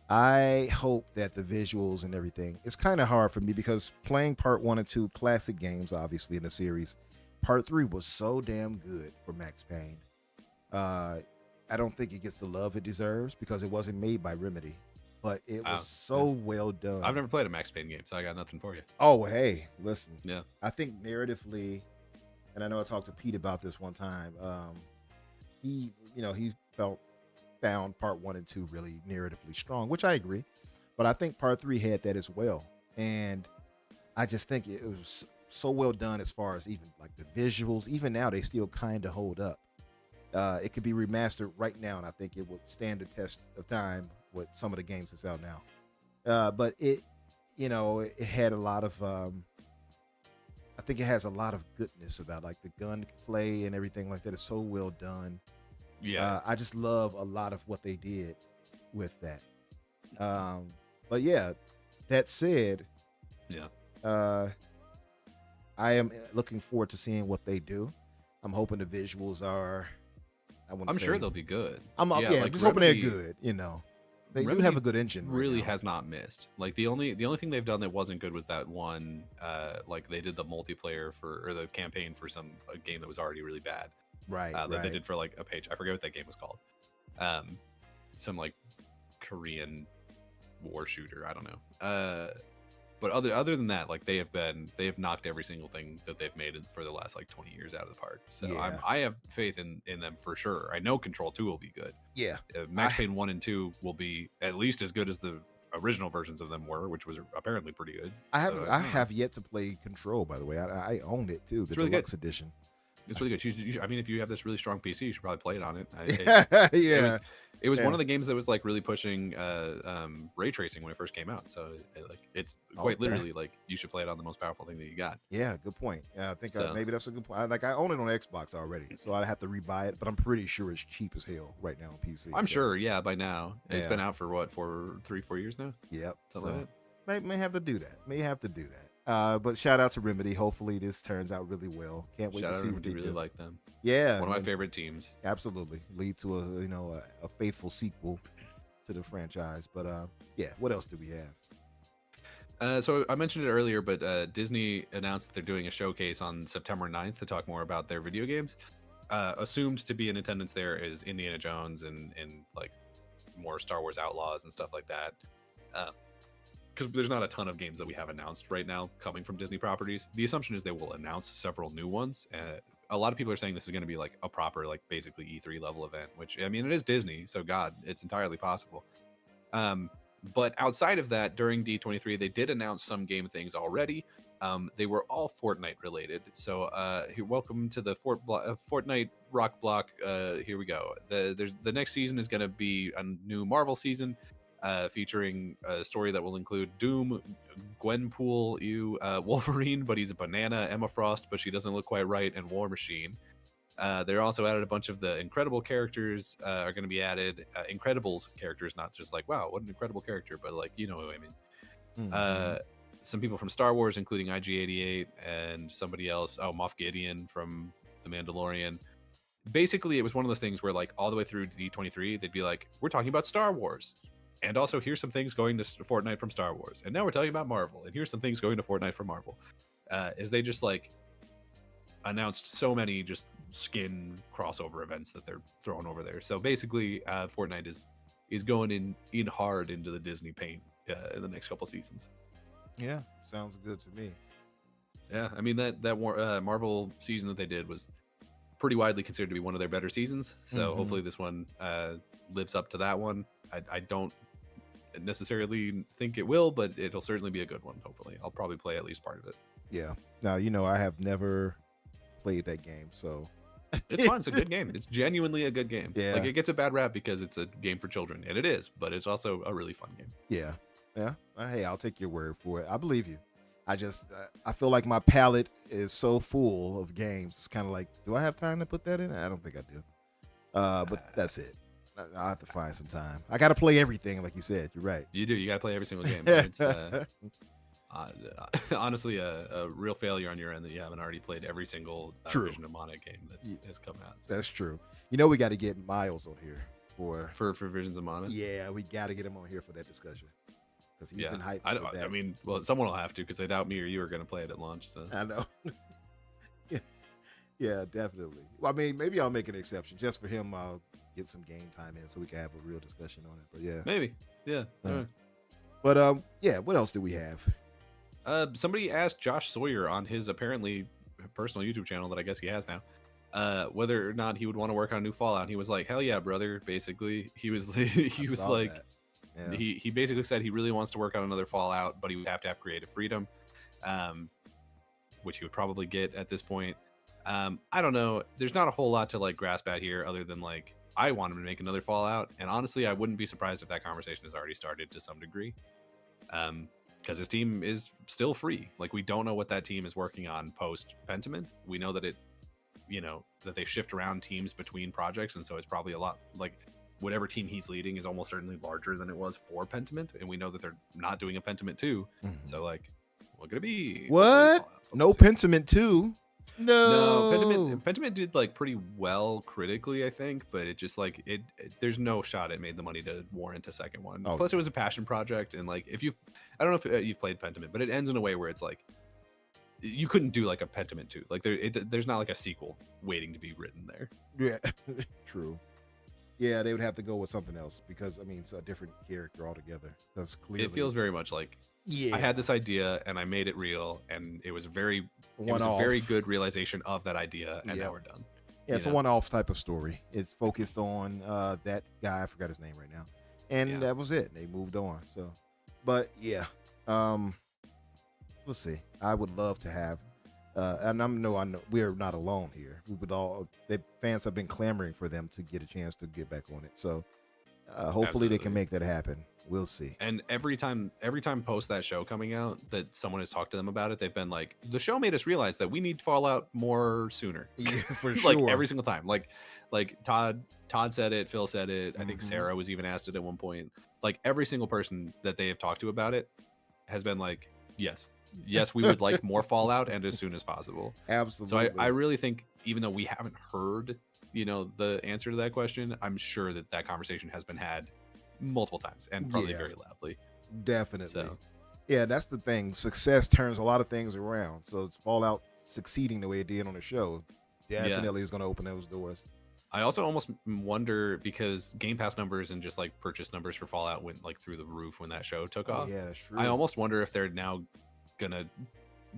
I hope that the visuals and everything, it's kind of hard for me because playing part 1 and 2 classic games, obviously in the series, part 3 was so damn good for Max Payne. I don't think it gets the love it deserves because it wasn't made by Remedy, but it was so well done. I've never played a Max Payne game, so I got nothing for you. Oh, hey, listen. Yeah. I think narratively, and I know I talked to Pete about this one time. He found part 1 and 2 really narratively strong, which I agree. But I think part 3 had that as well. And I just think it was so well done as far as even like the visuals. Even now, they still kind of hold up. It could be remastered right now, and I think it would stand the test of time with some of the games that's out now. But it had a lot of, I think it has a lot of goodness about like the gunplay and everything like that. It's so well done. Yeah. I just love a lot of what they did with that. But yeah, that said, yeah, I am looking forward to seeing what they do. I'm hoping the visuals are. I'm sure they'll be good. I'm like just hoping they're good. They Remedy do have a good engine. Really right now. has not missed. Like the only thing they've done that wasn't good was that one. Like they did the multiplayer or the campaign for a game that was already really bad. Right. That they did for like a page. I forget what that game was called. Some like Korean war shooter. I don't know. But other than that, like they have knocked every single thing that they've made for the last like 20 years out of the park. So Yeah. I have faith in them for sure. I know Control 2 will be good. Yeah. Max Payne 1 and 2 will be at least as good as the original versions of them were, which was apparently pretty good. I have yet to play Control, by the way. I owned it too, the deluxe edition. It's really good. I mean, if you have this really strong PC, you should probably play it on it. Yeah. It was one of the games that was like really pushing ray tracing when it first came out. So it's quite literally like you should play it on the most powerful thing that you got. Yeah, good point. Yeah, I think maybe that's a good point. I own it on Xbox already, so I'd have to rebuy it. But I'm pretty sure it's cheap as hell right now on PC. I'm sure, yeah, by now. It's been out for what, 3-4 years now? Yep. So may have to do that. But shout out to Remedy. Hopefully this turns out really well. Can't wait to see what they really do. like them. Yeah, one of my favorite teams. Absolutely, lead to a faithful sequel to the franchise. But yeah, what else do we have? So I mentioned it earlier, but Disney announced that they're doing a showcase on September 9th to talk more about their video games. Assumed to be in attendance there is Indiana Jones and like more Star Wars Outlaws and stuff like that. Because there's not a ton of games that we have announced right now coming from Disney properties. The assumption is they will announce several new ones. A lot of people are saying this is going to be like a proper, like basically E3 level event, which I mean, it is Disney, so God, it's entirely possible. But outside of that, during D23, they did announce some game things already. They were all Fortnite related. So welcome to the Fortnite Rock Block. Here we go. The next season is going to be a new Marvel season, featuring a story that will include Doom, Gwenpool, Wolverine, but he's a banana, Emma Frost, but she doesn't look quite right, and War Machine. They're also added a bunch of the Incredible characters are going to be added. Incredibles characters, not just like, wow, what an incredible character, but like, you know what I mean. Mhm. Some people from Star Wars, including IG-88 and somebody else. Oh, Moff Gideon from The Mandalorian. Basically, it was one of those things where, like, all the way through D23, they'd be like, we're talking about Star Wars. And also, here's some things going to Fortnite from Star Wars. And now we're talking about Marvel. And here's some things going to Fortnite from Marvel. As they just, like, announced so many just skin crossover events that they're throwing over there. So basically, Fortnite is going in hard into the Disney paint in the next couple seasons. Yeah, sounds good to me. Yeah, I mean that Marvel season that they did was pretty widely considered to be one of their better seasons. So Mhm. hopefully this one lives up to that one. I don't necessarily think it will, but it'll certainly be a good one. Hopefully, I'll probably play at least part of it. Yeah. Now, I have never played that game, so It's fun. It's a good game. It's genuinely a good game. Yeah. Like, it gets a bad rap because it's a game for children, and it is, but it's also a really fun game. yeah. Yeah. Hey, I'll take your word for it. I believe you. I just I feel like my palette is so full of games. It's kind of like, do I have time to put that in? I don't think I do. But that's it. I'll have to find some time. I got to play everything, like you said. You're right. You do. You got to play every single game. It's honestly a real failure on your end that you haven't already played every single True. Vision of Mana game that has come out. That's true. We got to get Miles on here for Visions of Mana. yeah, we got to get him on here for that discussion because he's been hyped. I mean, well, someone will have to, because I doubt me or you are going to play it at launch. So I know. Yeah, definitely. Well, I mean, maybe I'll make an exception just for him. I'll get some game time in so we can have a real discussion on it. But yeah, maybe, yeah. But yeah. What else do we have? Somebody asked Josh Sawyer on his apparently personal YouTube channel that I guess he has now, whether or not he would want to work on a new Fallout. And he was like, "Hell yeah, brother!" Basically, he was like, yeah. he basically said he really wants to work on another Fallout, but he would have to have creative freedom, which he would probably get at this point. I don't know. There's not a whole lot to like grasp at here, other than like, I want him to make another Fallout, and honestly, I wouldn't be surprised if that conversation has already started to some degree. Because his team is still free. Like, we don't know what that team is working on post Pentiment. We know that that they shift around teams between projects, and so it's probably a lot like whatever team he's leading is almost certainly larger than it was for Pentiment, and we know that they're not doing a Pentiment 2. So like, what could it be? What? No Pentiment 2? No. Pentiment did like pretty well critically, I think, but it just like there's no shot it made the money to warrant a second one. Okay. Plus, it was a passion project, and like, I don't know if you've played Pentiment, but it ends in a way where it's like you couldn't do like a Pentiment 2. Like, there's not like a sequel waiting to be written there. Yeah, true. Yeah, they would have to go with something else because, I mean, it's a different character altogether. That's clearly. It feels very much like, I had this idea and I made it real, and it was a very good realization of that idea, and now we're done. Yeah, it's a one-off type of story. It's focused on that guy. I forgot his name right now, and that was it. They moved on. So, but yeah, let's see. I would love to have, and I know we're not alone here. We would the fans have been clamoring for them to get a chance to get back on it. So, hopefully they can make that happen. We'll see. And every time post that show coming out that someone has talked to them about it, they've been like, the show made us realize that we need Fallout more sooner. Yeah, for sure. Like, every single time. Like Todd said it, Phil said it. I think Sarah was even asked it at one point. Like, every single person that they have talked to about it has been like, yes, we would like more Fallout, and as soon as possible. Absolutely. So I really think, even though we haven't heard, the answer to that question, I'm sure that conversation has been had multiple times, and probably very loudly. Definitely. So, yeah, that's the thing. Success turns a lot of things around. So it's Fallout succeeding the way it did on the show definitely is going to open those doors. I also almost wonder, because Game Pass numbers and just like purchase numbers for Fallout went like through the roof when that show took off. Yeah, that's true. I almost wonder if they're now gonna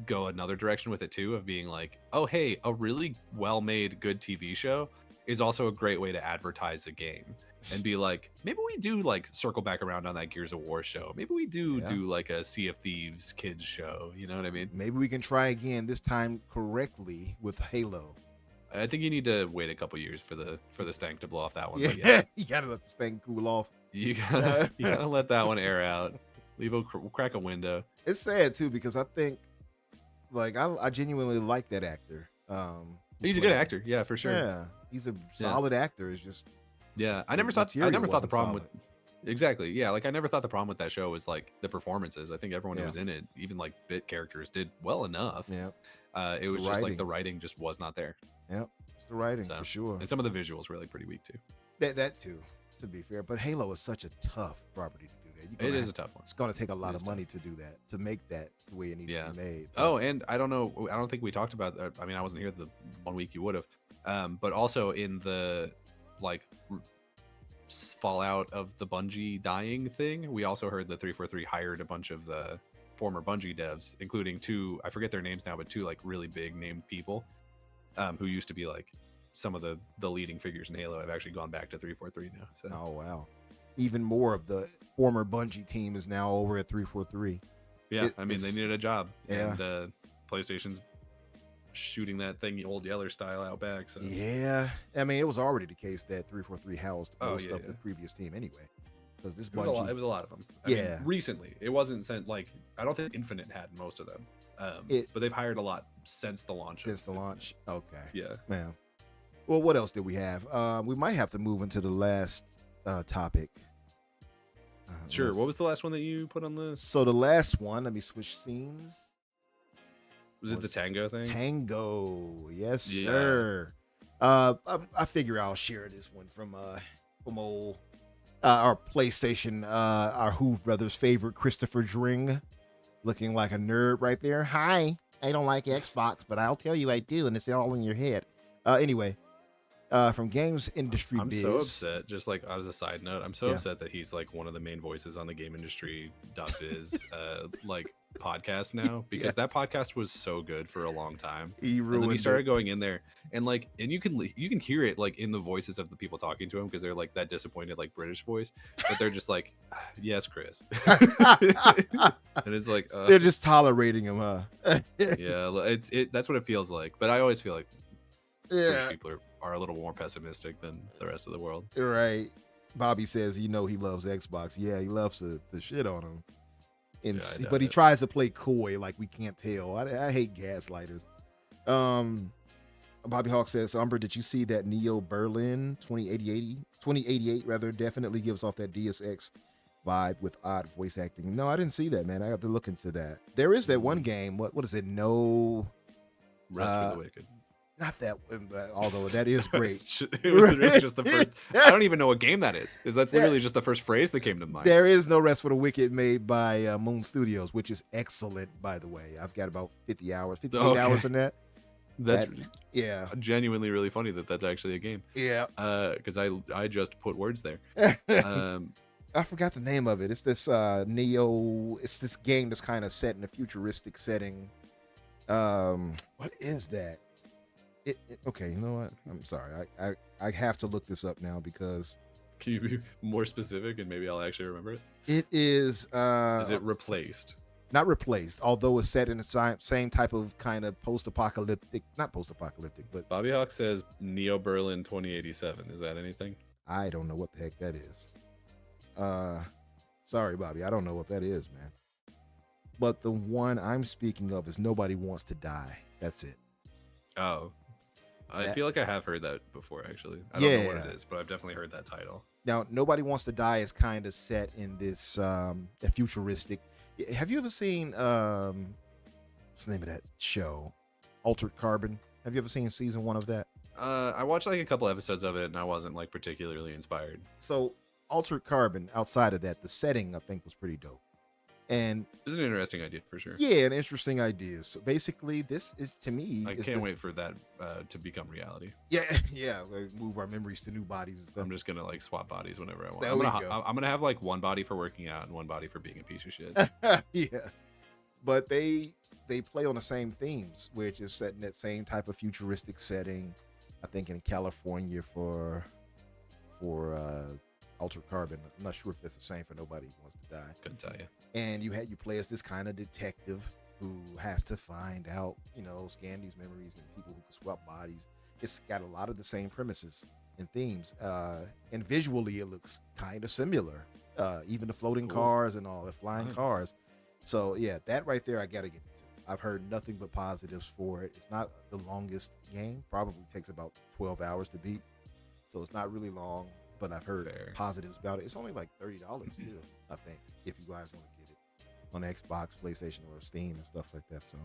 go another direction with it too, of being like, oh hey, a really well-made good TV show is also a great way to advertise a game. and be like, maybe we do like circle back around on that Gears of War show. Maybe we do Yeah. do like a Sea of Thieves kids show. You know what I mean? Maybe we can try again, this time correctly with Halo. I think you need to wait a couple years for the stank to blow off that one. Yeah, But yeah, you gotta let this thing cool off. you gotta let that one air out. Leave a crack a window. It's sad too because I think, like, I genuinely like that actor. He's a good actor, yeah, for sure. Yeah, he's a solid actor. It's just I never thought the wasn't problem solid. with exactly, yeah, like I never thought the problem with that show was like the performances. I think everyone who Yeah. was in it, even like bit characters, did well enough. Yeah, It It's was the just like writing. the writing just was not there. Yep, it's the writing So, for sure. and some of the visuals were like pretty weak too. That too, to be fair. But Halo is such a tough property to do that. It is a tough one. It's going to take a lot It of is money to do that, to make that the way it needs Yeah. to be made. Oh, and I don't think we talked about that. I mean, I wasn't here the 1 week you would have. But also in the like fallout of the Bungie dying thing, we also heard that 343 hired a bunch of the former Bungie devs, including two, I forget their names now, but two like really big named people who used to be like some of the leading figures in Halo have actually gone back to 343 now. So Oh wow, even more of the former Bungie team is now over at 343. yeah, I mean, they it's- needed a job, Yeah. and PlayStation's shooting that thing old Yeller style out back. So Yeah, I mean, it was already the case that 343 housed Oh, most yeah, of yeah. the previous team anyway, because this it was a lot. Bungie, It was a lot of them. I Yeah. mean, recently it wasn't sent like I don't think Infinite had most of them, but they've hired a lot since the launch. since the launch. Okay, Yeah. man. Well, what else did we have? We might have to move into the last topic. Sure. let's- What was the last one that you put on the? So the last one, let me switch scenes. Was it the was Tango thing? Tango, yes, Yeah. sir. I figure I'll share this one from old our PlayStation, our Hoove brothers' favorite Christopher Dring, looking like a nerd right there. Hi, I don't like Xbox, but I'll tell you I do, and it's all in your head. Anyway, from Games Industry I'm Biz. so upset. Just like as a side note, I'm so Yeah. upset that he's like one of the main voices on the Game Industry .biz like podcast now, because that podcast was so good for a long time. He And then he ruined started it. going in there, and like, and you can hear it like in the voices of the people talking to him, because they're like that disappointed like British voice, but they're just like, yes, Chris, and it's like, They're just tolerating him, huh? yeah, that's what it feels like. But I always feel like Yeah, British people are a little more pessimistic than the rest of the world. right. Bobby says, he loves Xbox. Yeah, he loves to shit on him. And Yeah, I doubt but he it. tries to play coy, like we can't tell. I hate gaslighters. Bobby Hawk says, Umbra, did you see that Neo Berlin 2088 rather definitely gives off that Deus Ex vibe with odd voice acting? No, I didn't see that, man. I have to look into that. There is that one game. What is it? No, Rest for the wicked. not that. Although that is great. It was literally just the first. I don't even know what game that is. Because that's literally just the first phrase that came to mind. There is no Rest for the Wicked made by Moon Studios, which is excellent, by the way. I've got about 58 hours in that. That's Yeah. genuinely really funny that that's actually a game. Yeah. Because I just put words there. I forgot the name of it. It's this Neo. It's this game that's kind of set in a futuristic setting. What is that? Okay, you know what? I'm sorry. I have to look this up now because Can you be more specific and maybe I'll actually remember it? it is. Is it replaced? Not replaced, although it's set in the same type of kind of post-apocalyptic, not post-apocalyptic, but Bobby Hawk says Neo Berlin 2087. Is that anything? I don't know what the heck that is. Sorry, Bobby, I don't know what that is, man. But the one I'm speaking of is Nobody Wants to Die. That's it. Oh. I That- feel like I have heard that before, actually. I don't know what Yeah. it is, but I've definitely heard that title. Now, Nobody Wants to Die is kind of set in this a futuristic. Have you ever seen what's the name of that show? Altered Carbon. Have you ever seen season 1 of that? I watched like a couple episodes of it, and I wasn't like particularly inspired. So, Altered Carbon, outside of that, the setting I think was pretty dope. And It's an interesting idea for sure. yeah, an interesting idea. So basically, this is to me. I is can't the- wait for that to become reality. Yeah, yeah. We move our memories to new bodies and stuff. I'm just gonna like swap bodies whenever I want. There I'm we gonna, go. I'm gonna have like one body for working out and one body for being a piece of shit. Yeah, but they play on the same themes, which is set in that same type of futuristic setting. I think in California for Altered Carbon. I'm not sure if that's the same for Nobody Wants to Die. Couldn't tell you. And you play as this kind of detective who has to find out, scan these memories and people who can swap bodies. It's got a lot of the same premises and themes, and visually it looks kind of similar. Even the floating cars and all the flying cars. So yeah, that right there I gotta get into. I've heard nothing but positives for it. It's not the longest game, probably takes about 12 hours to beat, so it's not really long, but I've heard positives about it. It's only like $30 too, I think, if you guys want to get it on Xbox, PlayStation, or Steam and stuff like that. So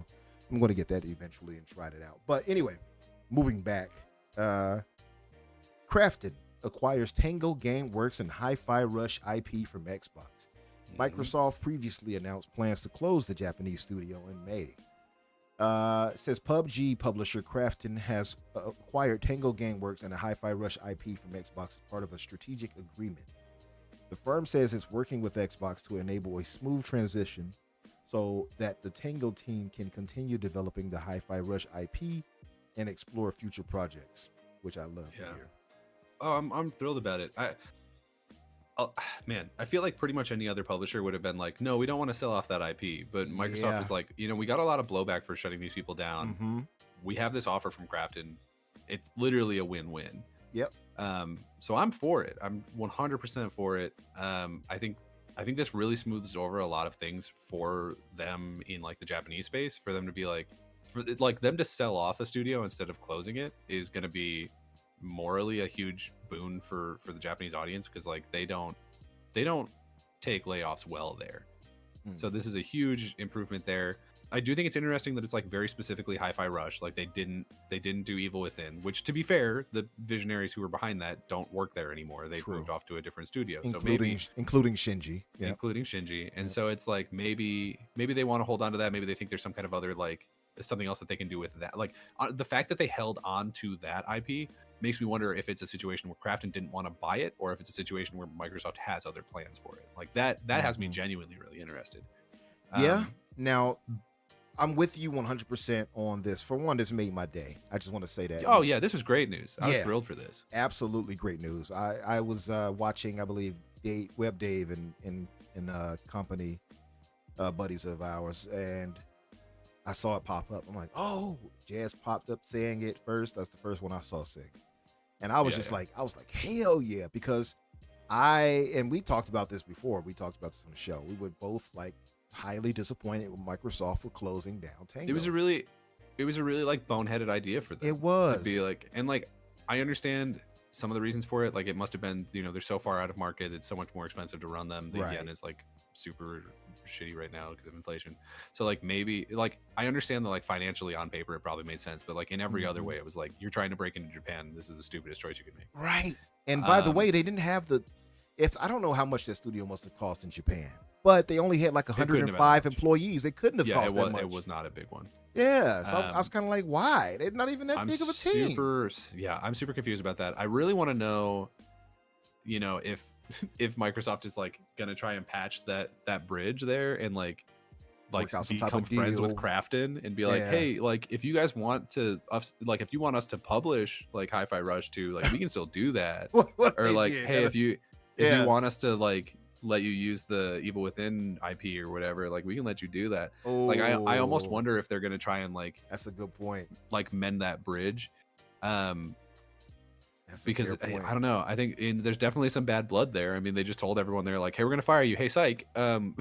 I'm going to get that eventually and try it out. But anyway, moving back, Crafted acquires Tango Gameworks and Hi-Fi Rush IP from Xbox. Microsoft previously announced plans to close the Japanese studio in May. It says PUBG publisher Krafton has acquired Tango Gameworks and a Hi-Fi Rush IP from Xbox as part of a strategic agreement. The firm says it's working with Xbox to enable a smooth transition so that the Tango team can continue developing the Hi-Fi Rush IP and explore future projects, which I love to hear. Oh, I'm thrilled about it. Man, I feel like pretty much any other publisher would have been like, no, we don't want to sell off that IP. But Microsoft is like, we got a lot of blowback for shutting these people down. Mm-hmm. We have this offer from Krafton. It's literally a win-win. Yep. So I'm for it. I'm 100% for it. I think this really smooths over a lot of things for them in like the Japanese space. For them to be like, them to sell off a studio instead of closing it is going to be morally a huge boon for the Japanese audience, because like they don't take layoffs well there. So this is a huge improvement there. I do think it's interesting that it's like very specifically Hi-Fi Rush. Like they didn't do Evil Within, which, to be fair, the visionaries who were behind that don't work there anymore. They've moved off to a different studio. Including Shinji. Yep. Including Shinji. And so it's like maybe they want to hold on to that. Maybe they think there's some kind of other like something else that they can do with that. Like the fact that they held on to that IP makes me wonder if it's a situation where Krafton didn't want to buy it, or if it's a situation where Microsoft has other plans for it. Like that has me genuinely really interested. Yeah. Now, I'm with you 100% on this. For one, this made my day. I just want to say that. Oh yeah, this was great news. I was thrilled for this. Absolutely great news. I was watching, I believe, Web Dave and company buddies of ours, and I saw it pop up. I'm like, oh, Jazz popped up saying it first. That's the first one I saw sing. And I was like, hell yeah, because we talked about this before. We talked about this on the show. We were both like highly disappointed with Microsoft for closing down Tango. It was a really like boneheaded idea for them. It was to be like, and like I understand some of the reasons for it. Like it must have been, they're so far out of market. It's so much more expensive to run them. The yen is like super shitty right now because of inflation. So like maybe like I understand that like financially on paper it probably made sense, but like in every other way it was like, you're trying to break into Japan. This is the stupidest choice you could make. Right. And by the way, they didn't have I don't know how much that studio must have cost in Japan, but they only had like 105 employees. They couldn't have cost that much. It was not a big one. Yeah. So I was kind of like, why? They're not even that big of a team. I'm super confused about that. I really want to know, if Microsoft is like gonna try and patch that bridge there and like become friends with Krafton and be like, hey, like if you guys want if you want us to publish like Hi-Fi Rush 2, like we can still do that. Or like, hey, if you want us to like let you use the Evil Within IP or whatever, like we can let you do that. Like I almost wonder if they're gonna try and like, that's a good point, like mend that bridge. Because I don't know. I think there's definitely some bad blood there. I mean, they just told everyone, they're like, "Hey, we're gonna fire you. Hey, psych." So,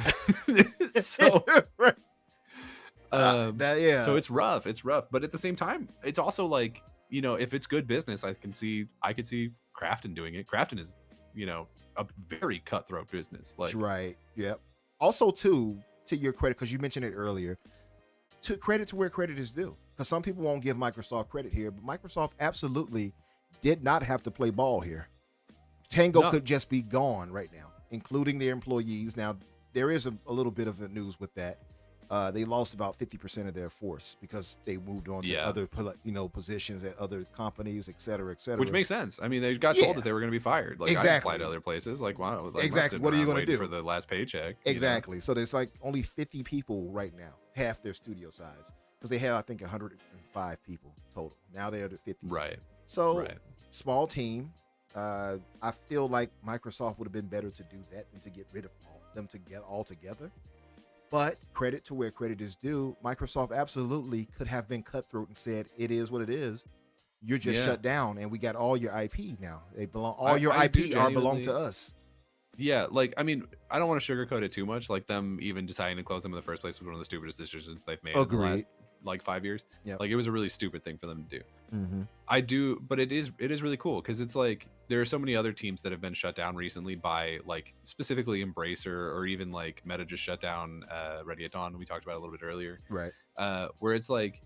so it's rough. It's rough. But at the same time, it's also like, if it's good business, I could see Krafton doing it. Krafton is, a very cutthroat business. Like, right. Yep. Also, to your credit, because you mentioned it earlier, to where credit is due. Because some people won't give Microsoft credit here, but Microsoft absolutely did not have to play ball here. Tango could just be gone right now, including their employees. Now, there is a little bit of news with that. They lost about 50% of their force because they moved on to other, positions at other companies, et cetera, et cetera. Which makes sense. I mean, they got told that they were going to be fired. Like, I applied to other places. Like, wow. Like, exactly. What are you going to do for the last paycheck? Exactly. So there's like only 50 people right now, half their studio size, because they had, I think, 105 people total. Now they're at 50. Right. So small team, I feel like Microsoft would have been better to do that than to get rid of them together altogether. But credit to where credit is due, Microsoft absolutely could have been cutthroat and said, "It is what it is. You're just Yeah. shut down, and we got all your IP now. They belong. All I your I do IP are belong to genuinely us." Yeah, like I mean, I don't want to sugarcoat it too much. Like them even deciding to close them in the first place was one of the stupidest decisions they've made in the Agreed. last like 5 years. Yep. Like it was a really stupid thing for them to do. Mm-hmm. I do, but it is really cool because it's like there are so many other teams that have been shut down recently by like specifically Embracer or even like Meta just shut down Ready at Dawn. We talked about it a little bit earlier, Right. where it's like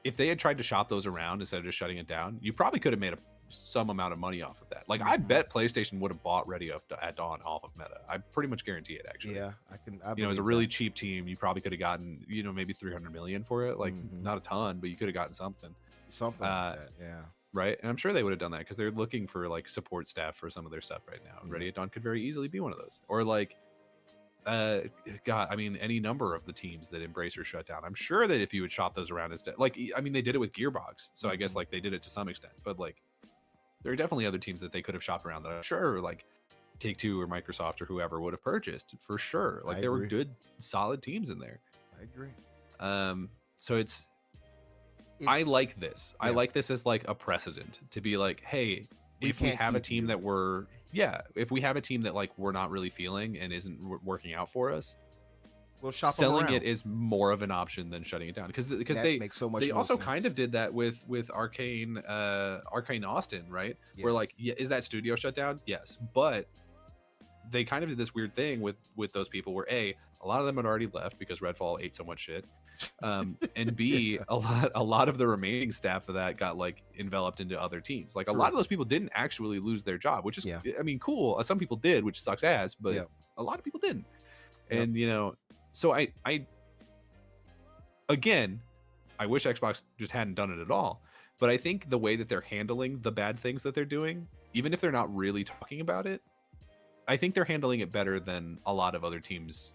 if they had tried to shop those around instead of just shutting it down, you probably could have made some amount of money off of that. Like I Mhm. bet PlayStation would have bought Ready at Dawn off of Meta. I pretty much guarantee it actually. Yeah, I can. I You know, it was a believe really that. cheap team. You probably could have gotten, maybe 300 million for it. Like Mhm. not a ton, but you could have gotten something. Something Uh, like that. Yeah. right? And I'm sure they would have done that because they're looking for like support staff for some of their stuff right now. Yeah. Ready at Dawn could very easily be one of those. Or like uh God, I mean any number of the teams that Embracer shut down. I'm sure that if you would shop those around instead, like I mean they did it with Gearbox, so I guess Mhm. like they did it to some extent, but like there are definitely other teams that they could have shopped around that I'm sure like Take Two or Microsoft or whoever would have purchased for sure. I Like there were agree. good, solid teams in there. I agree. So I It's like this. I yeah. like this as like a precedent to be like, hey, We if we can't have a keep team you. that we're yeah, if we have a team that like we're not really feeling and isn't working out for us, We'll shop them selling around. it is more of an option than shutting it down because That they makes so much they more also kind sense. of did that with Arcane Austin, right? Yeah. Where like yeah, is that studio shut down? Yes, but they kind of did this weird thing with those people where a lot of them had already left because Redfall ate so much shit, and b Yeah. a lot of the remaining staff of that got like enveloped into other teams. Like a True. lot of those people didn't actually lose their job, which is Yeah. I mean cool. Some people did, which sucks ass, but Yep. a lot of people didn't. Yep. And so I again, I wish Xbox just hadn't done it at all. But I think the way that they're handling the bad things that they're doing, even if they're not really talking about it, I think they're handling it better than a lot of other teams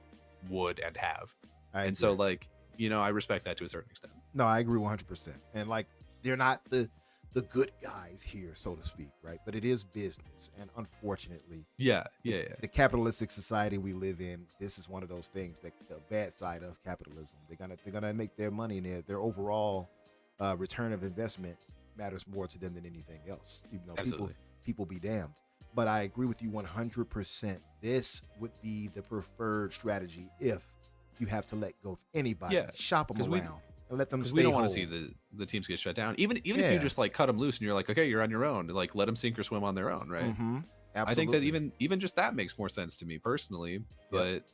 would and have. I And agree. so, like, I respect that to a certain extent. No, I agree 100%. And like, they're not the good guys here, so to speak, right? But it is business, and unfortunately, Yeah. the capitalistic society we live in, this is one of those things that the bad side of capitalism. They're gonna make their money, and their overall return of investment matters more to them than anything else. Even though Absolutely. people be damned. But I agree with you 100%. This would be the preferred strategy if you have to let go of anybody. Yeah, Shop them 'cause we- around and let them Because stay we don't want whole. to see the teams get shut down. Even if you Yeah. just like cut them loose and you're like, okay, you're on your own. Like, let them sink or swim on their own, right? Mhm. I think that Absolutely. even just that makes more sense to me personally. But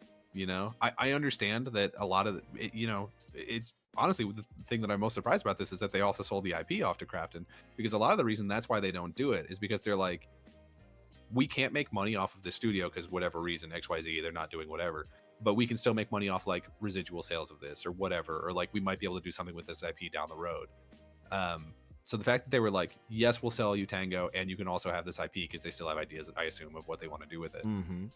I understand that a lot of it, it's honestly the thing that I'm most surprised about this is that they also sold the IP off to Crafton, because a lot of the reason that's why they don't do it is because they're like, we can't make money off of the studio because whatever reason XYZ they're not doing whatever, but we can still make money off like residual sales of this or whatever, or like we might be able to do something with this IP down the road. So the fact that they were like, yes, we'll sell you Tango, and you can also have this IP because they still have ideas, I assume, of what they want to do with it. Mhm.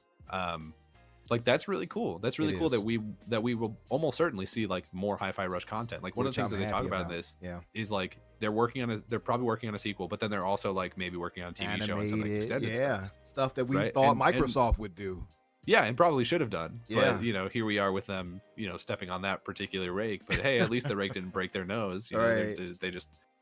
Like that's really cool. That's really It cool is. that we will almost certainly see like more Hi-Fi Rush content. Like one of Which the things I'm that they talk happy about in about. this Yeah. is like they're probably working on a sequel, but then they're also like maybe working on a TV show and some like Animated, extended yeah. stuff. Stuff that we Right? thought And Microsoft would do. yeah, and probably should have done. Yeah. But here we are with them, stepping on that particular rake. But hey, at least the rake didn't break their nose. Right.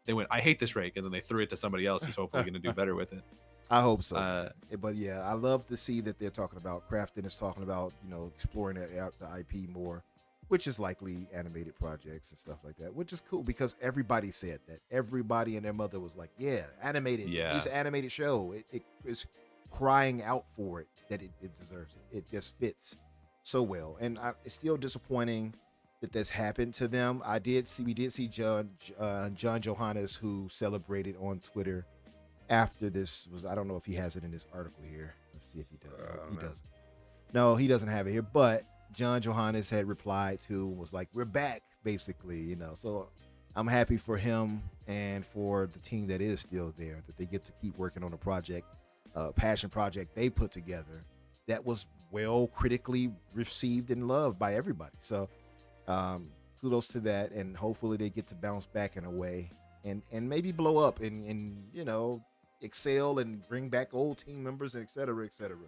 They went, I hate this rake, and then they threw it to somebody else who's hopefully going to do better with it. I hope so. Uh, But yeah, I love to see that they're talking about Crafton is talking about, exploring the IP more, which is likely animated projects and stuff like that, which is cool because everybody said that. Everybody and their mother was like, yeah, animated. Yeah. It's an animated show. It is crying out for it, that it deserves it. It just fits so well. And it's still disappointing that this happened to them. We did see John Johannes, who celebrated on Twitter after this was, I don't know if he has it in this article here. Let's see if he does. He doesn't. No, he doesn't have it here. But John Johannes had replied to, was like, we're back, basically, So I'm happy for him and for the team that is still there, that they get to keep working on a project, passion project they put together that was well critically received and loved by everybody. So kudos to that, and hopefully they get to bounce back in a way and maybe blow up and excel and bring back old team members, et cetera, et cetera.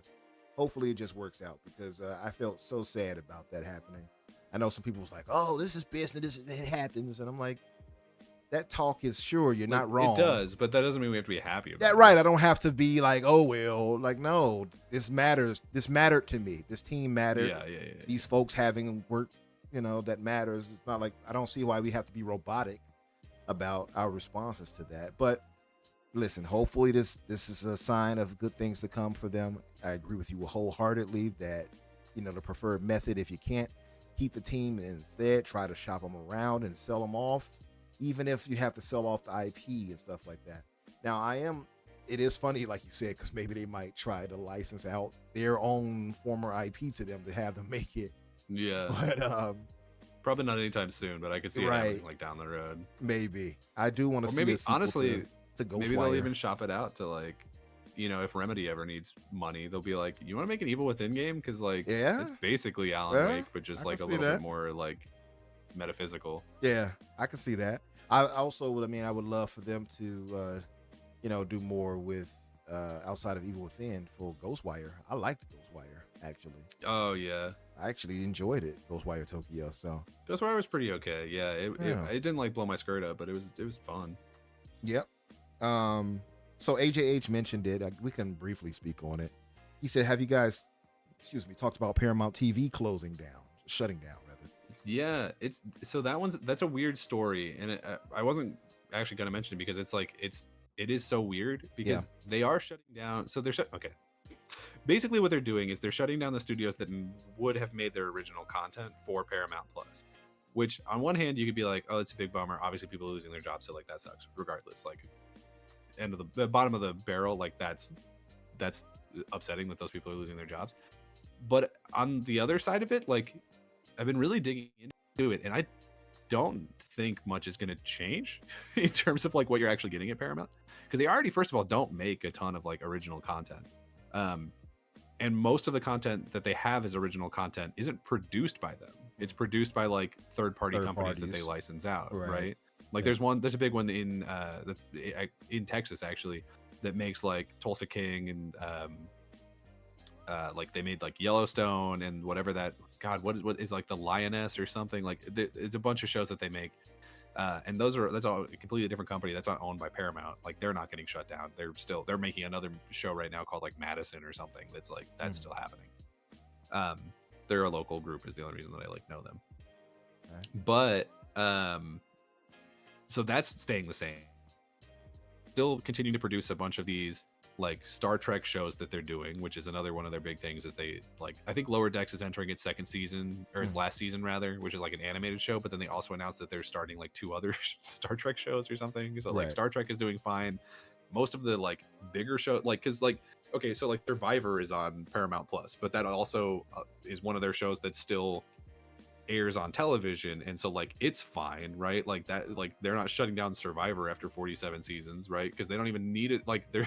Hopefully it just works out because I felt so sad about that happening. I know some people was like, "Oh, this is business. It happens," and I'm like, that talk is sure you're Like, not wrong. it does, but that doesn't mean we have to be happy about Yeah, it. right. I don't have to be like, oh well, like no, this matters. This mattered to me. This team mattered. Yeah. These folks having work, that matters. It's not like I don't see why we have to be robotic about our responses to that. But listen, hopefully this is a sign of good things to come for them. I agree with you wholeheartedly that the preferred method, if you can't keep the team, instead try to shop them around and sell them off, even if you have to sell off the IP and stuff like that. Now it is funny, like you said, because maybe they might try to license out their own former IP to them to have them make it. Yeah. But probably not anytime soon, but I could see it happening like down the road. Maybe. I do want to see maybe a sequel honestly to Ghostwire. Maybe they'll even shop it out to like, if Remedy ever needs money, they'll be like, you want to make an Evil Within game? Because like, it's basically Alan Wake, but just like a little bit more like metaphysical. Yeah, I can see that. I also would. I would love for them to, do more with outside of Evil Within for Ghostwire. I liked Ghostwire actually. Oh yeah, I actually enjoyed it, Ghostwire Tokyo. So Ghostwire was pretty okay. Yeah, it didn't like blow my skirt up, but it was fun. Yep. So AJH mentioned it. We can briefly speak on it. He said, "Have you guys, talked about Paramount TV shutting down rather?" Yeah, that's a weird story, and I wasn't actually gonna mention it because it is so weird because they are shutting down. So okay. Basically, what they're doing is they're shutting down the studios that would have made their original content for Paramount Plus. Which, on one hand, you could be like, "Oh, it's a big bummer. Obviously, people are losing their jobs, so like that sucks." Regardless, like, end of the bottom of the barrel, like that's upsetting that those people are losing their jobs. But on the other side of it, like, I've been really digging into it, and I don't think much is going to change in terms of like what you're actually getting at Paramount, because they already, first of all, don't make a ton of like original content. And most of the content that they have as original content isn't produced by them. It's produced by like third-party companies that they license out, right? Like there's a big one in that's in Texas actually that makes like Tulsa King and like they made like Yellowstone and whatever that what is like the Lioness or something, like it's a bunch of shows that they make. And that's all a completely different company that's not owned by Paramount. Like they're not getting shut down. They're making another show right now called like Madison or something. That's like that's still happening. They're a local group is the only reason that I like know them. Okay. But so that's staying the same. Still continuing to produce a bunch of these like Star Trek shows that they're doing, which is another one of their big things. Is they like, I think Lower Decks is entering its second season, or its last season rather, which is like an animated show. But then they also announced that they're starting like 2 other Star Trek shows or something. So like Star Trek is doing fine. Most of the like bigger show, like because like okay, so like Survivor is on Paramount Plus, but that also is one of their shows that still airs on television, and so like it's fine, right? Like that, like they're not shutting down Survivor after 47 seasons, right? Because they don't even need it. Like they're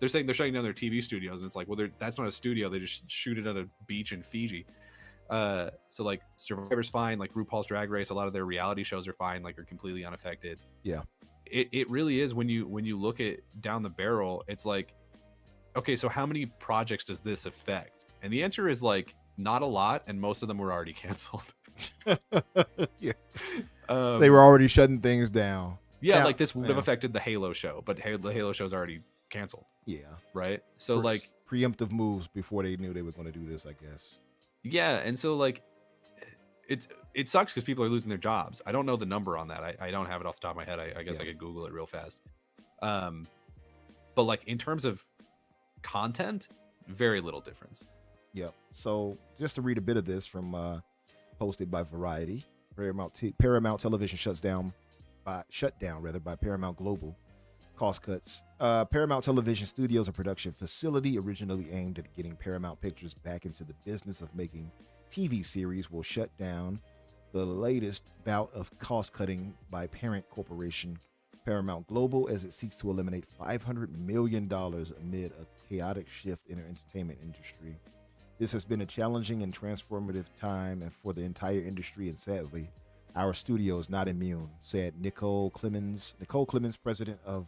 saying they're shutting down their TV studios, and it's like, well, that's not a studio. They just shoot it at a beach in Fiji. So like Survivor's fine. Like RuPaul's Drag Race, a lot of their reality shows are fine. Like are completely unaffected. Yeah, it really is. When you look at down the barrel, it's like, okay, so how many projects does this affect? And the answer is like not a lot, and most of them were already canceled. Yeah, they were already shutting things down. Yeah, like this would have affected the Halo show, but the Halo show's already canceled. Yeah, right. So like preemptive moves before they knew they were going to do this, I guess. Yeah, and so like it sucks because people are losing their jobs. I don't know the number on that. I don't have it off the top of my head. I guess I could Google it real fast. But like in terms of content, very little difference. Yep. So just to read a bit of this from posted by Variety, Paramount Television shut down by Paramount Global. Cost cuts. Paramount Television Studios, a production facility originally aimed at getting Paramount Pictures back into the business of making TV series, will shut down. The latest bout of cost cutting by parent corporation Paramount Global, as it seeks to eliminate $500 million amid a chaotic shift in the entertainment industry. This has been a challenging and transformative time and for the entire industry, and sadly, Our studio is not immune, said Nicole Clemens. Nicole Clemens, president of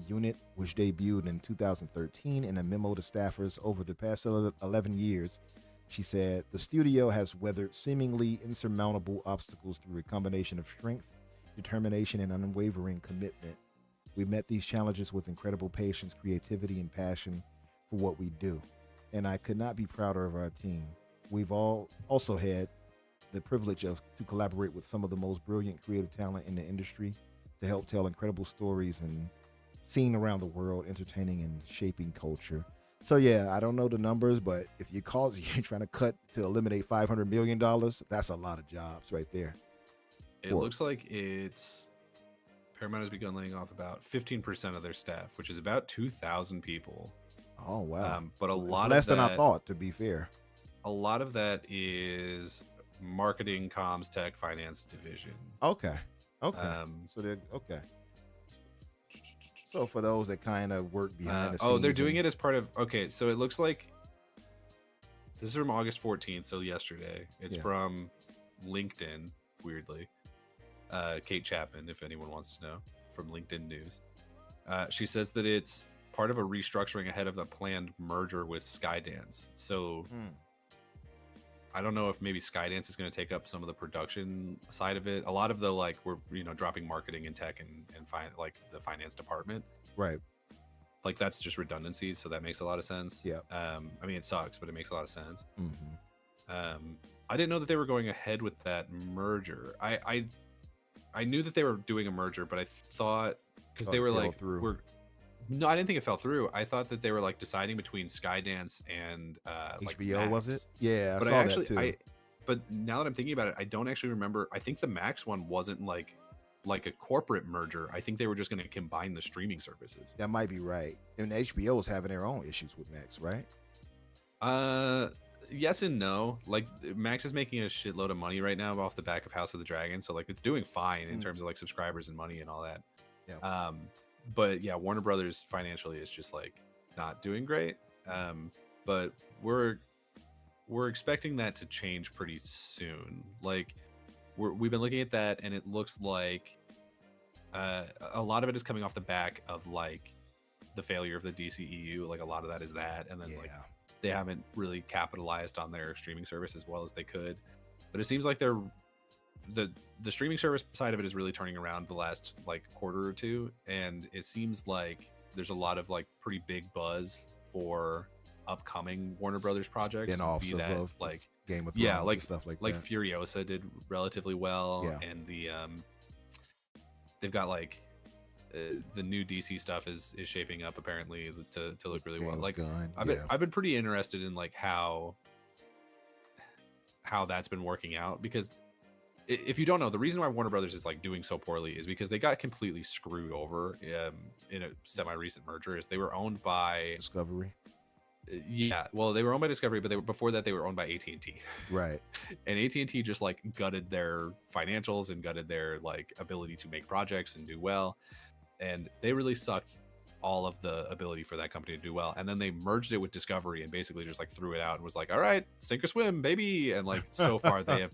Unit, which debuted in 2013 in a memo to staffers over the past 11 years. She said, the studio has weathered seemingly insurmountable obstacles through a combination of strength, determination, and unwavering commitment. We met these challenges with incredible patience, creativity, and passion for what we do. And I could not be prouder of our team. We've all also had the privilege to collaborate with some of the most brilliant creative talent in the industry to help tell incredible stories and seen around the world, entertaining and shaping culture. So yeah, I don't know the numbers, but if you're trying to cut to eliminate $500 million, that's a lot of jobs right there. It looks like Paramount has begun laying off about 15% of their staff, which is about 2,000 people. Oh wow! But a lot less of that, than I thought. To be fair, a lot of that is marketing, comms, tech, finance division. Okay. So they're okay. So for those that kind of work behind the scenes, they're doing it as part of. Okay, so it looks like this is from August 14th, so yesterday. It's from LinkedIn. Weirdly, Kate Chapman, if anyone wants to know, from LinkedIn News. She says that it's part of a restructuring ahead of the planned merger with Skydance. So I don't know if maybe Skydance is going to take up some of the production side of it. A lot of the we're dropping marketing and tech and the finance department. Right. Like that's just redundancies, so that makes a lot of sense. Yeah. I mean, it sucks, but it makes a lot of sense. Mm-hmm. I didn't know that they were going ahead with that merger. I knew that they were doing a merger, but I thought because they were no, I didn't think it fell through. I thought that they were deciding between Skydance and HBO, Max. was it? Yeah, but I saw that too. But now that I'm thinking about it, I don't actually remember. I think the Max one wasn't like a corporate merger. I think they were just going to combine the streaming services. That might be right. And HBO is having their own issues with Max, right? Yes and no. Like Max is making a shitload of money right now off the back of House of the Dragon, so it's doing fine in terms of subscribers and money and all that. Yeah. But yeah, Warner Brothers financially is just not doing great. But we're expecting that to change pretty soon. We've been looking at that, and it looks like a lot of it is coming off the back of the failure of the DCEU. A lot of that is that, and then they haven't really capitalized on their streaming service as well as they could. But it seems like they're the streaming service side of it is really turning around the last quarter or two, and it seems like there's a lot of pretty big buzz for upcoming Warner Brothers projects. Spin-offs of Game of Thrones and stuff like that. Furiosa did relatively well, and they've got the new DC stuff is shaping up apparently to look really well. I've been pretty interested in how that's been working out, because if you don't know, the reason why Warner Brothers is doing so poorly is because they got completely screwed over in a semi-recent merger. Is they were owned by Discovery. Yeah, well, they were owned by Discovery, but before that they were owned by AT&T. Right. And AT&T just gutted their financials and gutted their ability to make projects and do well, and they really sucked all of the ability for that company to do well. And then they merged it with Discovery and basically just threw it out and was all right, sink or swim, baby. And so far they've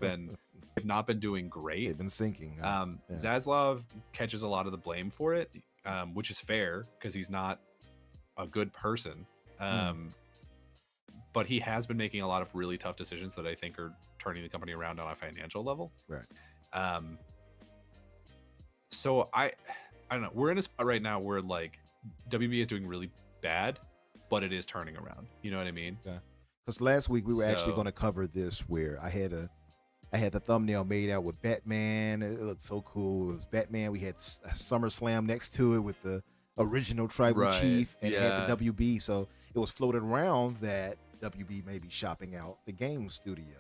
not been doing great. They've been sinking. Zaslav catches a lot of the blame for it, which is fair because he's not a good person. But he has been making a lot of really tough decisions that I think are turning the company around on a financial level. Right. So I don't know. We're in a spot right now where WB is doing really bad, but it is turning around. You know what I mean? Yeah. Because last week we were actually going to cover this, where I had the thumbnail made out with Batman. It looked so cool. It was Batman. We had SummerSlam next to it with the original tribal chief, and it had the WB. So it was floated around that WB may be shopping out the game studio,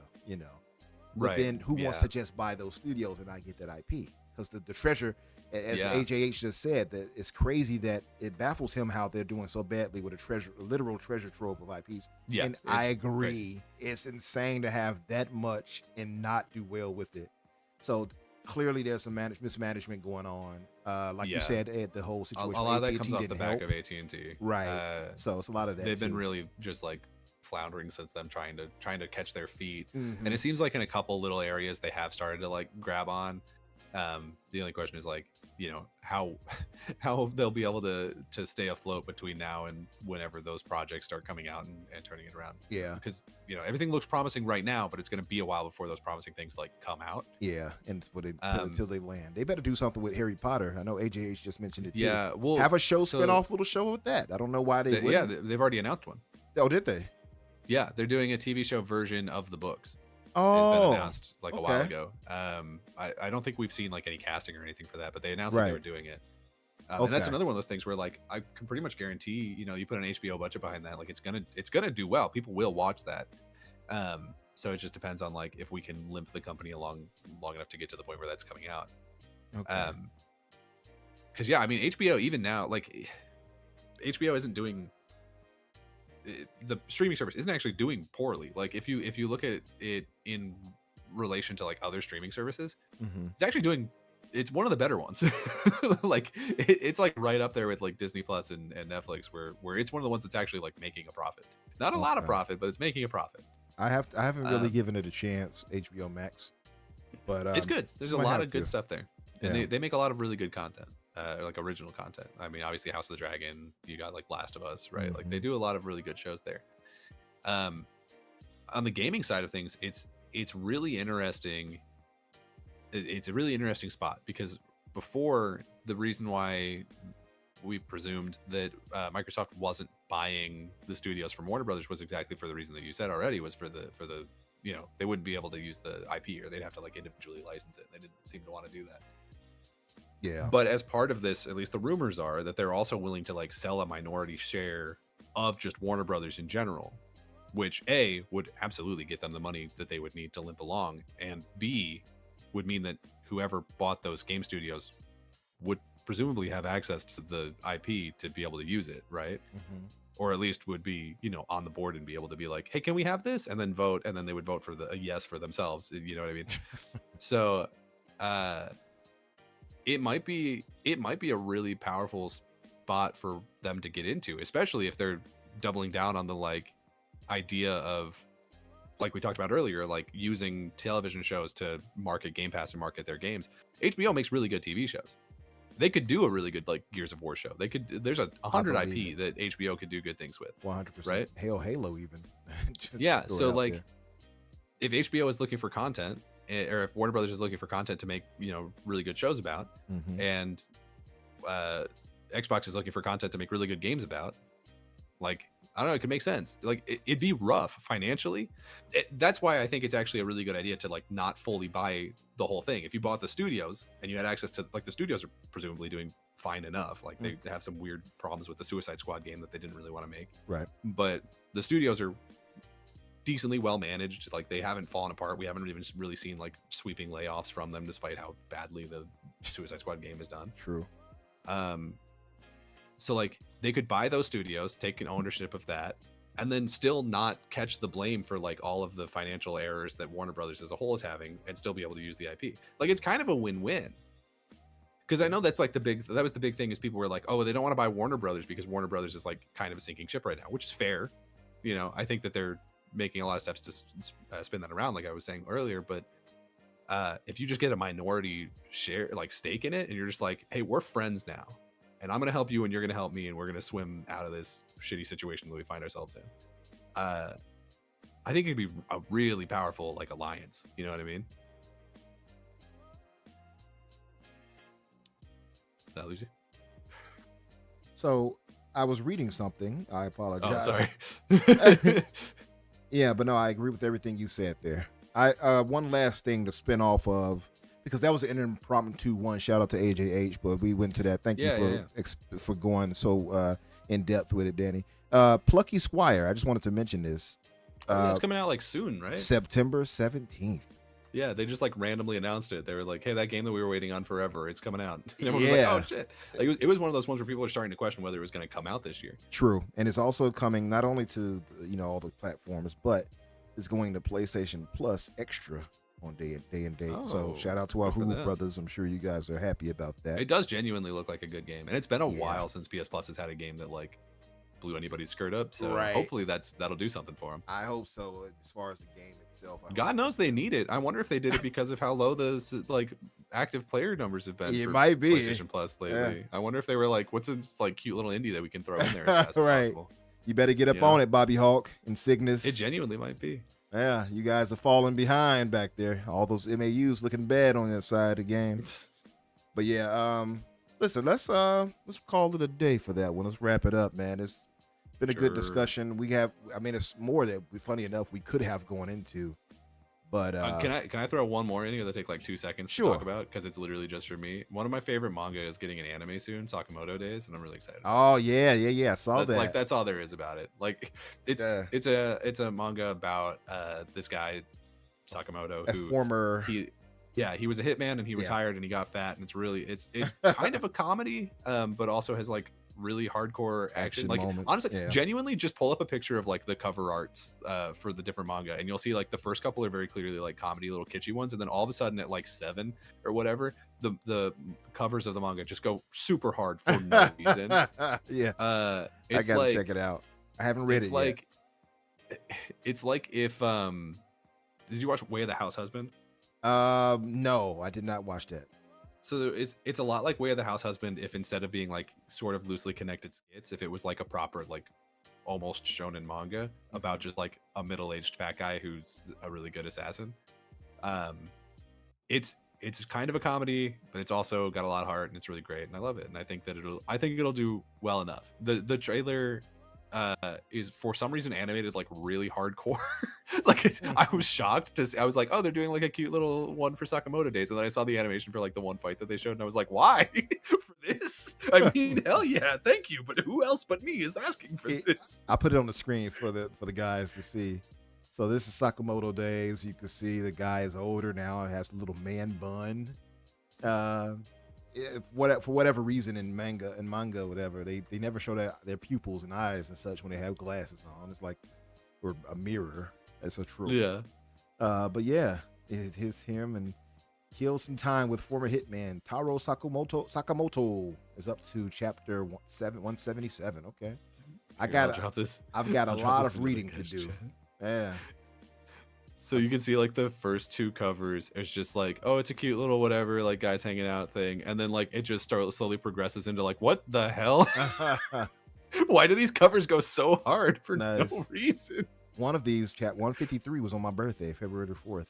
But then who wants to just buy those studios and not get that IP? Because the treasure, as AJH just said, that it's crazy that it baffles him how they're doing so badly with a literal treasure trove of IPs. Yeah, and I agree. Crazy. It's insane to have that much and not do well with it. So clearly there's some mismanagement going on. You said, the whole situation. A lot of that comes off the back of AT&T. Right. So it's a lot of that. They've been really just floundering since then, trying to catch their feet. And it seems like in a couple little areas they have started to grab on. The only question is like, how how they'll be able to stay afloat between now and whenever those projects start coming out and turning it around. Yeah. Because everything looks promising right now, but it's going to be a while before those promising things like come out. Yeah, and until they land, they better do something with Harry Potter. I know AJH just mentioned it too. Yeah, well, have a show so spin-off little show with that. I don't know why they wouldn't. they've already announced one. Oh, did they? Yeah, they're doing a TV show version of the books. Oh, It's been announced like a while okay. ago. I don't think we've seen like any casting or anything for that, but they announced that they were doing it. And that's Okay. another one of those things where like I can pretty much guarantee, you put an HBO budget behind that, like it's gonna do well. People will watch that. So it just depends on like if we can limp the company along long enough to get to the point where that's coming out. Okay. Because yeah, I mean HBO even now, like HBO isn't doing the streaming service isn't actually doing poorly. Like if you look at it in relation to like other streaming services, it's actually doing. It's one of the better ones. Like it's like right up there with like Disney Plus and Netflix, where it's one of the ones that's actually like making a profit. Not a lot of profit, but it's making a profit. I haven't really given it a chance. HBO Max, but it's good. There's a lot of good stuff there, and Yeah. they make a lot of really good content. Like original content. I mean, obviously House of the Dragon, you got like Last of Us, right? Like they do a lot of really good shows there. On the gaming side of things, it's really interesting. It's a really interesting spot because before, the reason why we presumed that Microsoft wasn't buying the studios from Warner Brothers was exactly for the reason that you said already, was for the they wouldn't be able to use the IP, or they'd have to like individually license it. They didn't seem to want to do that. Yeah. But as part of this, at least the rumors are that they're also willing to like sell a minority share of just Warner Brothers in general, which A, would absolutely get them the money that they would need to limp along, and B, would mean that whoever bought those game studios would presumably have access to the IP to be able to use it, right? Or at least would be, on the board and be able to be like, hey, can we have this? And then vote, and then they would vote for a yes for themselves. You know what I mean? So, it might be a really powerful spot for them to get into, especially if they're doubling down on the like idea of, like we talked about earlier, like using television shows to market Game Pass and market their games. HBO makes really good TV shows. They could do a really good like Gears of War show. There's 100 IP that HBO could do good things with. 100%. Right? Halo even. Yeah. So like, if HBO is looking for content, or if Warner Brothers is looking for content to make really good shows about, and Xbox is looking for content to make really good games about, like, I don't know, it could make sense. Like it'd be rough financially. That's why I think it's actually a really good idea to like not fully buy the whole thing. If you bought the studios and you had access to, like, the studios are presumably doing fine enough. Like they have some weird problems with the Suicide Squad game that they didn't really want to make. Right. But the studios are decently well managed. Like they haven't fallen apart. We haven't even really seen like sweeping layoffs from them, despite how badly the Suicide Squad game is done. True. So like they could buy those studios, take an ownership of that, and then still not catch the blame for like all of the financial errors that Warner Brothers as a whole is having, and still be able to use the IP. Like it's kind of a win-win. Because I know that's like that was the big thing, is people were like, oh, they don't want to buy Warner Brothers because Warner Brothers is like kind of a sinking ship right now, which is fair. I think that they're making a lot of steps to spin that around, like I was saying earlier. But if you just get a minority share, like stake in it, and you're just like, hey, we're friends now, and I'm going to help you and you're going to help me, and we're going to swim out of this shitty situation that we find ourselves in. I think it'd be a really powerful like alliance. You know what I mean? Did I lose you? So I was reading something. I apologize. Oh, sorry. Yeah, but no, I agree with everything you said there. One last thing to spin off of, because that was an impromptu one. Shout out to AJH, but we went to that. Thank you for going so in depth with it, Danny. Plucky Squire. I just wanted to mention this. It's coming out like soon, right? September 17th. Yeah, they just like randomly announced it. They were like, hey, that game that we were waiting on forever, it's coming out. And everyone was like, oh shit. Like, it was one of those ones where people are starting to question whether it was going to come out this year. True. And it's also coming not only to all the platforms, but it's going to PlayStation Plus Extra on day and date. So shout out to our Hulu brothers. I'm sure you guys are happy about that. It does genuinely look like a good game. And it's been a while since PS Plus has had a game that like blew anybody's skirt up. So Right. hopefully that'll do something for them. I hope so. As far as the game itself, I God hope. knows they need it. I wonder if they did it because of how low those like active player numbers have been It for might be. PlayStation Plus lately. I wonder if they were like, what's a like cute little indie that we can throw in there as fast Right. as possible. You better get up You know? on it, Bobby Hawk and Cygnus. It genuinely might be. Yeah, you guys are falling behind back there. All those MAUs looking bad on that side of the game. But yeah, listen, let's call it a day for that one. Let's wrap it up, man. It's been a good Sure. discussion. It's more that funny enough we could have gone into. But Can I throw one more in here that take like 2 seconds Sure. to talk about, because it's literally just for me. One of my favorite manga is getting an anime soon, Sakamoto Days, and I'm really excited. Oh yeah, I saw That's that. like that's all there is about it. Like it's a manga about this guy Sakamoto, a who former he was a hitman and he Yeah. retired and he got fat, and it's kind of a comedy, but also has like really hardcore action. Like moments. honestly, Yeah. genuinely, just pull up a picture of like the cover arts for the different manga, and you'll see like the first couple are very clearly like comedy, little kitschy ones, and then all of a sudden at like 7 or whatever, the covers of the manga just go super hard for no reason. Yeah, I It's gotta like, check it out. I haven't read it's it like it's like if did you watch Way of the House Husband? yet. No, I did not watch that. So it's a lot like Way of the House Husband if instead of being like sort of loosely connected skits, if it was like a proper like almost shonen manga about just like a middle-aged fat guy who's a really good assassin. It's kind of a comedy, but it's also got a lot of heart and it's really great, and I love it. And I think it'll do well enough. The trailer is for some reason animated like really hardcore. Like I was shocked to see, I was like, oh, they're doing like a cute little one for Sakamoto Days, and then I saw the animation for like the one fight that they showed, and I was like, why for this? I mean, hell yeah, thank you, but who else but me is asking for this? I put it on the screen for the guys to see. So this is Sakamoto Days. You can see the guy is older now. It has a little man bun. For whatever reason in manga, whatever, they never show their pupils and eyes and such when they have glasses on. It's like or a mirror. That's a trope. Yeah. But yeah, it's him and kill some time with former hitman Taro Sakamoto is up to chapter 177. Okay, I've got a lot of reading to do. Yeah. So you can see like the first 2 covers, it's just like, oh, it's a cute little whatever, like guys hanging out thing, and then like it just slowly progresses into like, what the hell? Why do these covers go so hard for no reason? One of these, chat 153, was on my birthday, February 4th.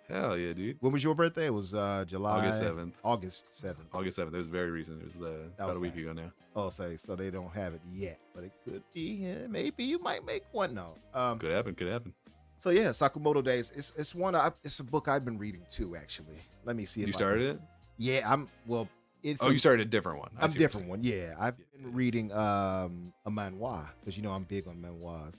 Hell yeah, dude. When was your birthday? It was July August 7th. August 7th. August 7th. It was very recent. It was about a week ago now. Oh, so they don't have it yet, but it could be. Maybe you might make one. No. Could happen. So yeah, Sakamoto Days. It's a book I've been reading too. Actually, let me see. You started it? Yeah, you started a different one. I'm different one. Yeah, I've been reading a manhwa because I'm big on manhwas.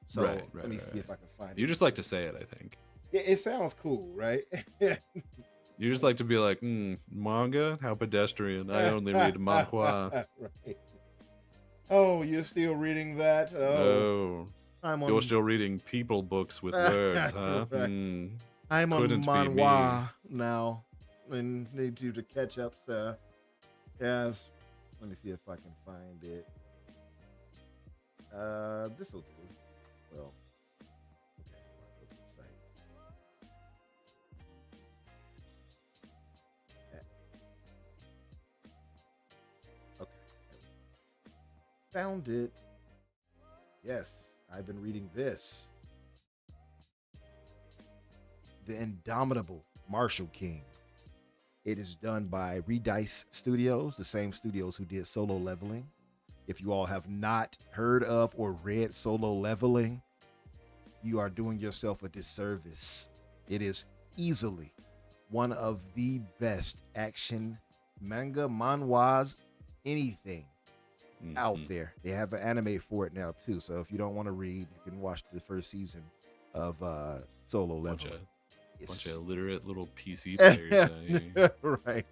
So let me see if I can find it. You just like to say it, I think. It sounds cool, right? You just like to be like, manga? How pedestrian. I only read manhwa. Right. Oh, you're still reading that? Oh. You're still reading people books with words, huh? Right. I'm on manhwa now and need you to catch up, sir. Yes. Let me see if I can find it. This will do. Well, okay, I'll go to the site. Okay. Found it. Yes, I've been reading this. The Indomitable Marshall King. It is done by Redice Studios, the same studios who did Solo Leveling. If you all have not heard of or read Solo Leveling, you are doing yourself a disservice. It is easily one of the best action manga, manhwas, anything out there. They have an anime for it now too. So if you don't want to read, you can watch the first season of Solo Leveling. Bunch of illiterate little PC players. Right.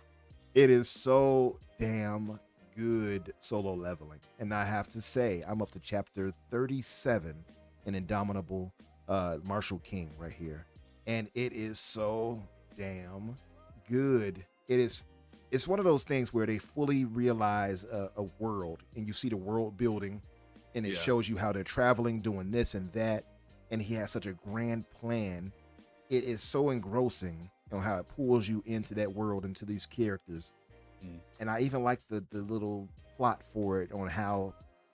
It is so damn good, Solo Leveling. And I have to say, I'm up to chapter 37 in Indomitable Marshall King right here. And it is so damn good. It's it's one of those things where they fully realize a world, and you see the world building, and it Yeah. shows you how they're traveling, doing this and that, and he has such a grand plan. It is so engrossing on how it pulls you into that world, into these characters. And I even like the little plot for it on how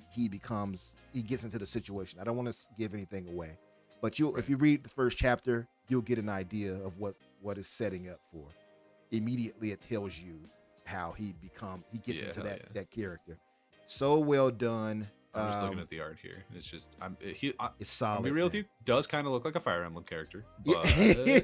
he gets into the situation. I don't want to give anything away, but if you read the first chapter, you'll get an idea of what is setting up for. Immediately, it tells you how he gets into that character. So well done. I'm just looking at the art here. It's just it's solid. I'll be real with you. Does kind of look like a Fire Emblem character, Yeah, but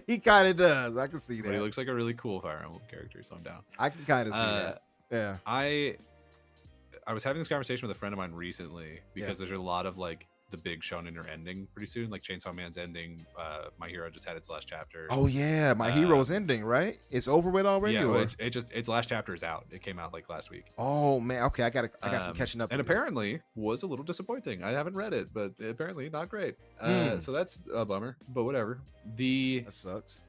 he kind of does. I can see but he that. looks like a really cool Fire Emblem character, so I'm down. I can kind of see that. Yeah. I was having this conversation with a friend of mine recently because there's a lot of like the big shonen are ending pretty soon. Like Chainsaw Man's ending. My Hero just had its last chapter. Oh yeah, My Hero's ending, right? It's over with already. Yeah, or? its last chapter is out. It came out like last week. Oh man, okay, I got some catching up. And apparently was a little disappointing. I haven't read it, but apparently not great. So that's a bummer. But whatever. That sucks.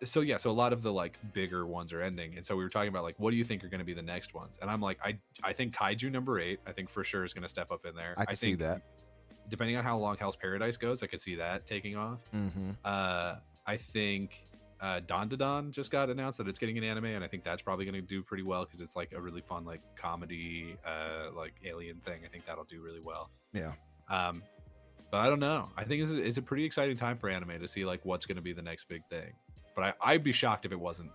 So yeah, so a lot of the like bigger ones are ending, and so we were talking about like, what do you think are going to be the next ones? And I'm like, I think Kaiju number 8, I think for sure is going to step up in there. I can see that. Depending on how long Hell's Paradise goes, I could see that taking off. I think Don to Don just got announced that it's getting an anime, and I think that's probably going to do pretty well because it's like a really fun like comedy like alien thing. I think that'll do really well. Yeah. But I don't know. I think it's a pretty exciting time for anime to see like what's going to be the next big thing. But I'd be shocked if it wasn't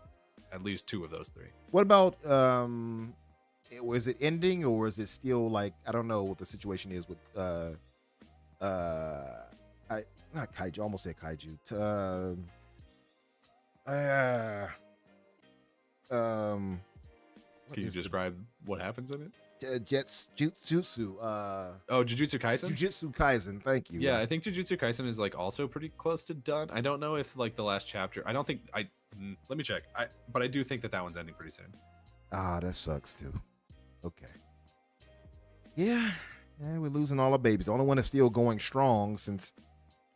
at least 2 of those 3. What about was it ending, or is it still like, I don't know what the situation is with not kaiju, I almost said kaiju. Can you describe what happens in it? Jutsu. Jujutsu Kaisen? Jujutsu Kaisen, thank you. Yeah, I think Jujutsu Kaisen is like also pretty close to done. I don't know if like the last chapter. I don't think let me check. But I do think that one's ending pretty soon. Ah, that sucks too. Okay. Yeah, we're losing all our babies. The only one that's still going strong since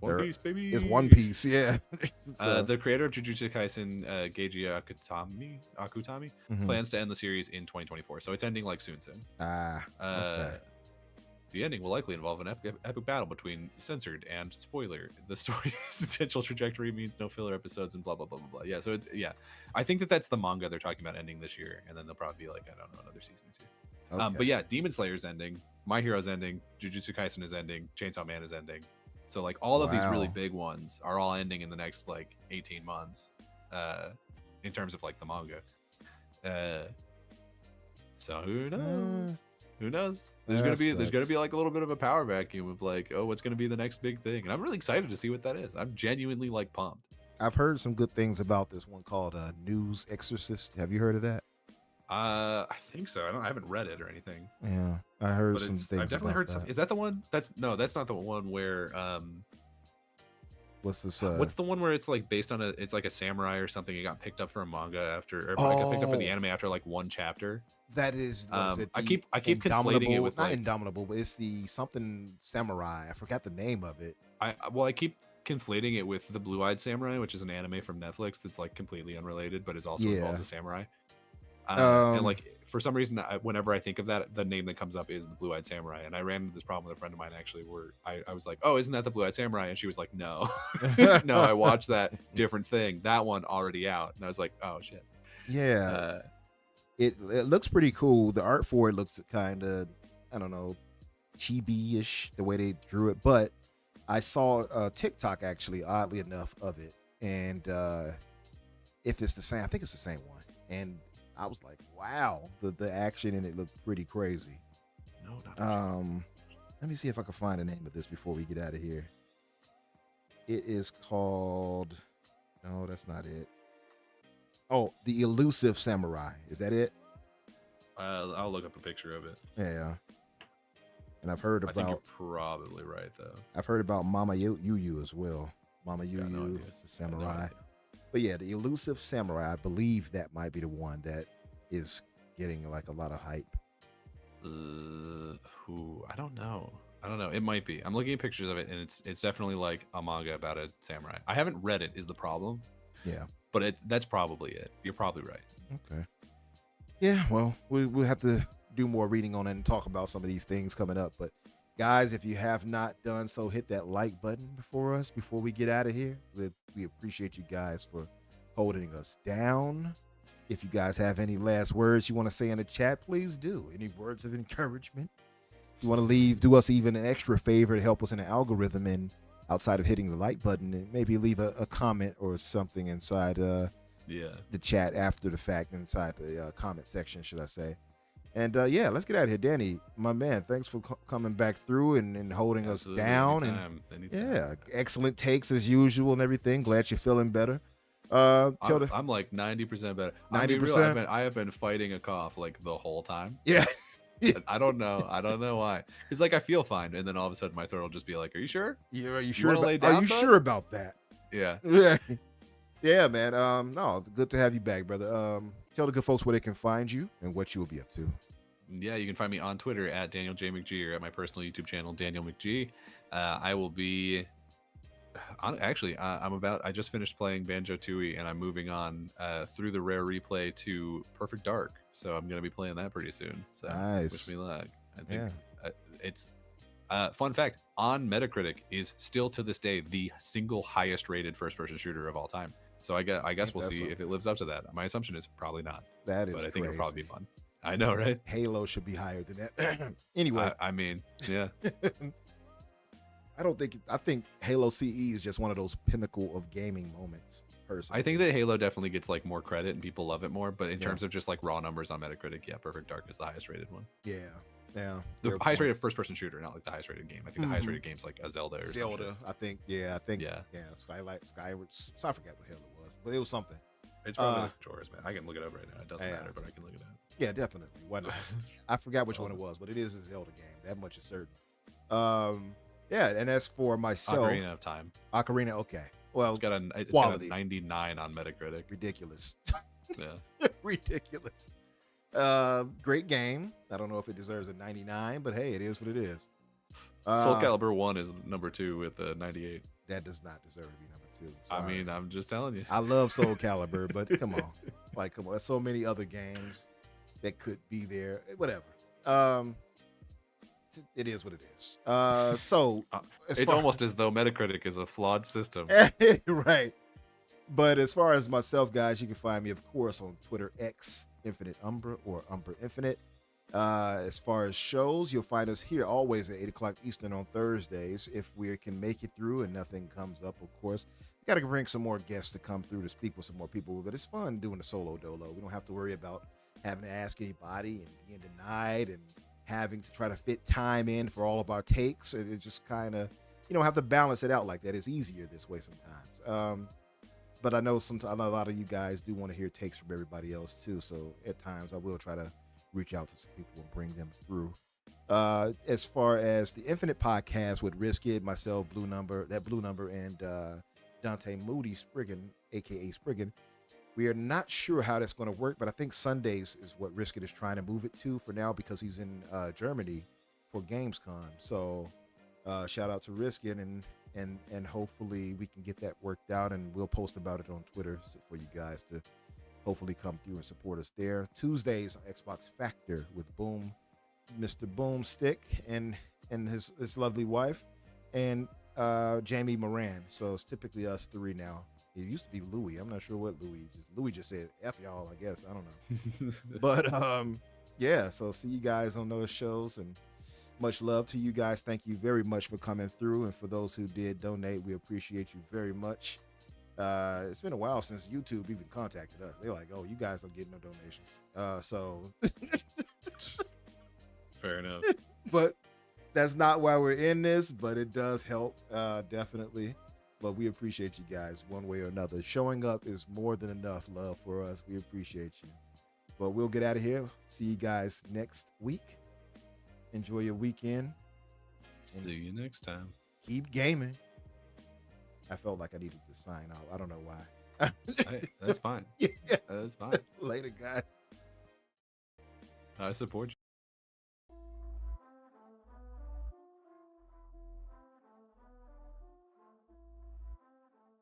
One Piece, baby. is One Piece. Yeah. The creator of Jujutsu Kaisen, Geiji Akutami, plans to end the series in 2024. So it's ending like soon. Okay. The ending will likely involve an epic battle between censored and spoiler. The story's potential trajectory means no filler episodes and blah blah blah blah blah. Yeah, so I think that's the manga they're talking about ending this year, and then they'll probably be like, I don't know, another season or 2. Okay. But yeah, Demon Slayer's ending, My Hero's ending, Jujutsu Kaisen is ending, Chainsaw Man is ending. So like all of these really big ones are all ending in the next like 18 months, in terms of like the manga. So who knows? Who knows? There's gonna be like a little bit of a power vacuum of like, oh, what's gonna be the next big thing? And I'm really excited to see what that is. I'm genuinely like pumped. I've heard some good things about this one called News Exorcist. Have you heard of that? I think so. I haven't read it or anything. Yeah, I heard some things. I've definitely heard some. Is that the one? That's not the one where what's this? What's the one where it's like based on it's like a samurai or something? It got picked up for a manga after, or got picked up for the anime after like one chapter. That is. I keep conflating it with not like Indomitable, but it's the something samurai. I forgot the name of it. I keep conflating it with the Blue-Eyed Samurai, which is an anime from Netflix that's like completely unrelated, but is also involves a samurai. And like for some reason, whenever I think of that, the name that comes up is the Blue-Eyed Samurai. And I ran into this problem with a friend of mine actually, where I was like, "Oh, isn't that the Blue-Eyed Samurai?" And she was like, "No, no, I watched that different thing. That one already out." And I was like, "Oh shit." Yeah, it looks pretty cool. The art for it looks kind of, I don't know, chibi-ish the way they drew it. But I saw TikTok actually, oddly enough, of it, and if it's the same, I think it's the same one. And I was like, wow, the action in it looked pretty crazy. No, not let me see if I can find the name of this before we get out of here. It is called, no, that's not it. Oh, The Elusive Samurai. Is that it? I'll look up a picture of it. Yeah. And I've heard about. I think you're probably right though. I've heard about Mama Yu as well. Mama Yu is the samurai. But yeah, The Elusive Samurai, I believe that might be the one that is getting like a lot of hype. I don't know. It might be. I'm looking at pictures of it, and it's definitely like a manga about a samurai. I haven't read it, is the problem. Yeah. But that's probably it. You're probably right. Okay. Yeah, well, we'll have to do more reading on it and talk about some of these things coming up. But guys, if you have not done so, hit that like button before us before we get out of here. We appreciate you guys for holding us down. If you guys have any last words you want to say in the chat, please do. Any words of encouragement? You want to do us even an extra favor to help us in the algorithm, and outside of hitting the like button, and maybe leave a comment or something inside Yeah. the chat after the fact, inside the comment section, should I say. And yeah, let's get out of here. Danny, my man, thanks for coming back through and holding Absolutely, us down. anytime. Yeah, excellent takes as usual and everything. Glad you're feeling better. I'm like 90% better. I'm being real. 90%? I have been fighting a cough like the whole time. Yeah. I don't know. I don't know why. It's like I feel fine, and then all of a sudden my throat will just be like, "Are you sure? Yeah, are you You sure? wanna lay Are down, you bud?" sure about that? Yeah. Yeah. Yeah, man. No, good to have you back, brother. Tell the good folks where they can find you and what you will be up to. Yeah, you can find me on Twitter at Daniel J McGee or at my personal YouTube channel Daniel McGee. I will be. Actually, I just finished playing Banjo Tooie, and I'm moving on through the rare replay to Perfect Dark. So I'm gonna be playing that pretty soon. So Nice. wish me luck. I think it's. Fun fact: on Metacritic, is still to this day the single highest rated first-person shooter of all time. So I guess we'll see if it lives up to that. My assumption is probably not. That is but I think it'll probably be crazy. fun. I know, right? Halo should be higher than that. Anyway, I mean, yeah. I think Halo CE is just one of those pinnacle of gaming moments. Personally, I think that Halo definitely gets like more credit and people love it more. But in Yeah. terms of just like raw numbers on Metacritic, yeah, Perfect Dark is the highest rated one. Yeah. The fair highest point. rated first-person shooter, not like the highest rated game. I think the highest Mhm. rated game's like a Zelda or Zelda, something. I think. Yeah. Skyward. So I forget what the hell it was, but it was something. It's probably like Jorah's, man. I can look it up right now. It doesn't matter, but I can look it up. Yeah, definitely. Why not? I forgot which one it was, but it is a Zelda game. That much is certain. Yeah, and as for myself, Ocarina of Time. Ocarina, okay. Well, It's got a quality. 99 on Metacritic. Ridiculous. Yeah. Ridiculous. Great game. I don't know if it deserves a 99, but hey, it is what it is. Soul Calibur 1 is number 2 with a 98. That does not deserve to be number 2. I Sorry. mean, I'm just telling you. I love Soul Calibur, but come on. Come on. There's so many other games that could be there. Whatever. It is what it is. So it's almost as though Metacritic is a flawed system. Right. But as far as myself, guys, you can find me, of course, on Twitter X Infinite Umbra or Umbra Infinite. As far as shows, you'll find us here always at 8 o'clock Eastern on Thursdays. If we can make it through and nothing comes up, of course, we got to bring some more guests to come through to speak with some more people. But it's fun doing the solo dolo. We don't have to worry about having to ask anybody and being denied and having to try to fit time in for all of our takes. It just kind of, have to balance it out like that. It's easier this way sometimes. But I know a lot of you guys do want to hear takes from everybody else too. So at times I will try to reach out to some people and bring them through. As far as the Infinite podcast with Riskid, myself, Blue Number, and Dante Moody Spriggan, aka Spriggan, we are not sure how that's going to work, but I think Sundays is what Riskid is trying to move it to for now because he's in Germany for Gamescom. So shout out to Riskid, and hopefully we can get that worked out, and we'll post about it on Twitter for you guys to hopefully come through and support us there. Tuesdays on Xbox Factor with Mr. Boomstick and his lovely wife, and Jamie Moran. So it's typically us three now. It used to be Louis. I'm not sure what Louis just said. F y'all, I guess. I don't know. But yeah, so see you guys on those shows, and much love to you guys. Thank you very much for coming through, and for those who did donate, we appreciate you very much. It's been a while since YouTube even contacted us. They're like, "Oh, you guys don't get no donations." So Fair enough. but that's not why we're in this, but it does help, definitely. But we appreciate you guys one way or another. Showing up is more than enough love for us. We appreciate you. But we'll get out of here. See you guys next week. Enjoy your weekend. See you next time. Keep gaming. I felt like I needed to sign off. I don't know why. Hey, that's fine. Yeah. That's fine. Later, guys. I support you.